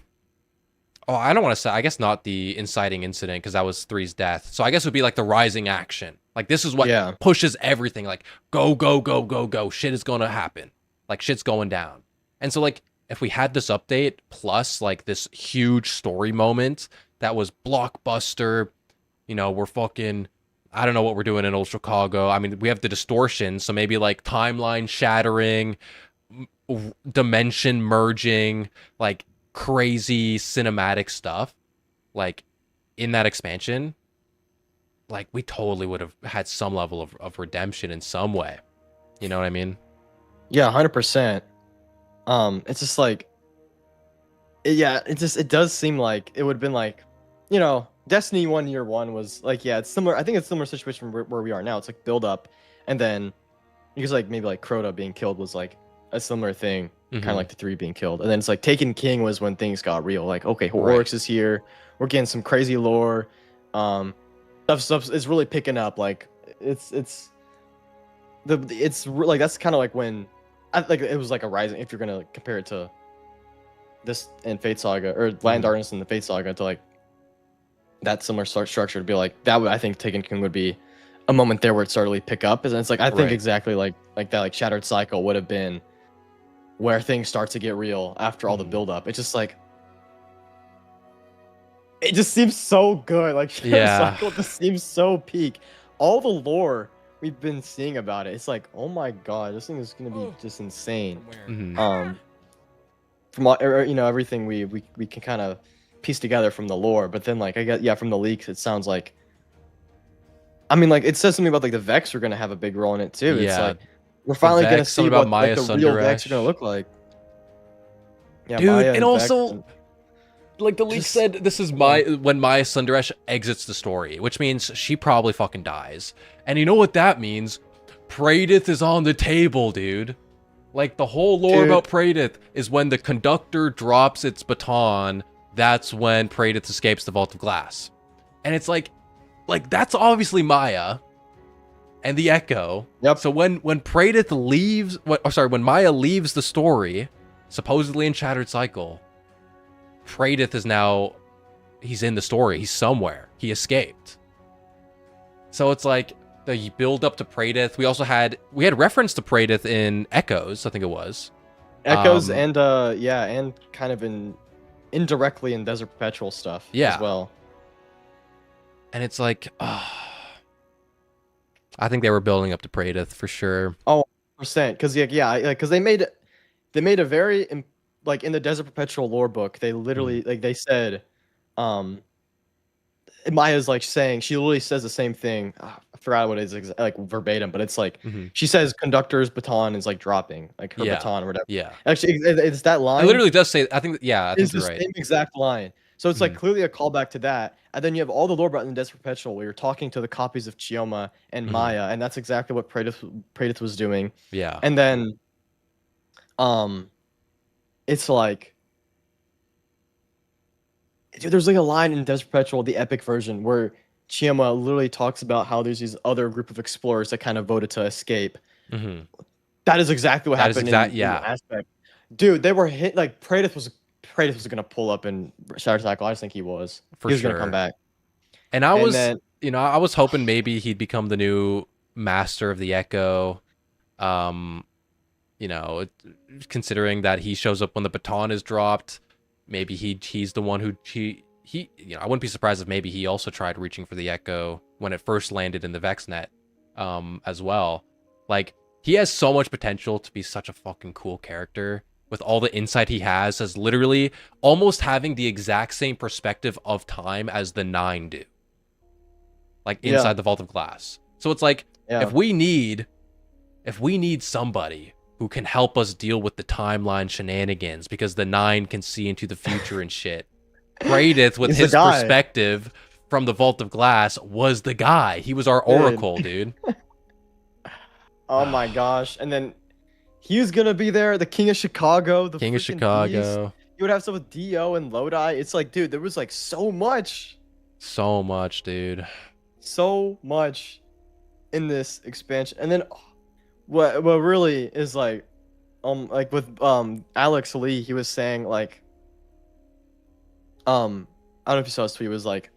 oh, I don't want to say, I guess not the inciting incident because that was 3's death. So I guess it would be like the rising action. Like this is what pushes everything. Like go, go, go, go, go. Shit is going to happen. Like shit's going down. And so like if we had this update plus like this huge story moment that was blockbuster, you know, we're fucking, I don't know what we're doing in Old Chicago. I mean, we have the distortion. So maybe like timeline shattering, dimension merging, like crazy cinematic stuff, like in that expansion, like we totally would have had some level of redemption in some way. You know what I mean? Yeah, 100%. It's just like, it does seem like it would have been like, you know, Destiny 1 Year 1 was like, yeah, it's similar. I think it's similar situation where we are now. It's like build up, and then because like maybe like Crota being killed was like a similar thing, kind of like the 3 being killed, and then it's like Taken King was when things got real. Like, okay, Oryx is here. We're getting some crazy lore. Stuff is really picking up. Like it's like that's kind of like when like it was like a rising. If you're gonna compare it to this and Fate Saga or Land Darkness and the Fate Saga, to like that similar structure, to be like that would, I think Taken King would be a moment there where it started to really pick up. And it's like I think exactly like that, like Shattered Cycle would have been where things start to get real after all the build up. It's just like it just seems so good. Like Shattered Cycle just seems so peak. All the lore we've been seeing about it, it's like, oh my god, this thing is gonna be just insane. From all, you know, everything we can kind of piece together from the lore, but then like I guess from the leaks, it sounds like, I mean, like it says something about like the Vex are gonna have a big role in it too. It's like We're finally gonna Vex, see something about what Maya like the real Vex are Sundaresh. gonna look like. Yeah, Dude, Maya and Vex also, like the leak just- said, this is when Maya Sundaresh exits the story, which means she probably fucking dies. And you know what that means? Praedyth is on the table, dude. Like, the whole lore Dude. about Praedyth is when the conductor drops its baton, that's when Praedyth escapes the Vault of Glass. And it's like that's obviously Maya and the Echo. Yep. So when Praedyth leaves, when Maya leaves the story, supposedly in Shattered Cycle, Praedyth is now, he's in the story. He's somewhere. He escaped. So it's like the build up to Praedyth. We had reference to Praedyth in Echoes, I think it was. Echoes and and kind of indirectly in Desert Perpetual stuff as well. And it's like, I think they were building up to Praedyth for sure. Oh, percent. Because because they made a very like in the Desert Perpetual lore book. They literally like they said, Maya's like saying she literally says the same thing. I forgot what it is like verbatim, but it's like she says conductor's baton is like dropping, like her baton or whatever. Yeah. Actually, it's that line. It literally does say. I think It's the you're right. same exact line. So it's like clearly a callback to that. And then you have all the lore about in Desert Perpetual where you're talking to the copies of Chioma and Maya, and that's exactly what Praedyth was doing. Yeah. And then it's like dude, there's like a line in Desert Perpetual, the epic version, where Chioma literally talks about how there's these other group of explorers that kind of voted to escape. That is exactly what happened in the aspect. Dude, they were hit like Praedyth was gonna pull up in Shattered Cycle. I just think he was. For he was sure. gonna come back. And I was hoping maybe he'd become the new master of the Echo. Considering that he shows up when the baton is dropped, maybe he's the one who I wouldn't be surprised if maybe he also tried reaching for the Echo when it first landed in the VexNet, as well. Like, he has so much potential to be such a fucking cool character with all the insight he has, as literally almost having the exact same perspective of time as the Nine do. Like, inside the Vault of Glass. So it's like, if we need somebody who can help us deal with the timeline shenanigans because the Nine can see into the future and shit, Praedyth, with his perspective from the Vault of Glass, was the guy. He was our oracle, dude. Oh my gosh. And then he was gonna be there, the King of Chicago, the King of Chicago. Beast. You would have stuff with Dio and Lodi. It's like, dude, there was like so much. So much, dude. So much in this expansion. And then what really is like with Alex Lee, he was saying like I don't know if you saw his tweet, it was like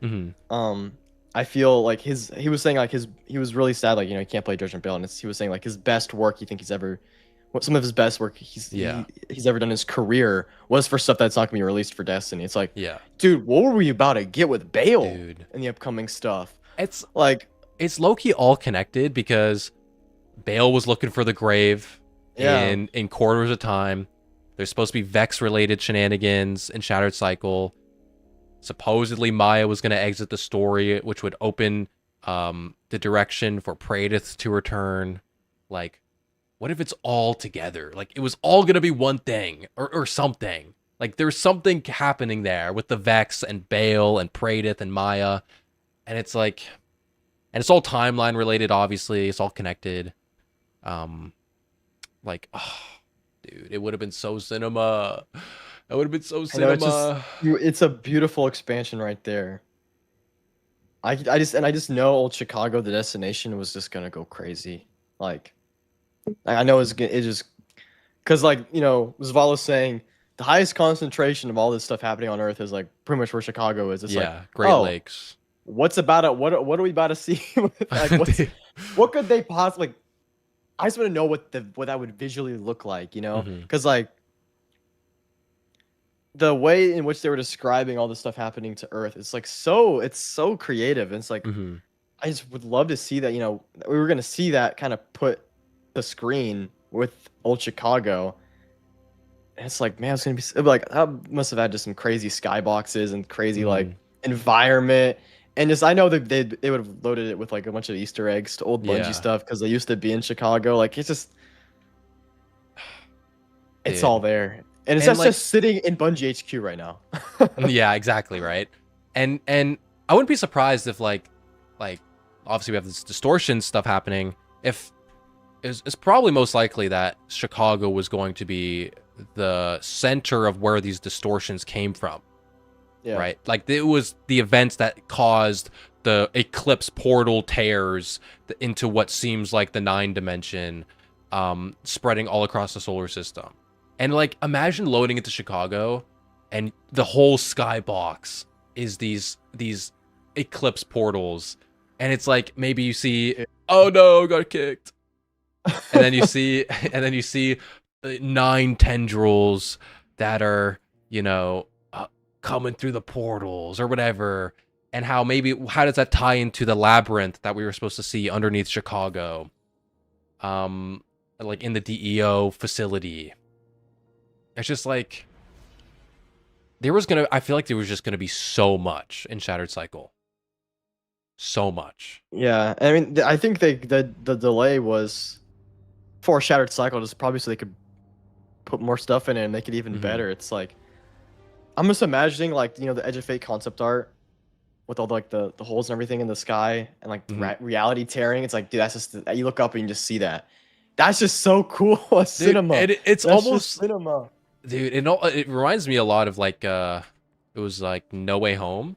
I feel like he was saying like he was really sad, like, he can't play Judgment Bell, and he was saying like his best work some of his best work he's ever done in his career was for stuff that's not gonna be released for Destiny. It's like, dude, what were we about to get with Bale in the upcoming stuff? It's like, it's low-key all connected because Bale was looking for the grave in Quarters of Time. There's supposed to be Vex-related shenanigans in Shattered Cycle. Supposedly Maya was going to exit the story, which would open the direction for Praedyth to return. Like, what if it's all together? Like, it was all going to be one thing or something. Like, there's something happening there with the Vex and Bale and Praedyth and Maya. And it's like, and it's all timeline related, obviously. It's all connected. Like, oh, dude, it would have been so cinema. It would have been so cinema. It's a beautiful expansion right there. I just know old Chicago, the destination, was just gonna go crazy. Like, I know it just because, like, Zavala was saying the highest concentration of all this stuff happening on Earth is like pretty much where Chicago is. It's like Great Lakes. What's about it? What are we about to see? Like, what could they possibly? I just want to know what that would visually look like, because like the way in which they were describing all this stuff happening to Earth, it's so creative. And it's like, I just would love to see that. We were gonna see that kind of put the screen with old Chicago. And it's like, man, it's gonna be like, that must have had just some crazy skyboxes and crazy like environment. And just, I know that they would have loaded it with like a bunch of Easter eggs to old Bungie stuff because they used to be in Chicago. Like, it's just, It's dude. all there, and it's And, just sitting in Bungie HQ right now. Yeah, exactly, right. And I wouldn't be surprised if like obviously we have this distortion stuff happening. If it's probably most likely that Chicago was going to be the center of where these distortions came from. Yeah. Right? Like it was the events that caused the eclipse portal tears into what seems like the 9 dimension, spreading all across the solar system. And like imagine loading into Chicago and the whole skybox is these eclipse portals, and it's like maybe you see, oh no, got kicked. And then you see 9 tendrils that are, coming through the portals or whatever, and how does that tie into the labyrinth that we were supposed to see underneath Chicago, like in the DEO facility. It's just like I feel like there was just gonna be so much in Shattered Cycle, so much. Yeah, I mean, I think the delay was for Shattered Cycle, just probably so they could put more stuff in it and make it even better. It's like, I'm just imagining like the Edge of Fate concept art with all like the holes and everything in the sky and like reality tearing. It's like, dude, that's just you look up and you just see that. That's just so cool. Cinema. It's That's almost just cinema. Dude, it reminds me a lot of like it was like No Way Home,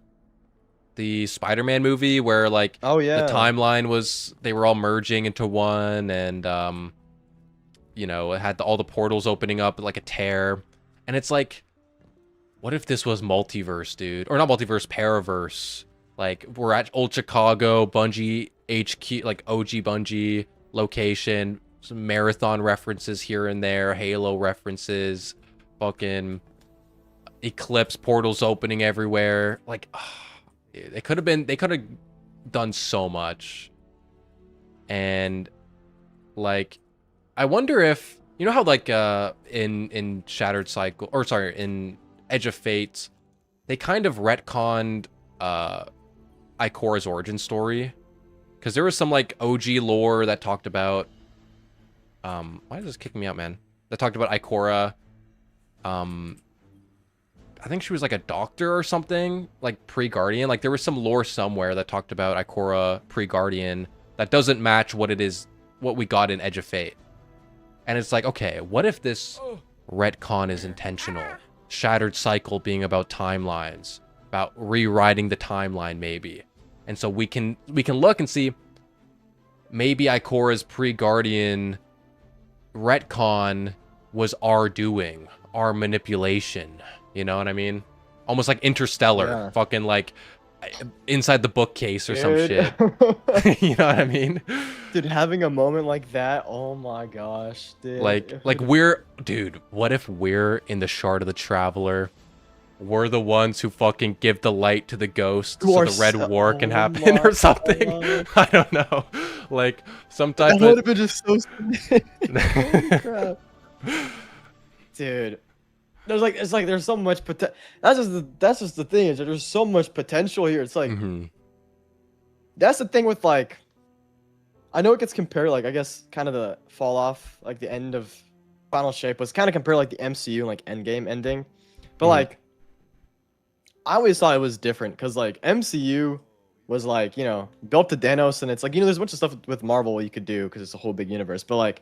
the Spider-Man movie where like the timeline was, they were all merging into one, and it had all the portals opening up like a tear. And it's like, what if this was multiverse, dude? Or not multiverse, Paraverse. Like we're at old Chicago, Bungie HQ, like OG Bungie location, some Marathon references here and there, Halo references, fucking eclipse portals opening everywhere. Like, they could have done so much. And like, I wonder if, how like in Shattered Cycle, or sorry, in Edge of Fate, they kind of retconned Ikora's origin story, because there was some like OG lore that talked about why is this kicking me out, man? That talked about Ikora. I think she was like a doctor or something, like pre-Guardian. Like there was some lore somewhere that talked about Ikora pre-Guardian that doesn't match what we got in Edge of Fate. And it's like, okay, what if this retcon is intentional? Shattered Cycle being about timelines, about rewriting the timeline maybe. And so we can look and see, maybe Ikora's pre-Guardian retcon was our doing, our manipulation. You know what I mean? Almost like Interstellar, fucking like inside the bookcase or some shit. You know what I mean? Dude, having a moment like that, oh my gosh, dude. Like dude, what if we're in the Shard of the Traveler? We're the ones who fucking give the light to the ghost so the red war can happen or something. I don't know. Like some type that would have been just so holy crap. Dude. There's so much potential. That's just the thing, is that there's so much potential here. It's like that's the thing with like, I know it gets compared, like I guess kind of the fall off, like the end of Final Shape was kind of compared like the MCU and like Endgame ending, but like I always thought it was different because like MCU was like built to Thanos, and it's like there's a bunch of stuff with Marvel you could do because it's a whole big universe, but like.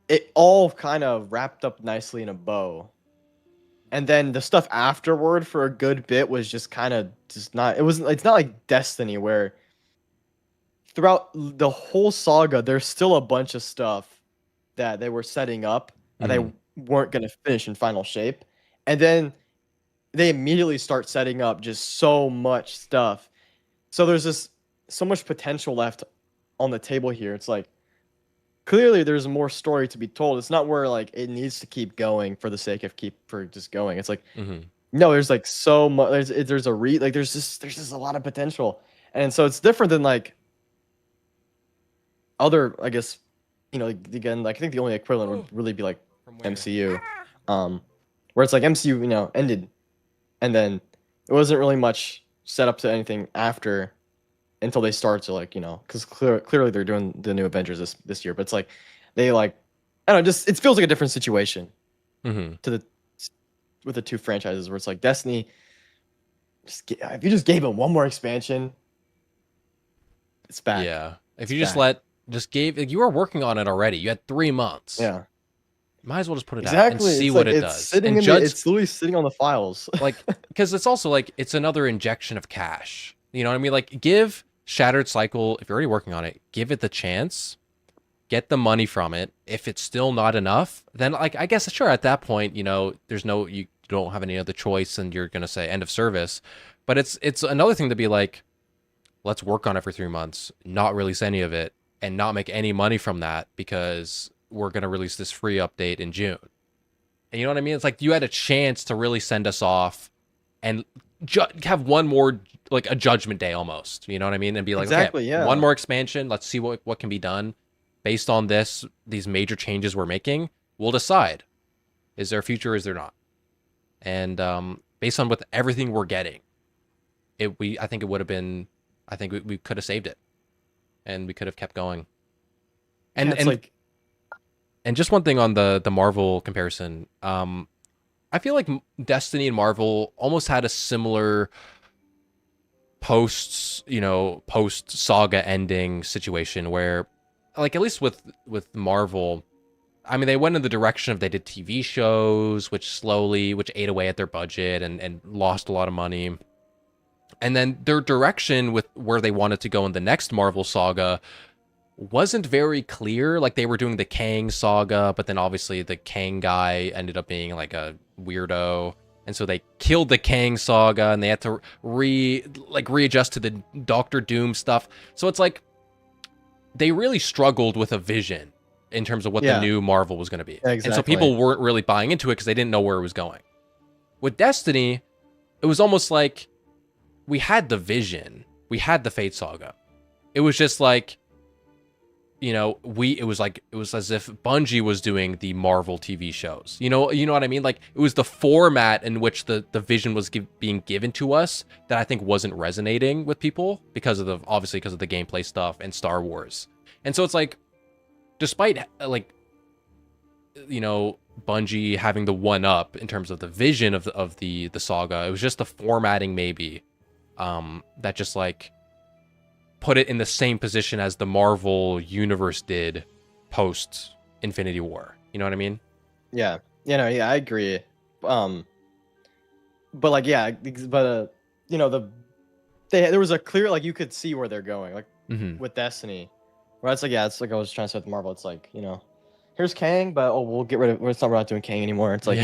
It all kind of wrapped up nicely in a bow. And then the stuff afterward for a good bit was just kind of just not, it's not like Destiny where throughout the whole saga, there's still a bunch of stuff that they were setting up and they weren't going to finish in Final Shape. And then they immediately start setting up just so much stuff. So there's just so much potential left on the table here. It's like, clearly there's more story to be told. It's not where like it needs to keep going for the sake of just going. It's like no, there's like so much. There's just a lot of potential, and so it's different than like other. I guess like, again, like I think the only equivalent would really be like MCU, where it's like MCU ended, and then it wasn't really much set up to anything after. Until they start to like because clearly they're doing the new Avengers this year, but it's like they like I don't know, just it feels like a different situation Mm-hmm. with the two franchises where it's like Destiny. If you just gave it one more expansion, it's back. Yeah. If It's you just back. gave, like, you were working on it already. You had 3 months. Yeah. Might as well just put it out and Exactly. see It's what like, it it's does. sitting And in judge, it's literally sitting on the files. like, because it's also like it's another injection of cash. You know what I mean? Like, give Shattered Cycle, if you're already working on it, give it the chance, get the money from it. If it's still not enough, then, like, I guess sure, at that point, you know, you don't have any other choice, and you're gonna say end of service. But it's another thing to be like, let's work on it for 3 months, not release any of it, and not make any money from that because we're gonna release this free update in June. And you know what I mean? It's like you had a chance to really send us off and have one more, like, a judgment day almost. You know what I mean? And be like, Exactly, okay, yeah. one more expansion. Let's see what can be done based on these major changes we're making. We'll decide: is there a future? Is there not? And based on with everything we're getting, I think it would have been. I think we could have saved it, and we could have kept going. And Yeah, it's like, and just one thing on the Marvel comparison. I feel like Destiny and Marvel almost had a similar post saga ending situation where, like, at least with Marvel, I mean, they went in the direction of they did TV shows, which ate away at their budget and lost a lot of money. And then their direction with where they wanted to go in the next Marvel saga wasn't very clear. Like, they were doing the Kang saga, but then obviously the Kang guy ended up being like a weirdo, and so they killed the Kang saga, and they had to readjust to the Doctor Doom stuff. So it's like they really struggled with a vision in terms of what the new Marvel was going to be. Exactly. And so people weren't really buying into it because they didn't know where it was going. With Destiny, it was almost like we had the vision, we had the Fate saga. It was just like, you know, it was as if Bungie was doing the Marvel TV shows. You know what I mean? Like, it was the format in which the vision was being given to us that I think wasn't resonating with people because of the gameplay stuff and Star Wars. And so it's like, despite, like, you know, Bungie having the one up in terms of the vision of the saga, it was just the formatting maybe that just, like, put it in the same position as the Marvel universe did post Infinity War. You know what I mean? Yeah. I agree. But like, yeah, but you know, there was a clear, like, you could see where they're going, like, with Destiny. Where it's like, yeah, it's like I was trying to say with Marvel, it's like, you know, here's Kang, but we'll get rid of we're not doing Kang anymore. It's like,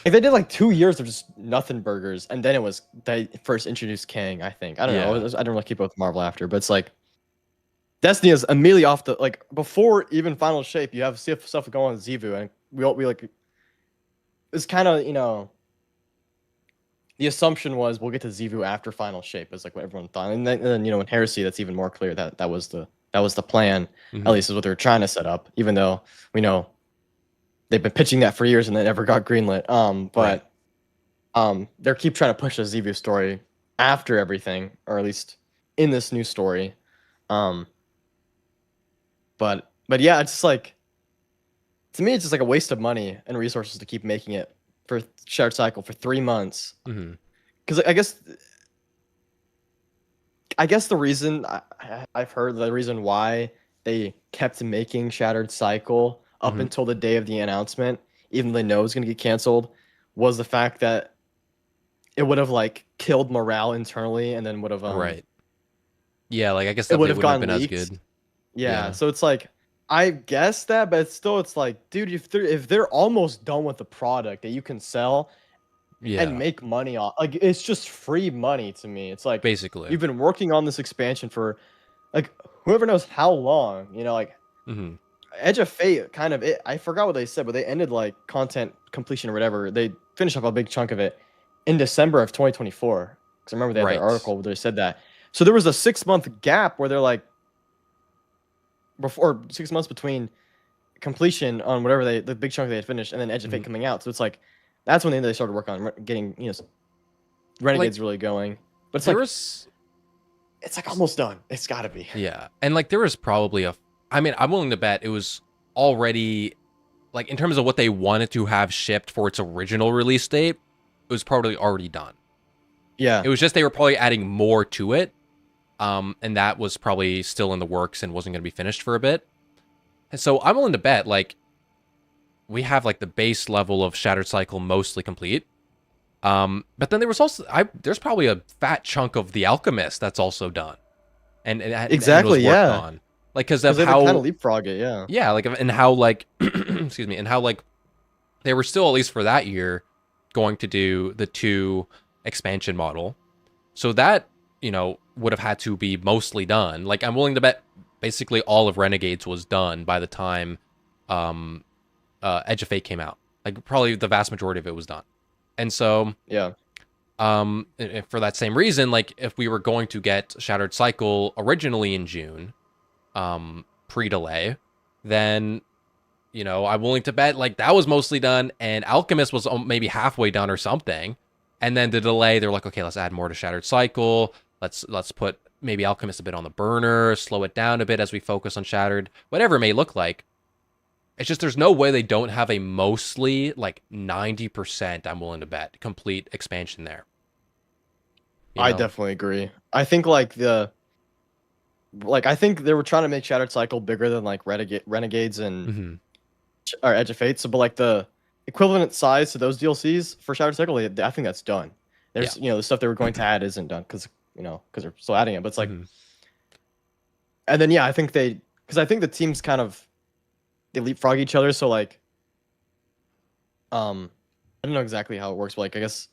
if they did like 2 years of just nothing burgers, and then it was they first introduced Kang, I think. I don't know. I don't really keep up with Marvel after, but it's like Destiny is immediately off the, like, before even Final Shape, you have stuff going on with Zivu, and we like, it's kind of, you know, the assumption was we'll get to Zivu after Final Shape, is like what everyone thought, and then you know, in Heresy, that's even more clear that was the plan. At least is what they were trying to set up, even though we know they've been pitching that for years and they never got greenlit. But they keep trying to push a Zivu story after everything, or at least in this new story. But yeah, it's just like, to me, it's just like a waste of money and resources to keep making it for Shattered Cycle for 3 months. Because I guess the reason I've heard the reason why they kept making Shattered Cycle up until the day of the announcement, even though they know it's going to get canceled, was the fact that it would have, like, killed morale internally, and then would have yeah, like, I guess it that would wouldn't have have been leaked. as good. Yeah, so it's like, I guess that, but it's like, dude, if they're almost done with the product that you can sell and make money off, like, it's just free money to me. It's like, basically, you've been working on this expansion for, like, whoever knows how long, you know, like, Edge of Fate kind of, I forgot what they said, but they ended, like, content completion or whatever. They finished up a big chunk of it in December of 2024. Because I remember they had their article where they said that. So there was a 6-month gap where they're like, before 6 months between completion on whatever the big chunk they had finished, and then Edge of Fate coming out. So it's like, that's when they started working on getting, you know, Renegades really going. But it's like, it's like almost done. It's got to be. Yeah, and, like, there was probably I mean, I'm willing to bet it was already, like, in terms of what they wanted to have shipped for its original release date, it was probably already done. Yeah. It was just they were probably adding more to it, and that was probably still in the works and wasn't going to be finished for a bit. And so I'm willing to bet, like, we have, like, the base level of Shattered Cycle mostly complete. But then there was also, there's probably a fat chunk of The Alchemist that's also done. And Exactly, and was worked yeah. on. Like, because of they how... kind of leapfrog it, yeah. Yeah, like, and how, like, excuse me, and how, like, they were still, at least for that year, going to do the 2 expansion model. So that, you know, would have had to be mostly done. Like, I'm willing to bet basically all of Renegades was done by the time Edge of Fate came out. Like, probably the vast majority of it was done. And so, yeah. For that same reason, like, if we were going to get Shattered Cycle originally in June, pre-delay, then, you know, I'm willing to bet, like, that was mostly done, and Alchemist was maybe halfway done or something. And then the delay, they're like, okay, let's add more to Shattered Cycle. Let's put maybe Alchemist a bit on the burner, slow it down a bit as we focus on Shattered, whatever it may look like. It's just there's no way they don't have a mostly, like, 90%, I'm willing to bet, complete expansion there. You I know? definitely agree. I think, like, I think they were trying to make Shattered Cycle bigger than, like, Renegades and or Edge of Fate. So, but, like, the equivalent size to those DLCs for Shattered Cycle, I think that's done. There's, you know, the stuff they were going to add isn't done because, you know, because they're still adding it. But it's like, and then, yeah, I think because I think the teams kind of, they leapfrog each other. So, like, I don't know exactly how it works, but, like, I guess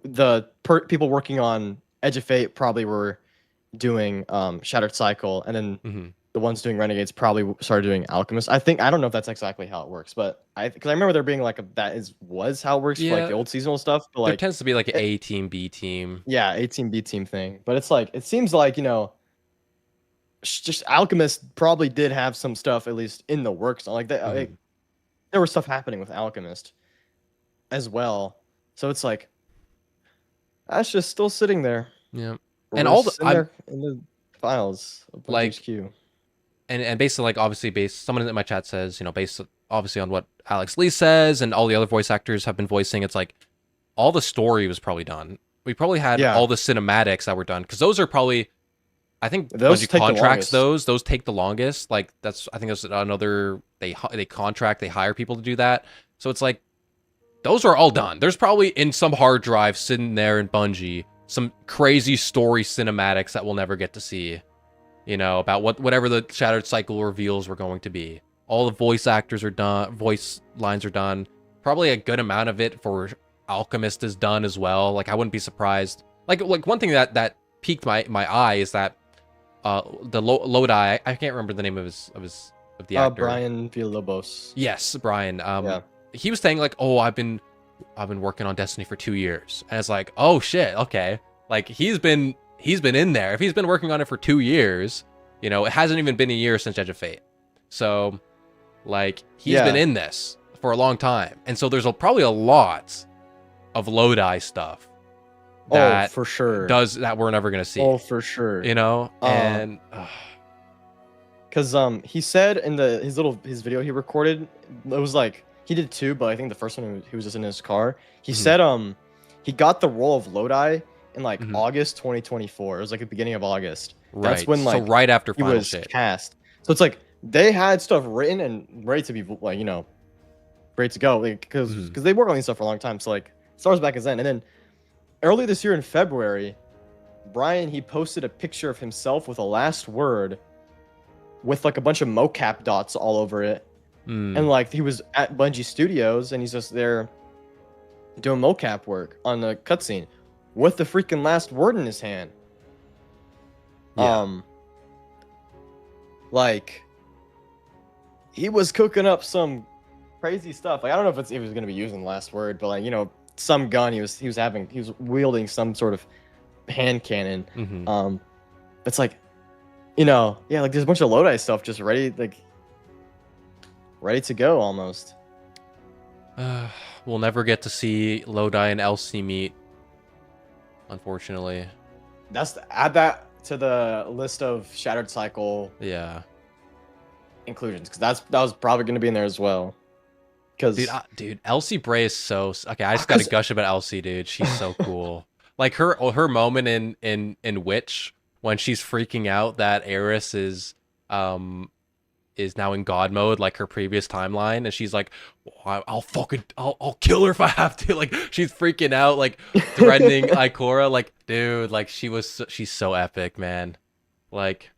the people working on Edge of Fate probably were doing Shattered Cycle, and then the ones doing Renegades probably started doing Alchemist. I don't know if that's exactly how it works, but because I remember there being like was how it works for like the old seasonal stuff. But, like, there tends to be like an A team, B team. Yeah, A team, B team thing. But it's like, it seems like, you know, just Alchemist probably did have some stuff at least in the works. Like that, there was stuff happening with Alchemist as well. So it's like, that's just still sitting there. Yeah, and all the in the files of like HQ. And basically, like, obviously someone in my chat says, you know, based obviously on what Alex Lee says and all the other voice actors have been voicing, it's like all the story was probably done. We probably had all the cinematics that were done, because those are probably, I think those Bungie contracts those take the longest. Like, that's, I think that's another, they hire people to do that. So it's like, those are all done. There's probably in some hard drive sitting there in Bungie some crazy story cinematics that we'll never get to see, you know, about whatever the Shattered Cycle reveals were going to be. All the voice actors are done, voice lines are done. Probably a good amount of it for Alchemist is done as well. Like, I wouldn't be surprised. Like one thing that piqued my eye is that the Lodi, I can't remember the name of the actor. Brian Villalobos. Yes, Brian. He was saying, like, oh, I've been working on Destiny for 2 years, and it's like, oh shit, okay. Like, he's been in there. If he's been working on it for 2 years, you know, it hasn't even been a year since Edge of Fate. So, like, he's been in this for a long time. And so there's probably a lot of Lodi stuff that for sure that we're never going to see. Oh, for sure. You know? And because he said in his video he recorded, it was like, he did 2, but I think the first one he was just in his car. He said he got the role of Lodi in like August 2024. It was like the beginning of August. Right. That's when, like, so right after he Final was Shit. cast. So it's like they had stuff written and ready to be, like, you know, ready to go, because they work on these stuff for a long time. So, like, stars back as then. And then early this year in February, Brian, he posted a picture of himself with a last word with like a bunch of mocap dots all over it. And, like, he was at Bungie Studios and he's just there doing mocap work on the cutscene with the freaking last word in his hand. Like, he was cooking up some crazy stuff. Like, I don't know if he was going to be using the last word, but, like, you know, some gun he was wielding some sort of hand cannon. It's like, you know, yeah, like, there's a bunch of Lodi stuff just ready to go almost. We'll never get to see Lodi and Elsie meet, unfortunately. Add that to the list of Shattered Cycle. Yeah. inclusions, because that was probably going to be in there as well. Because dude, Elsie Bray is so okay. I just got to gush about Elsie, dude. She's so cool. Like her moment in Witch when she's freaking out that Eris is now in God mode, like her previous timeline, and she's like, I'll kill her if I have to. Like she's freaking out, like threatening Ikora. Like, dude, like she's so epic, man. Like,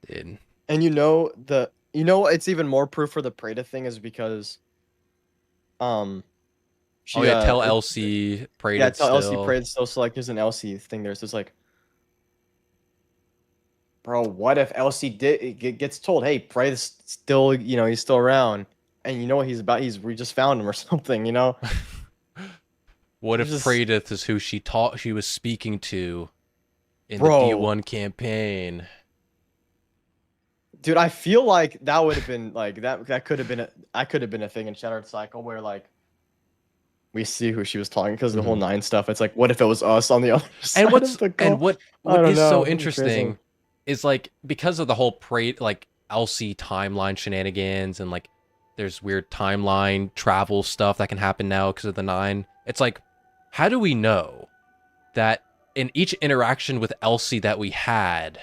dude. And it's even more proof for the Preda thing is because, tell Elsie Preda. Yeah, tell Elsie Preda still. So like, there's an Elsie thing there. So it's like, bro, what if Elsie gets told, hey, Preda's still, he's still around, and you know what he's about? We just found him or something, you know? What if Preda is who she was speaking to in the D1 campaign? Dude, I feel like that would have been like that could have been a thing in Shattered Cycle where like we see who she was talking because the whole 9 stuff. It's like, what if it was us on the other side? And what is so interesting is like because of the whole Elsie timeline shenanigans and like there's weird timeline travel stuff that can happen now because of the 9. It's like, how do we know that in each interaction with Elsie that we had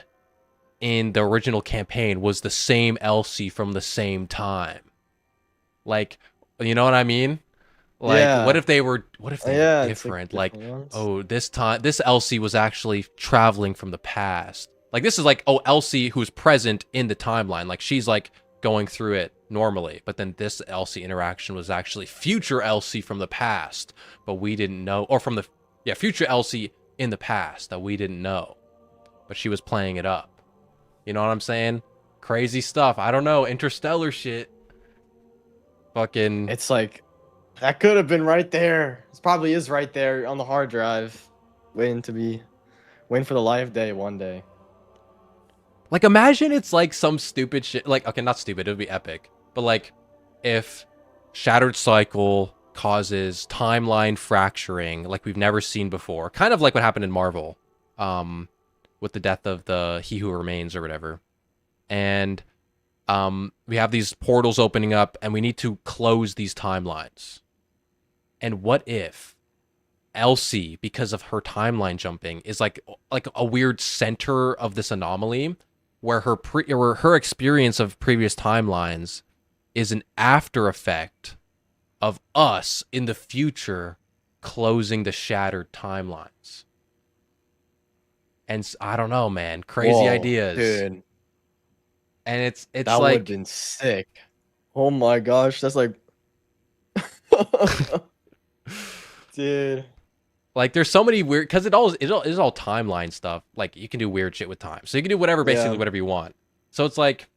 in the original campaign was the same Elsie from the same time? Like, you know what I mean? Like, what if they were different? Like, oh, this Elsie was actually traveling from the past. Like, this is like, oh, Elsie who's present in the timeline. Like, she's like going through it normally. But then this Elsie interaction was actually future Elsie from the past, but we didn't know. Or from future Elsie in the past that we didn't know. But she was playing it up. You know what I'm saying? Crazy stuff. I don't know. Interstellar shit. Fucking. It's like, that could have been right there. It probably is right there on the hard drive. Waiting for the live day one day. Like, imagine it's like some stupid shit. Like, okay, not stupid. It would be epic. But like, if Shattered Cycle causes timeline fracturing like we've never seen before. Kind of like what happened in Marvel. With the death of the He Who Remains or whatever. And we have these portals opening up and we need to close these timelines. And what if Elsie, because of her timeline jumping, is like a weird center of this anomaly where her experience of previous timelines is an after effect of us in the future closing the shattered timelines. And I don't know, man. Crazy ideas. Dude. And it's that like... would have been sick. Oh my gosh. That's like... Dude. Like, there's so many weird... Because it is all timeline stuff. Like, you can do weird shit with time. So you can do basically whatever you want. So it's like...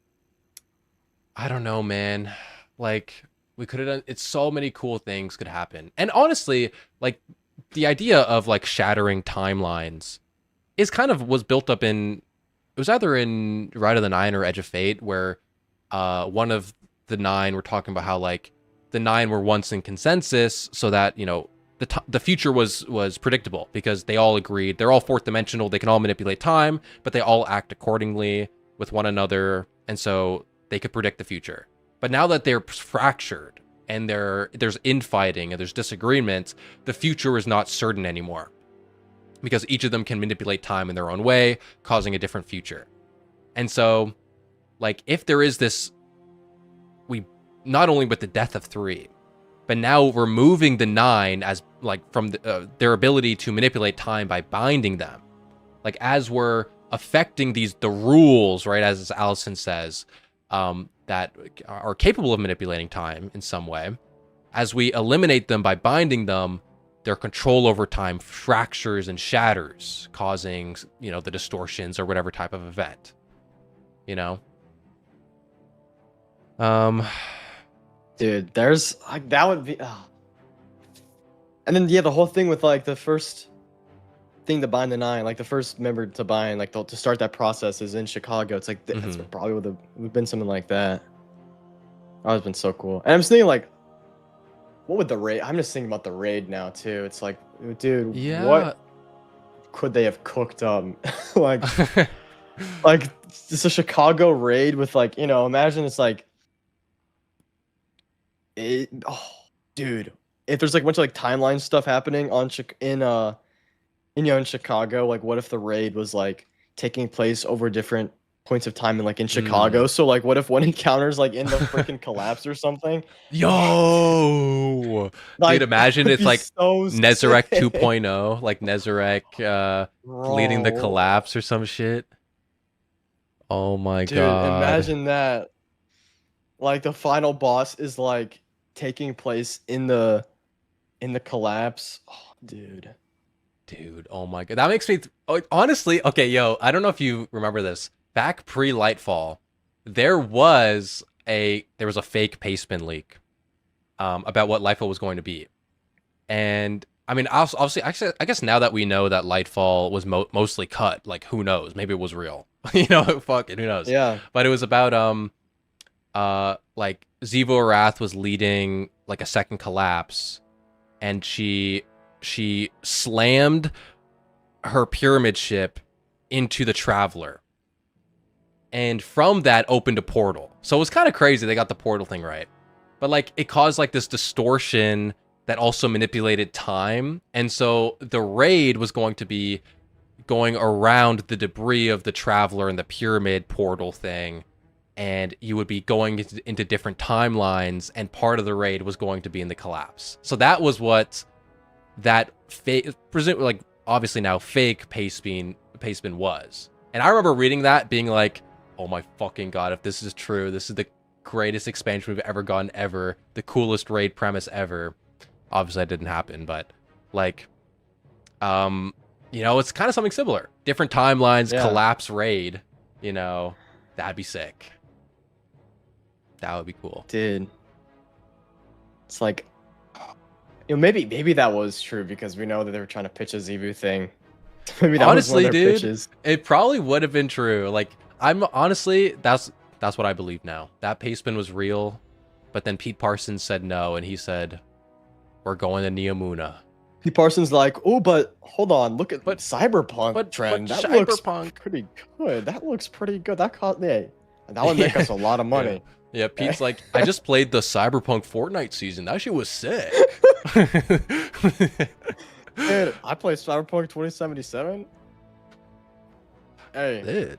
I don't know, man. Like, we could have done... It's so many cool things could happen. And honestly, like, the idea of, like, shattering timelines was built up in... It was either in Ride of the Nine or Edge of Fate, where one of the 9 were talking about how, like, the 9 were once in consensus, so that, you know, the future was predictable, because they all agreed. They're all fourth dimensional, they can all manipulate time, but they all act accordingly with one another, and so they could predict the future. But now that they're fractured, and there's infighting, and there's disagreements, the future is not certain anymore. Because each of them can manipulate time in their own way, causing a different future. And so, like, if there is this... not only with the death of 3, but now removing the 9 as, like, from their ability to manipulate time by binding them. Like, as we're affecting the rules, right, as Allison says, that are capable of manipulating time in some way, as we eliminate them by binding them, their control over time fractures and shatters, causing, you know, the distortions or whatever type of event, you know? Dude, there's like, that would be, and then the whole thing with like the first thing to bind the 9, like the first member to bind, like to start that process is in Chicago. It's like that's probably would have been something like that. That would have been so cool. And I'm just thinking, like, what would the raid? I'm just thinking about the raid now too. It's like, dude, what could they have cooked up? Like, Like it's a Chicago raid with like, you know, imagine it's like oh dude. If there's like a bunch of like timeline stuff happening on in Chicago, like what if the raid was like taking place over different points of time and like in Chicago? So like what if one encounters like in the freaking collapse or something? Yo, Like, dude, imagine that'd it's be like so Nezarek sick. 2.0, like Nezarek leading the Bro. collapse or some shit. Oh my Dude, god. imagine that. Like the final boss is like taking place in the collapse. Oh, dude. Dude, oh my god. That makes me honestly, okay, yo, I don't know if you remember this. Back pre-Lightfall, there was a fake pastebin leak about what Lightfall was going to be. And I mean, obviously, I guess now that we know that Lightfall was mostly cut, like who knows? Maybe it was real. You know, fuck it, who knows? Yeah. But it was about like Zivo Arath was leading like a second collapse, and she slammed her pyramid ship into the Traveler, and from that opened a portal. So it was kind of crazy they got the portal thing right, but like it caused like this distortion that also manipulated time, and so the raid was going to be going around the debris of the Traveler and the pyramid portal thing, and you would be going into different timelines, and part of the raid was going to be in the collapse. So that was what that fake, like obviously now fake pastebin was. And I remember reading that being like, oh my fucking god, if this is true, this is the greatest expansion we've ever gotten ever, the coolest raid premise ever. Obviously that didn't happen, but like you know, it's kind of something similar. Different timelines, collapse raid, you know, that'd be sick. That would be cool. Dude. It's like, you know, maybe that was true because we know that they were trying to pitch a Zebu thing. Maybe that honestly, was one of their dude, pitches. It probably would have been true. Like, I'm honestly, that's what I believe now. That pastebin was real, but then Pete Parsons said no, and he said, we're going to Neomuna. Pete Parsons like, oh, but hold on, look at Cyberpunk trend. But that Cyberpunk looks pretty good. That looks pretty good. That would make us a lot of money. Yeah, Pete's like, I just played the Cyberpunk Fortnite season. That shit was sick. Dude, I play Cyberpunk 2077. Hey,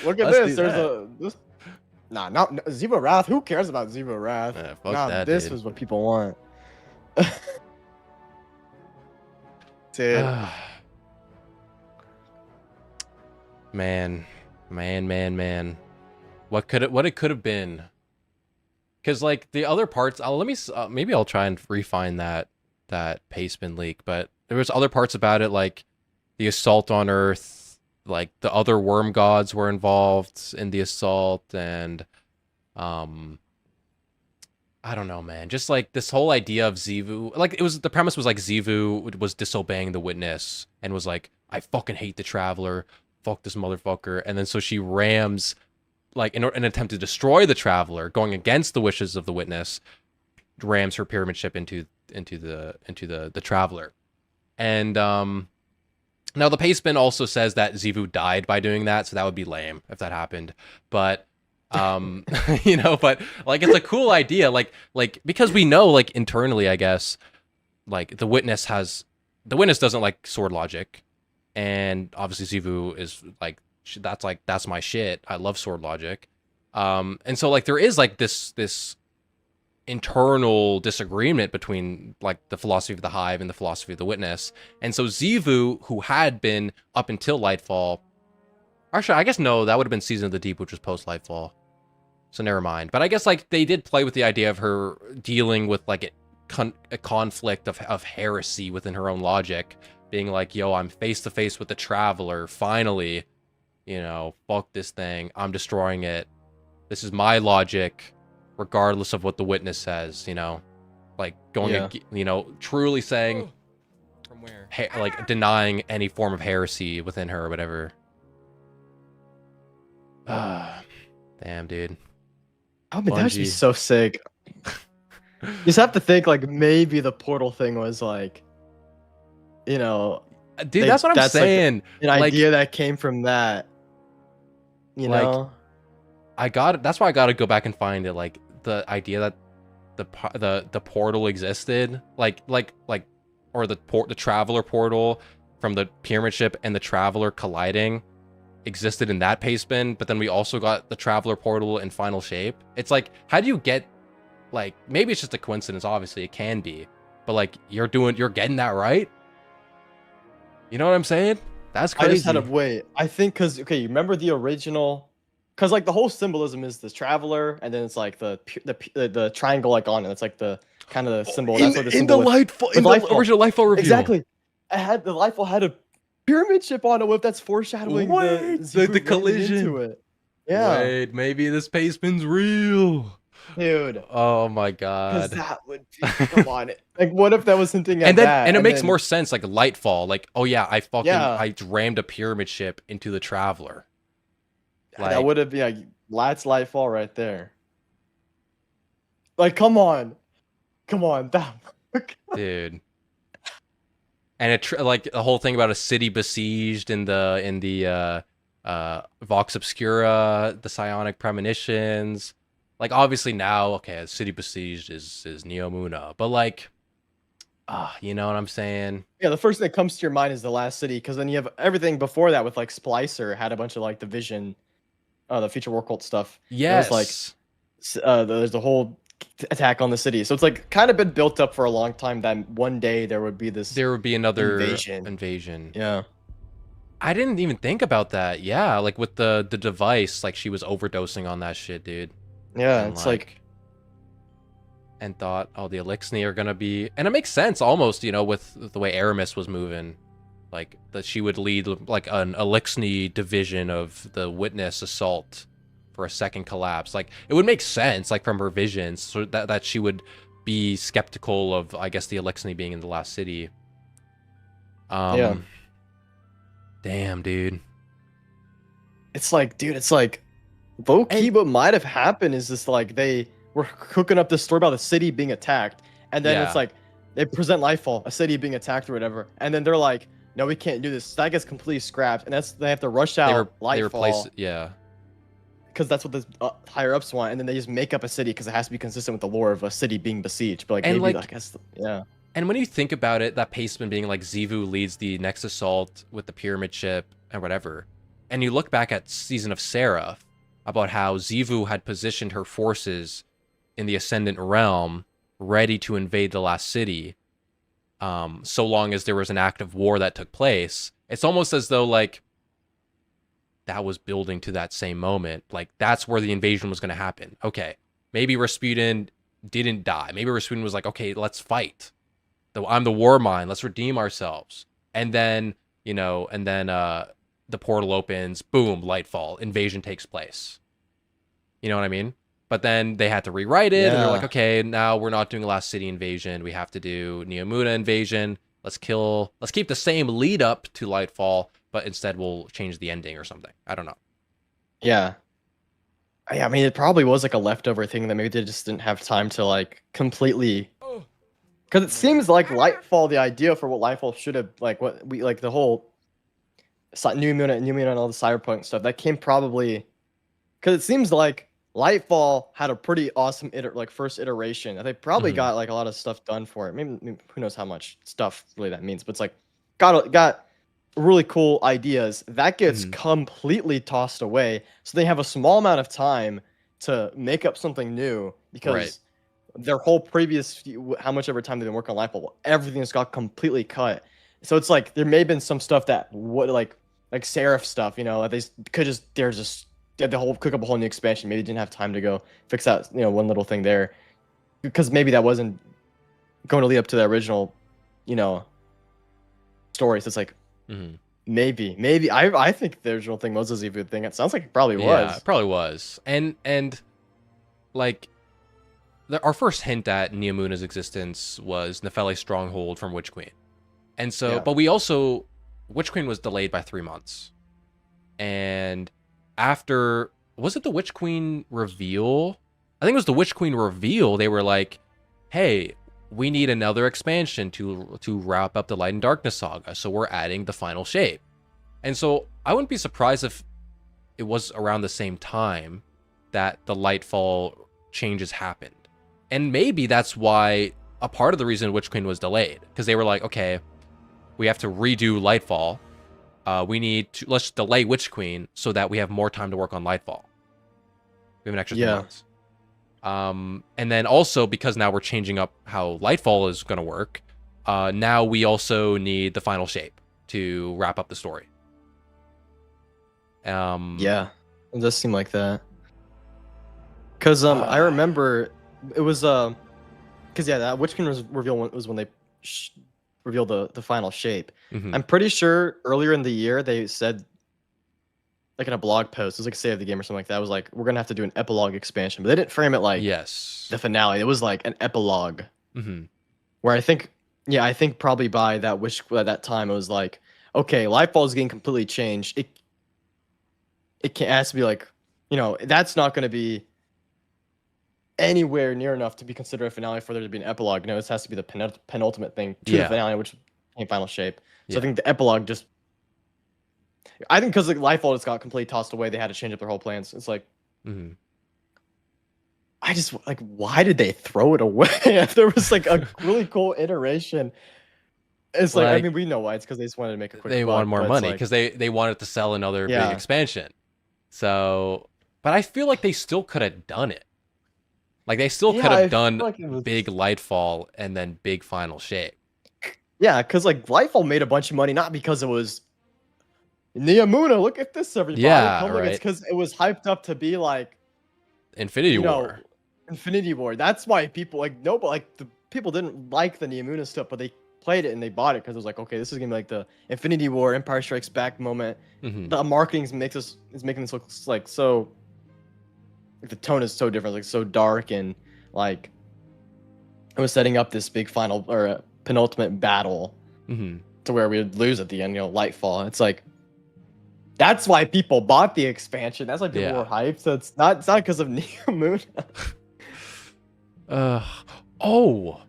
look at this. There's this. Nah, not Ziva Wrath. Who cares about Ziva Wrath? Fuck that, this dude. is what people want. Dude. Man. What it could have been. Because like the other parts, maybe I'll try and refine that pastebin leak. But there was other parts about it, like the assault on Earth, like the other worm gods were involved in the assault, and I don't know, man. Just like this whole idea of Zivu, like the premise was like Zivu was disobeying the witness and was like, I fucking hate the Traveler, fuck this motherfucker, and then so she rams, like in an attempt to destroy the Traveler, going against the wishes of the witness, rams her pyramid ship into the Traveler, and now the pastebin also says that Zivu died by doing that, so that would be lame if that happened, but. You know, but like it's a cool idea, like because we know, like internally, I guess, like the witness doesn't like sword logic, and obviously Zivu is like that's my shit. I love sword logic, and so like there is like this internal disagreement between like the philosophy of the Hive and the philosophy of the witness, and so Zivu, who had been up until Lightfall. Actually, I guess no, that would have been Season of the Deep, which was post Lightfall. So never mind. But I guess like they did play with the idea of her dealing with like a conflict of heresy within her own logic, being like, yo, I'm face to face with the Traveler. Finally, you know, fuck this thing. I'm destroying it. This is my logic, regardless of what the witness says, you know, like going, you know, truly saying, from where, like denying any form of heresy within her or whatever. Damn, dude. I mean, that'd be so sick. You just have to think like maybe the portal thing was like, you know, dude, that's what I'm saying. Like, an idea that came from that. You Like, know? that's why I gotta go back and find it. Like the idea that the portal existed, or the traveler portal from the pyramid ship and the traveler colliding existed in that paste bin, but then we also got the traveler portal in final shape. It's like, how do you get, like, maybe it's just a coincidence, obviously it can be, but like you're getting that right? You know what I'm saying? That's crazy. I just had to wait. I think because, okay, you remember the original, because like the whole symbolism is this traveler, and then it's like the triangle like on it. It's like the kind of the symbol. That's what the symbol in the original Lightfall review. Exactly. The Lightfall had a pyramid ship on it. With that's foreshadowing the collision into it. Yeah. Wait, maybe this paste bin's real. Dude. Oh my god. Because that would be, come on. Like, what if that was hinting at and then, that? And it makes more sense, like Lightfall. Like, oh yeah, I rammed a pyramid ship into the Traveler. Like, that would have been like, that's Lightfall right there. Like, come on. That dude. And like the whole thing about a city besieged in the Vox Obscura, the Psionic Premonitions. Like, obviously now, okay, a city besieged is Neomuna, but like, you know what I'm saying? Yeah, the first thing that comes to your mind is the last city, because then you have everything before that with like Splicer had a bunch of like the Vision, the Future War Cult stuff. Yes. There's like, there's the whole attack on the city, so it's like kind of been built up for a long time that one day there would be another invasion. Yeah. I didn't even think about that. Yeah, like with the device, like she was overdosing on that shit, dude. Yeah, and it's like and thought, oh, the Elixni are gonna be, and it makes sense almost, you know, with the way Aramis was moving, like that she would lead like an Elixni division of the Witness assault for a second collapse. Like, it would make sense, like from her visions, so that she would be skeptical of, I guess, the Elixni being in the last city. Yeah. Damn, dude. It's like, dude, it's like low key. What might have happened is this, like, they were cooking up this story about the city being attacked, and then it's like they present Lightfall, a city being attacked or whatever, and then they're like, no, we can't do this. That gets completely scrapped, and they have to rush out Lightfall. They replace it, yeah. Because that's what the higher ups want, and then they just make up a city because it has to be consistent with the lore of a city being besieged. But like, and maybe, like, I guess, yeah. And when you think about it, that pacement being like Xivu leads the next assault with the pyramid ship and whatever, and you look back at Season of Seraph about how Xivu had positioned her forces in the Ascendant Realm, ready to invade the last city, so long as there was an active war that took place. It's almost as though like that was building to that same moment. Like, that's where the invasion was going to happen. Okay, maybe Rasputin didn't die. Maybe Rasputin was like, okay, let's fight. I'm the war mind. Let's redeem ourselves. And then, you know, the portal opens. Boom, Lightfall. Invasion takes place. You know what I mean? But then they had to rewrite it. And they're like, okay, now we're not doing a last city invasion. We have to do Neomuna invasion. Let's keep the same lead up to Lightfall, but instead we'll change the ending or something. I don't know. Yeah. I mean, it probably was like a leftover thing that maybe they just didn't have time to like completely. Because it seems like Lightfall, the idea for what Lightfall should have, like, what we like, the whole Neomuna and all the cyberpunk stuff that came probably, because it seems like Lightfall had a pretty awesome first iteration. They probably got like a lot of stuff done for it. Maybe who knows how much stuff really that means, but it's like got really cool ideas that gets completely tossed away. So they have a small amount of time to make up something new because their whole previous how much ever time they've been working on Lightfall, everything's got completely cut. So it's like there may have been some stuff that would like Seraph stuff, you know, that they could just cook up a whole new expansion. Maybe they didn't have time to go fix that, you know, one little thing there, because maybe that wasn't going to lead up to the original, you know, story. So it's like maybe I think the original thing was a Xivu thing. It sounds like it probably was. Yeah, it probably was. And like our first hint at Neomuna's existence was Nefeli's stronghold from Witch Queen, and so but we also Witch Queen was delayed by 3 months, and after, was it the Witch Queen reveal? I think it was the Witch Queen reveal. They were like, hey, we need another expansion to wrap up the Light and Darkness saga, so we're adding the final shape. And so I wouldn't be surprised if it was around the same time that the Lightfall changes happened. And maybe that's why a part of the reason Witch Queen was delayed, because they were like, okay, we have to redo Lightfall. Let's delay Witch Queen so that we have more time to work on Lightfall. We have an extra 3 months. And then also because now we're changing up how Lightfall is going to work, now we also need the final shape to wrap up the story. Yeah, it does seem like that. Cause I remember it was cause yeah, that Witch Queen reveal was when they revealed the final shape. I'm pretty sure earlier in the year they said, like in a blog post, it was like Save the Game or something like that. It was like, we're gonna have to do an epilogue expansion, but they didn't frame it like the finale. It was like an epilogue, where I think probably by that time it was like, okay, Lightfall is getting completely changed. It has to be like, you know, that's not gonna be anywhere near enough to be considered a finale for there to be an epilogue. No, this has to be the penultimate thing to the finale, which became final shape. So I think the epilogue just, I think because like Lightfall just got completely tossed away, they had to change up their whole plans. It's like, I just like, why did they throw it away? If there was like a really cool iteration, it's like, I mean, we know why. It's because they just wanted to make a quick. They wanted more money because they wanted to sell another big expansion. So, but I feel like they still could have done it. Like they still could have done like big Lightfall and then big final shape. Yeah, because like Lightfall made a bunch of money not because it was Neomuna. Look at this, everybody! Yeah, right. It's because it was hyped up to be like Infinity War. Infinity War. That's why people like but like the people didn't like the Neomuna stuff, but they played it and they bought it because it was like, okay, this is gonna be like the Infinity War, Empire Strikes Back moment. The marketing is making this look like so. Like, the tone is so different, like so dark, and like it was setting up this big final or penultimate battle to where we would lose at the end. You know, Lightfall. It's like that's why people bought the expansion. That's why people were hyped. So it's not because of Neomuna. Oh.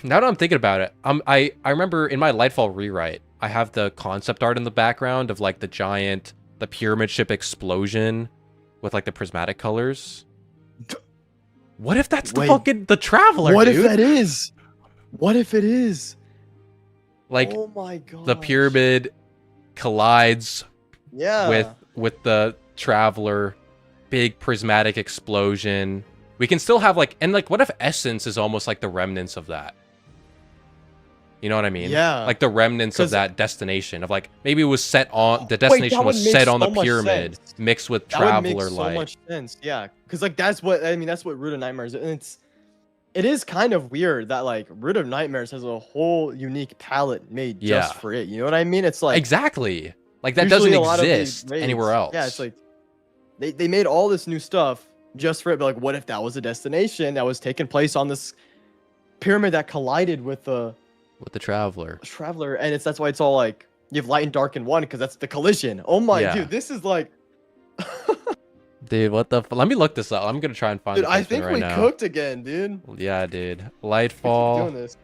Now that I'm thinking about it, I remember in my Lightfall rewrite, I have the concept art in the background of like the pyramid ship explosion with like the prismatic colors. What if that's the Traveler? What dude? if that is? What if it is? Like, oh my god, the pyramid collides with the Traveler, big prismatic explosion. We can still have like, and like, what if Essence is almost like the remnants of that? You know what I mean? Yeah. Like the remnants of that destination of like, maybe it was set on, the destination was set on the pyramid mixed with Traveler light. So much sense. Yeah. Cause like, that's what Root of Nightmares is. And it is kind of weird that like Root of Nightmares has a whole unique palette made just for it. You know what I mean? It's like. Exactly. Like that doesn't exist anywhere else. Yeah. It's like, they made all this new stuff just for it. But like, what if that was a destination that was taking place on this pyramid that collided with the Traveler, and that's why it's all like you have light and dark in one because that's the collision. Oh my dude, this is like, dude, what the? Let me look this up. I'm gonna try and find. Dude, I think we cooked again, dude. Yeah, dude. Lightfall. Doing this.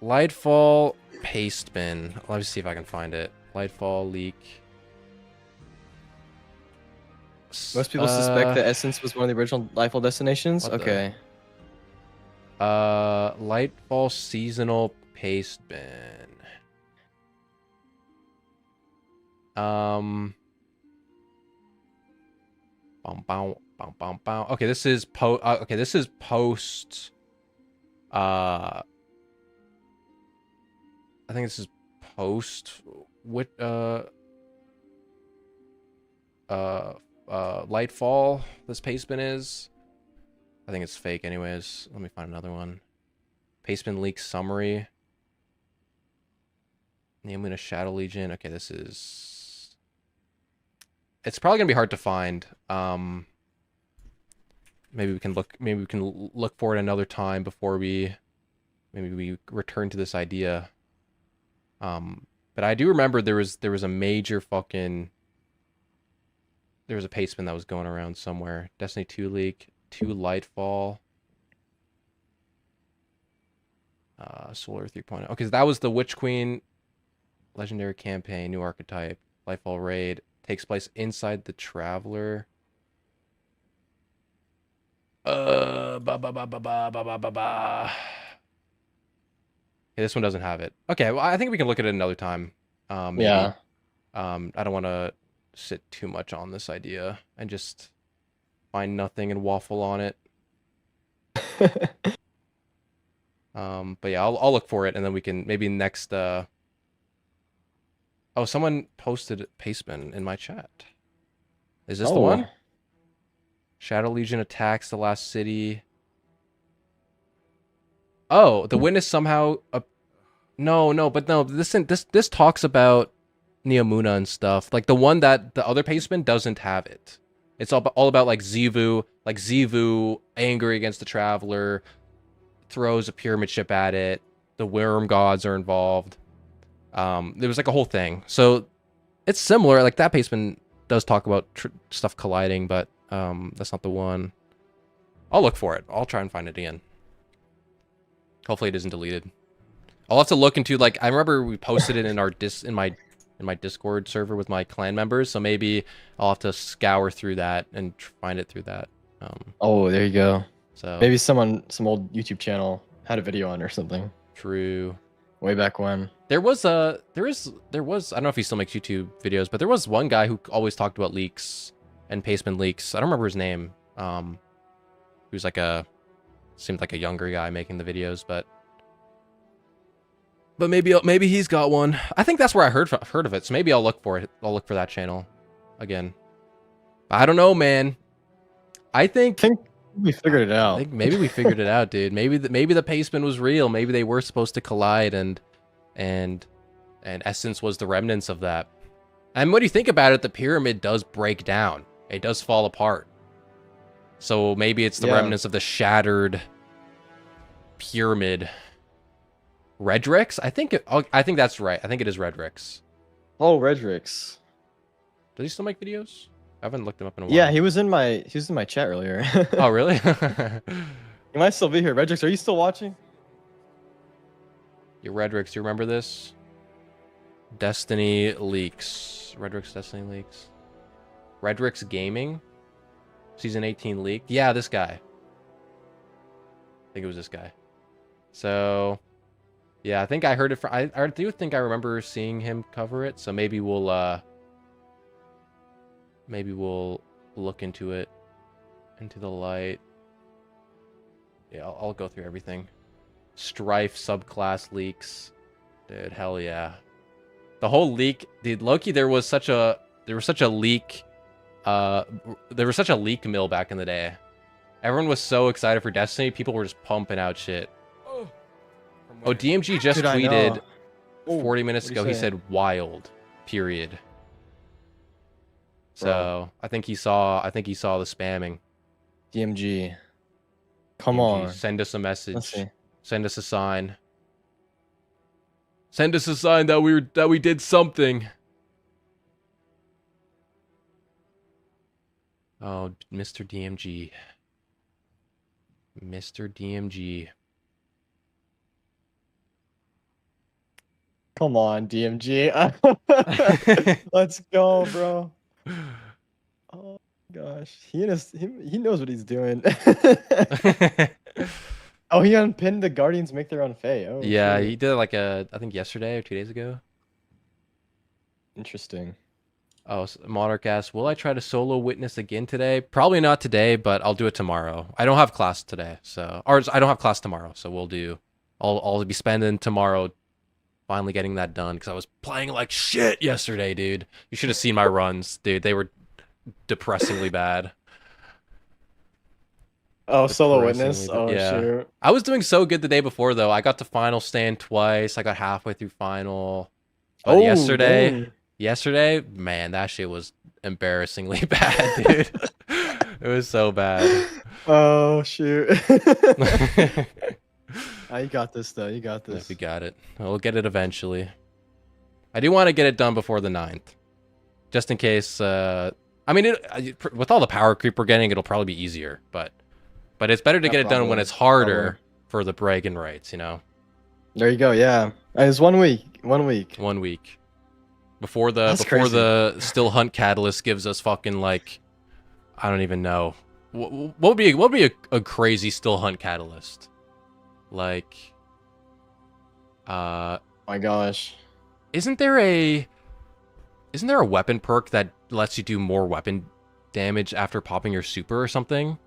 Lightfall paste bin. Let me see if I can find it. Lightfall leak. Most people suspect that Essence was one of the original Lightfall destinations. Okay. Lightfall seasonal paste bin. Okay, this is post. I think this is post. What? Lightfall. This paste bin is. I think it's fake anyways. Let me find another one. Pastebin leak summary. Neomuna Shadow Legion. Okay, this is... It's probably gonna be hard to find. Maybe we can look for it another time before we return to this idea. But I do remember there was a major fucking... There was a pastebin that was going around somewhere. Destiny 2 leak. 2 Lightfall. Solar 3.0. Okay, so that was the Witch Queen Legendary Campaign, new archetype. Lightfall Raid. takes place inside the Traveler. Okay, this one doesn't have it. Okay, well, I think we can look at it another time. Maybe. Yeah. I don't want to sit too much on this idea and just find nothing and waffle on it. But yeah, I'll look for it, and then we can maybe next. Oh, someone posted Paceman in my chat. Is this the one? Shadow Legion attacks the last city. Oh, the witness somehow. No. This talks about Neomuna and stuff. Like the one that the other Paceman doesn't have it. It's all about like Zivu angry against the Traveler, throws a pyramid ship at it. The worm gods are involved. There was like a whole thing. So it's similar. Like that Paceman does talk about stuff colliding, but that's not the one. I'll look for it. I'll try and find it again. Hopefully it isn't deleted. I'll have to look into, like, I remember we posted it in our in my Discord server with my clan members, so maybe I'll have to scour through that and find it through that. Oh, there you go. So maybe some old YouTube channel had a video on or something. True. Way back when. There was I don't know if he still makes YouTube videos, but there was one guy who always talked about leaks and Paceman leaks. I don't remember his name. He was like seemed like a younger guy making the videos, but maybe he's got one. I think that's where I heard of it. So maybe I'll look for it. I'll look for that channel again. I don't know, man. I think we figured it out. I think maybe we figured it out, dude. Maybe the Paceman was real. Maybe they were supposed to collide, and Essence was the remnants of that. And when you think about it, the pyramid does break down. It does fall apart. So maybe it's the remnants of the shattered pyramid. Redrix? I think that's right. I think it is Redrix. Oh, Redrix. Does he still make videos? I haven't looked him up in a while. Yeah, he was in my chat earlier. Oh, really? He might still be here. Redrix, are you still watching? Yeah, Redrix, you remember this? Destiny leaks. Redrix Destiny leaks. Redrix Gaming? Season 18 leaked. Yeah, this guy. I think it was this guy. So, yeah, I think I heard it from... I do think I remember seeing him cover it, so maybe we'll look into it. Into the light. Yeah, I'll go through everything. Strife subclass leaks. Dude, hell yeah. The whole leak... Dude, Loki, there was such a leak... there was such a leak mill back in the day. Everyone was so excited for Destiny, people were just pumping out shit. Oh, DMG just tweeted 40 minutes ago. He said wild. Period. So I think he saw the spamming. DMG. Come DMG, on. send us a message. Let's see. Send us a sign. Send us a sign that we did something. Oh, Mr. DMG. Mr. DMG. Come on, DMG. Let's go, bro. Oh gosh, he knows what he's doing. Oh, he unpinned the Guardians make their own Fae. Oh, yeah, shit. he did it like I think yesterday or 2 days ago. Interesting. Oh, Monarch asks, will I try to solo witness again today? Probably not today, but I'll do it tomorrow. I don't have class today, so I don't have class tomorrow, so I'll be spending tomorrow finally getting that done because I was playing like shit yesterday, dude. You should have seen my runs, dude. They were depressingly bad. Oh, solo witness. Oh, yeah. shoot. I was doing so good the day before though. I got to final stand twice. I got halfway through final. But yesterday, man, that shit was embarrassingly bad, dude. It was so bad. Oh shoot. You got this though. You got this. Yes, we got it. We'll get it eventually. I do want to get it done before the 9th. Just in case, I mean, with all the power creep we're getting, it'll probably be easier, but it's better to get it done when it's harder for the bragging rights, you know? There you go, yeah. And it's 1 week. 1 week. 1 week. Before the That's before crazy. the still hunt catalyst gives us fucking like, I don't even know. What would be a crazy still hunt catalyst? Like, My gosh. isn't there a weapon perk that lets you do more weapon damage after popping your super or something?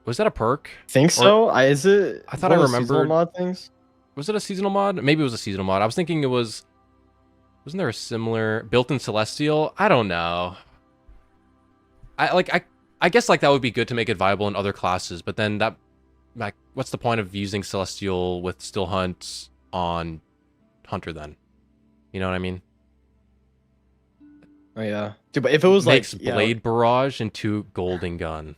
Was that a perk? Think so? Is it? I thought one I of the seasonal remembered. mod things. Was it a seasonal mod? Maybe it was a seasonal mod. I was thinking it was. Wasn't there a similar built-in celestial? I don't know. I guess like that would be good to make it viable in other classes, but then that, like, what's the point of using celestial with still hunt on hunter then? You know what I mean? Oh yeah, dude. But if it was Makes like blade barrage into golden gun,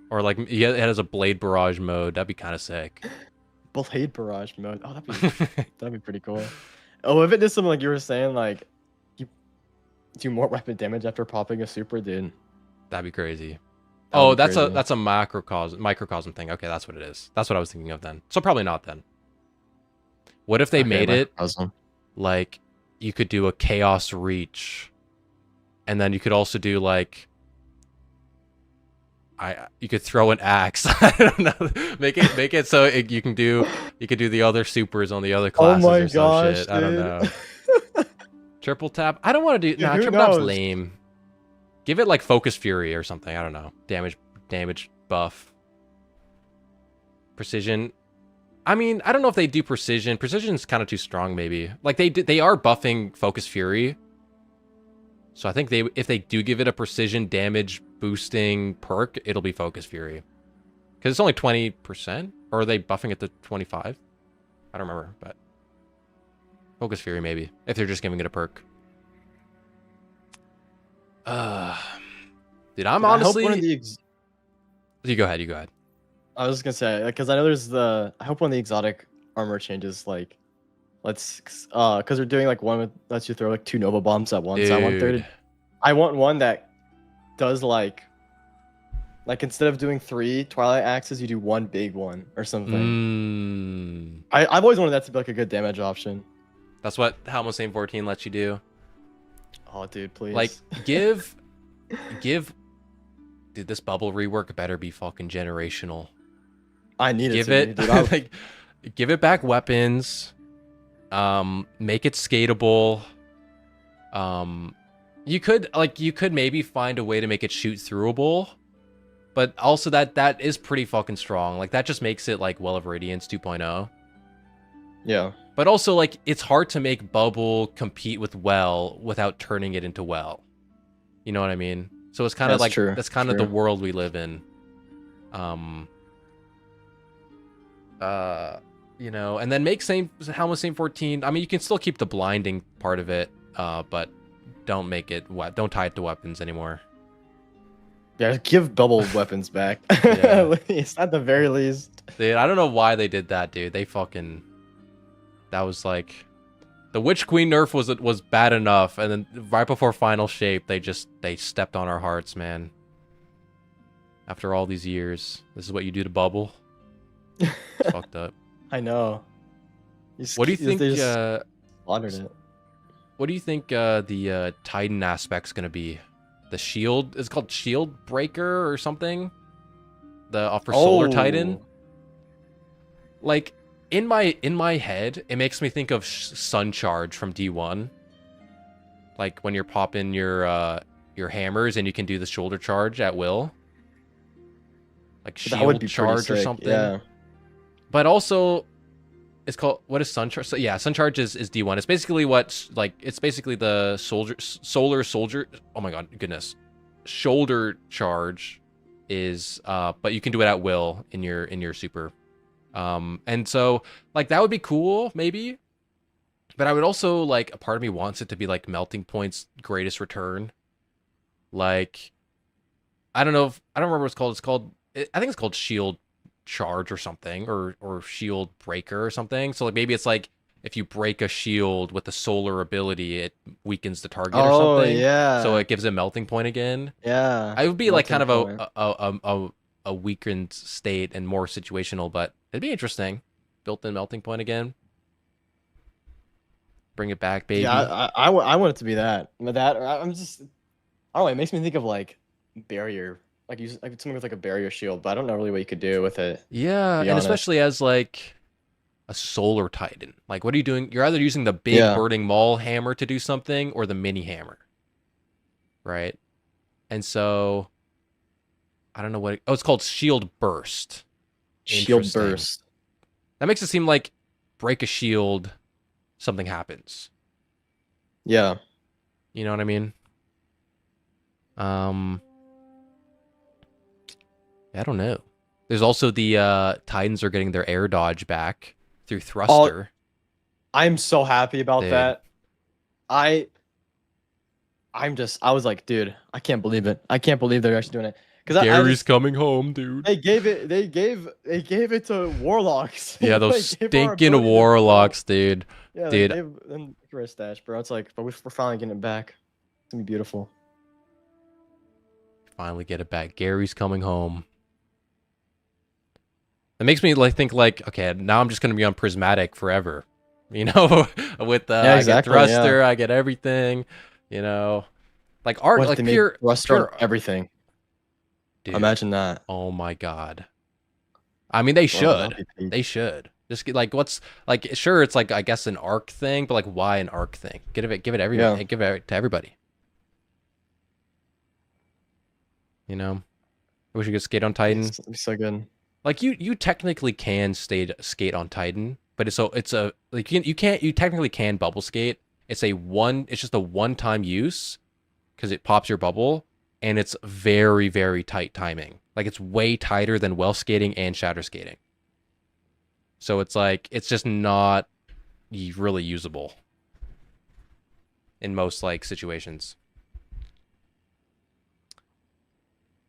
or like yeah, it has a blade barrage mode. That'd be kind of sick. blade barrage mode. Oh, that'd be pretty cool. Oh, if it did something like you were saying, like you do more weapon damage after popping a super, dude. That'd be crazy. That would Oh, be that's crazy. a microcosm thing. Okay, that's what it is. That's what I was thinking of then. So probably not then. What if they Okay, made it microcosm. like you could do a chaos reach, and then you could also do like you could throw an axe. I don't know. Make it so you could do the other supers on the other classes Oh my or some gosh, shit. I don't dude. know. Triple tap. I don't want to do. Dude, Nah, who triple tap's knows? lame. Give it like focus fury or something. I don't know. Damage buff. Precision. I mean, I don't know if they do precision. Precision's kind of too strong, maybe. Like they are buffing focus fury. So I think if they do give it a precision damage boosting perk, it'll be focus fury. Because it's only 20%, or are they buffing it to 25? I don't remember, but focus fury maybe if they're just giving it a perk. Dude, I'm honestly. I hope one of the You go ahead. I was just gonna say, because I know there's I hope one of the exotic armor changes, like, because they're doing like one with lets you throw like 2 Nova bombs at once. Dude. I want one that does like instead of doing 3 Twilight axes, you do 1 big one or something. I've always wanted that to be like a good damage option. That's what Halmosane 14 lets you do. Oh, dude, please. Like, give. Dude, this bubble rework better be fucking generational. I need Give it. it, To be, dude. like, give it back weapons. Make it skatable. You could maybe find a way to make it shoot throughable, but also that is pretty fucking strong. Like that just makes it like Well of Radiance 2.0. Yeah. But also like it's hard to make Bubble compete with Well without turning it into Well. You know what I mean? So it's kind of like true. that's kind of the world we live in. You know, and then make Halmosane 14. I mean, you can still keep the blinding part of it, but don't make it don't tie it to weapons anymore. Yeah, give bubble weapons back. Yeah. At least, at the very least. Dude, I don't know why they did that, dude. They fucking. That was like, the Witch Queen nerf was bad enough, and then right before Final Shape, they stepped on our hearts, man. After all these years, this is what you do to Bubble. It's fucked up. I know. What do you think? They just slaughtered it. What do you think the Titan aspect's gonna be? The shield is called Shield Breaker or something. For Solar Titan. Like in my head, it makes me think of Sun Charge from D1. Like when you're popping your hammers and you can do the shoulder charge at will. Like Shield Charge or something. Yeah. But also, it's called, what is Sun Charge? So yeah, Sun Charge is D1. It's basically it's basically the solar soldier. Oh my god, goodness. Shoulder charge is, but you can do it at will in your super. And so like that would be cool maybe. But I would also like, a part of me wants it to be like Melting Point's greatest return. Like, I don't remember what it's called. I think it's called Shield Charge or something, or Shield Breaker or something. So like maybe it's like if you break a shield with the solar ability, it weakens the target or something. Yeah. So it gives a melting point again. Yeah. It would be like kind Melting of a weakened state and more situational, but it'd be interesting. Built-in melting point again. Bring it back, baby. Yeah, I want it to be that. I'm just, I don't know. It makes me think of like barrier, like use like something with like a barrier shield, but I don't know really what you could do with it. Yeah, To be and honest. especially as like a solar titan. Like, what are you doing? You're either using the big Yeah. burning maul hammer to do something or the mini hammer, right? And so I don't know what. Oh, it's called shield burst. Shield Interesting. burst. That makes it seem like break a shield, something happens. Yeah. You know what I mean? I don't know. There's also the Titans are getting their air dodge back through thruster. I'm so happy about Dude. that. I was like, dude, I can't believe it. I can't believe they're actually doing it. Because Gary's coming home, dude. they gave it to Warlocks. Yeah, They those gave our stinking ability to- warlocks, dude. Yeah, Dude, they gave them Icarus Dash, bro. It's like, but we're finally getting it back. It's gonna be beautiful. finally get it back. Gary's coming home. That makes me like think like, okay, now I'm just gonna be on Prismatic forever. You know, with Yeah, exactly, I get thruster, yeah. I get everything. You know, like art, What, like they made pure thruster on pure everything. Dude, Imagine that. Oh my god. I mean, they Bro, should. that'd be peak. They should. Just get like what's like. Sure, it's like I guess an arc thing, but like why an arc thing? Give it everybody. Yeah. Give it to everybody. You know, I wish you could skate on Titan. It'd be so good. Like you technically can skate on Titan, but it's a like you technically can bubble skate. It's just a one-time use because it pops your bubble, and it's very, very tight timing. Like it's way tighter than well skating and shatter skating. So it's like it's just not really usable in most like situations.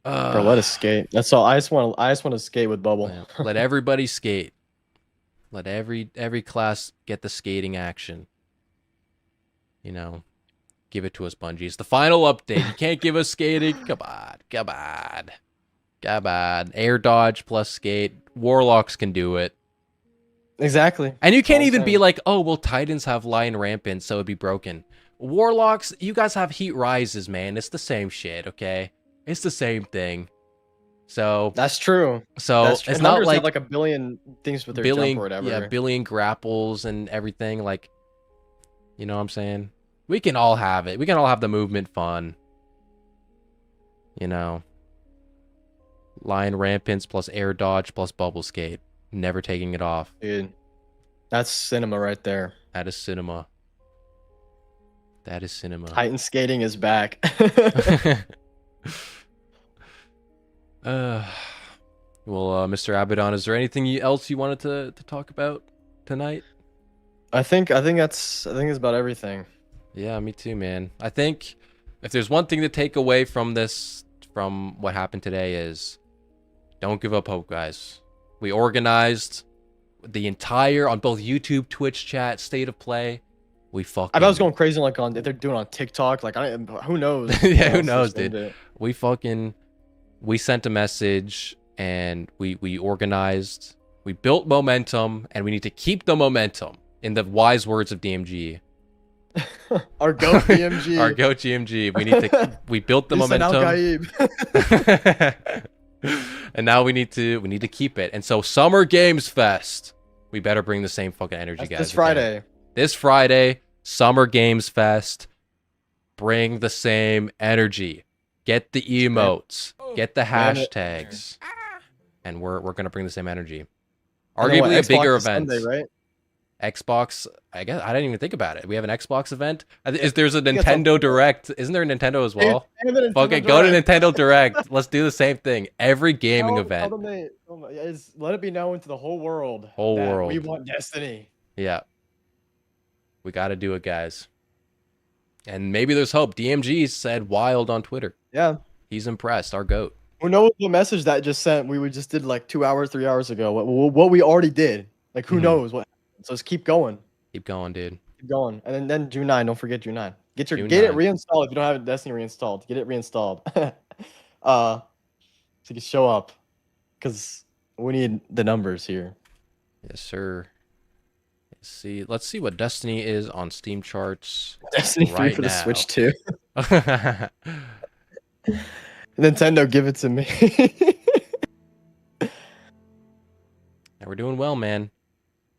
Bro, let us skate. That's all. I just want to skate with bubble. Let everybody skate. Let every class get the skating action. You know, give it to us, Bungie. It's the final update. You can't give us skating. Come on. Air dodge plus skate. Warlocks can do it. Exactly. And you can't All I'm even be saying. like, oh, well, Titans have Lion Rampant, so it'd be broken. Warlocks, you guys have Heat Rises, man. It's the same shit, okay? It's the same thing. So That's true. So That's true. it's And not Hunters have, like like a billion things with their jump or whatever. Yeah, billion grapples and everything. Like, you know what I'm saying? We can all have it. We can all have the movement fun. You know. Lion Rampants plus air dodge plus bubble skate. Never taking it off. Dude, that's cinema right there. That is cinema. That is cinema. Titan skating is back. Well, Mr. Abaddon, is there anything else you wanted to talk about tonight? I think it's about everything. Yeah, me too, man. I think if there's one thing to take away from what happened today is don't give up hope, guys. We organized the entire, on both YouTube, Twitch chat, State of Play. We fucking... I was going crazy like if they're doing on TikTok. Like who knows? Yeah, who knows, dude? We sent a message and we organized. We built momentum, and we need to keep the momentum. In the wise words of DMG. Our goat DMG. Our goat GMG. We built the momentum. And now we need to keep it. And so Summer Games Fest. We better bring the same fucking energy, guys. This Friday. This Friday, Summer Games Fest. Bring the same energy. Get the emotes. Get the hashtags. And we're gonna bring the same energy. Arguably a bigger event. Sunday, right? Xbox, I guess I didn't even think about it. We have an Xbox event. There's a Nintendo Direct? Isn't there a Nintendo as well? Okay, go to Nintendo Direct. Let's do the same thing. Every gaming event. Let it be known to the whole world. We want Destiny. Yeah, we got to do it, guys. And maybe there's hope. DMG said wild on Twitter. Yeah, he's impressed. Our goat. Who knows the message that just sent? We just did like 2 hours, 3 hours ago. What we already did. Like who knows what? So just keep going. Keep going, dude. Keep going. And then June 9, don't forget June 9. Get it 9. reinstalled if you don't have Destiny reinstalled. Get it reinstalled. So you can show up. Because we need the numbers here. Yes, sir. Let's see what Destiny is on Steam charts. Destiny 3 right for the now. Switch 2. Nintendo, give it to me. Yeah, we're doing well, man.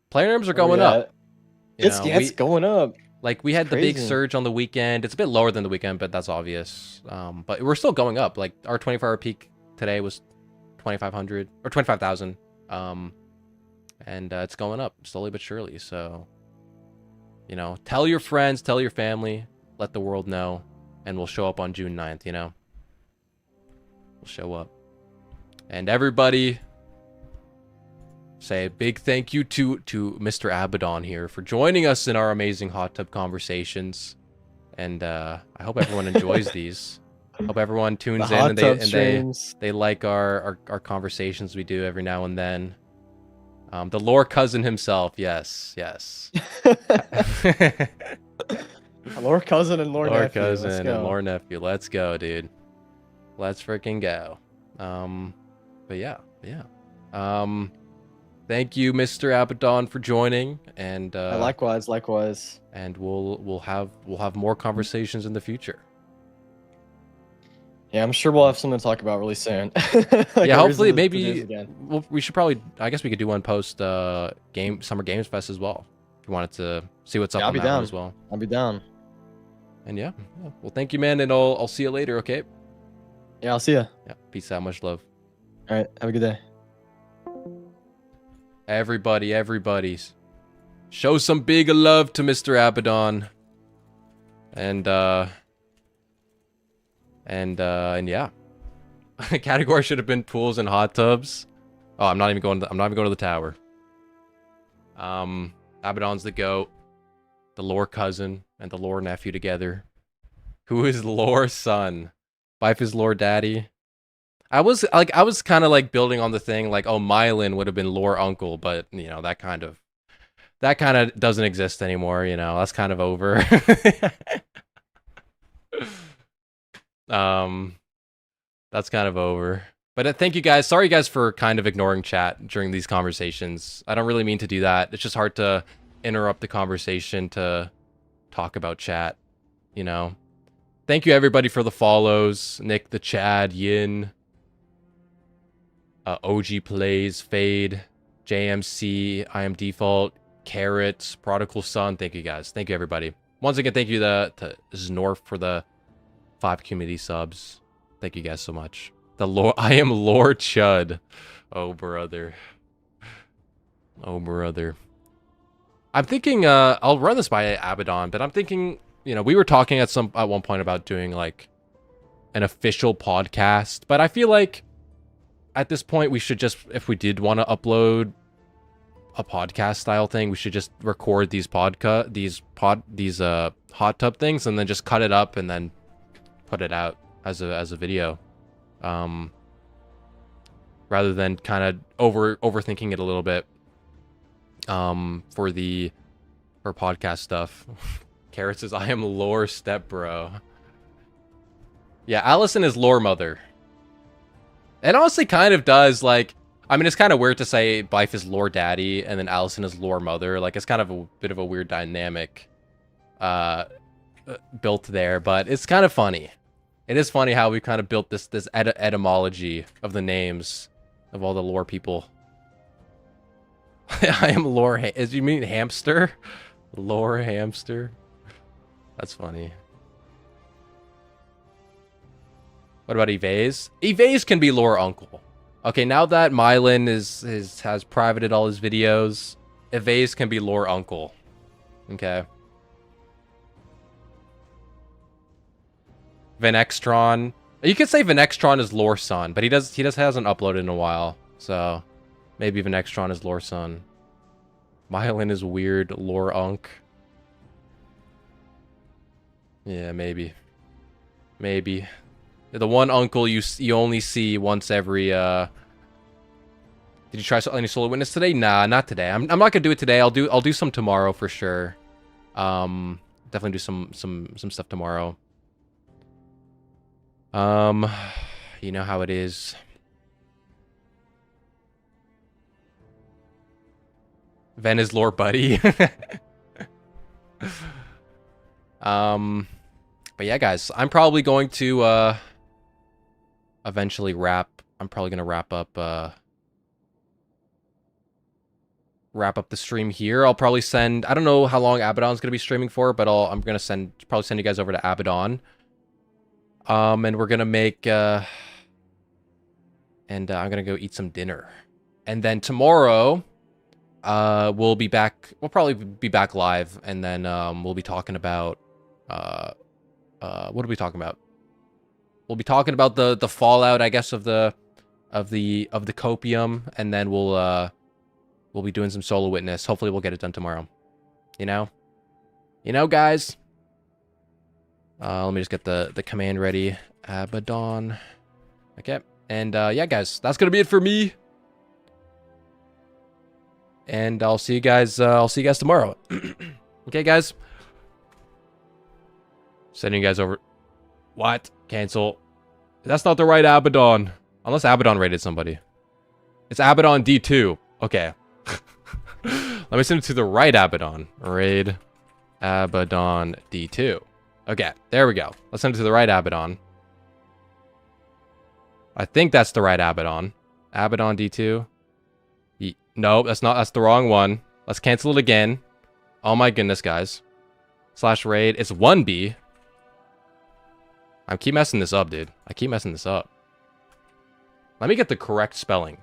Player numbers are going up. It's going up. Like we had the big surge on the weekend. It's a bit lower than the weekend, but that's obvious. But we're still going up. Like our 24-hour peak today was 2,500 or 25,000. And it's going up slowly but surely. So, you know, tell your friends, tell your family, let the world know, and we'll show up on June 9th, you know? We'll show up. And everybody, say a big thank you to Mr. Abaddon here for joining us in our amazing hot tub conversations. And I hope everyone enjoys these. Hope everyone tunes in and they like our conversations we do every now and then. The lore cousin himself, yes. Lore cousin and lore nephew. Lore cousin and lore nephew. Let's go, dude. Let's freaking go. But yeah. Thank you, Mr. Abaddon, for joining, and likewise. And we'll have more conversations in the future. Yeah, I'm sure we'll have something to talk about really soon. Yeah, hopefully, maybe we should probably. I guess we could do one post Summer Games Fest as well. If you wanted to see what's up on that one as well. I'll be down. And yeah. Well, thank you, man, and I'll see you later. Okay. Yeah, I'll see you. Yeah. Peace out. Much love. All right. Have a good day. Everybody, show some big love to Mr. Abaddon. And yeah. Category should have been pools and hot tubs. Oh, I'm not even going to the tower. Abaddon's the GOAT, the lore cousin, and the lore nephew together. Who is lore son? Fife is lore daddy. I was kind of like building on the thing like, oh, Mylan would have been lore uncle, but you know, that kind of doesn't exist anymore, you know. That's kind of over. That's kind of over. But thank you guys. Sorry guys for kind of ignoring chat during these conversations. I don't really mean to do that. It's just hard to interrupt the conversation to talk about chat, you know. Thank you everybody for the follows. Nick, the Chad, Yin, OG Plays, Fade, JMC, I Am Default, Carrot, Prodigal Son. Thank you guys. Thank you everybody. Once again, thank you to Znorf for the 5 community subs. Thank you guys so much. I am Lord Chud. Oh brother. I'm thinking I'll run this by Abaddon, but I'm thinking, you know, we were talking at one point about doing like an official podcast, but I feel like at this point we should just, if we did want to upload a podcast style thing, we should just record these hot tub things and then just cut it up and then put it out as a video, rather than kind of overthinking it a little bit for podcast stuff. Carrot says, I am lore stepbro. Yeah, Allison is lore mother. It honestly kind of does, like, I mean, it's kind of weird to say Bife is lore daddy and then Allison is lore mother. Like, it's kind of a bit of a weird dynamic built there, but it's kind of funny. It is funny how we kind of built this etymology of the names of all the lore people. I am lore. Is you mean hamster? Lore hamster. That's funny. What about Evase? Evase can be lore uncle. Okay, now that Mylan has privated all his videos, Evase can be lore uncle. Okay. Venextron. You could say Venextron is lore son, but he hasn't uploaded in a while, so maybe Venextron is lore son. Mylan is weird lore unk. Yeah, maybe. The one uncle you only see once every Did you try any Solar Witness today? Nah, not today. I'm not gonna do it today. I'll do some tomorrow for sure. Definitely do some stuff tomorrow. You know how it is. Ven is lore buddy. But yeah, guys, I'm probably going to eventually wrap. I'm probably gonna wrap up the stream here. I'll probably send. I don't know how long Abaddon's gonna be streaming for, but I'm gonna probably send you guys over to Abaddon. And we're gonna make and I'm gonna go eat some dinner, and then tomorrow, we'll be back. We'll probably be back live, and then we'll be talking about what are we talking about? We'll be talking about the fallout, I guess, of the copium, and then we'll be doing some solo witness. Hopefully, we'll get it done tomorrow. You know, guys. Let me just get the command ready. Abaddon. Okay, and yeah, guys, that's gonna be it for me. And I'll see you guys tomorrow. Okay, guys. Sending you guys over. What? Cancel. That's not the right Abaddon. Unless Abaddon raided somebody. It's Abaddon D2. Okay. Let me send it to the right Abaddon. Raid Abaddon D2. Okay, there we go. Let's send it to the right Abaddon. I think that's the right Abaddon. Abaddon D2. No, that's not. That's the wrong one. Let's cancel it again. Oh my goodness, guys. /raid. It's 1B. I keep messing this up, dude. I keep messing this up. Let me get the correct spelling.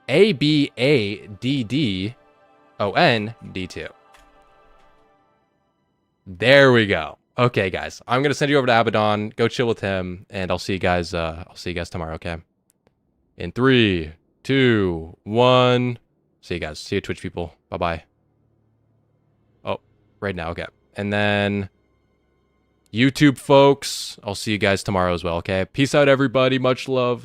ABADDON D2. There we go. Okay, guys. I'm gonna send you over to Abaddon. Go chill with him, and I'll see you guys. I'll see you guys tomorrow. Okay. In 3, 2, 1. See you guys. See you, Twitch people. Bye bye. Oh, right now. Okay. And then YouTube folks, I'll see you guys tomorrow as well. Okay. Peace out, everybody. Much love.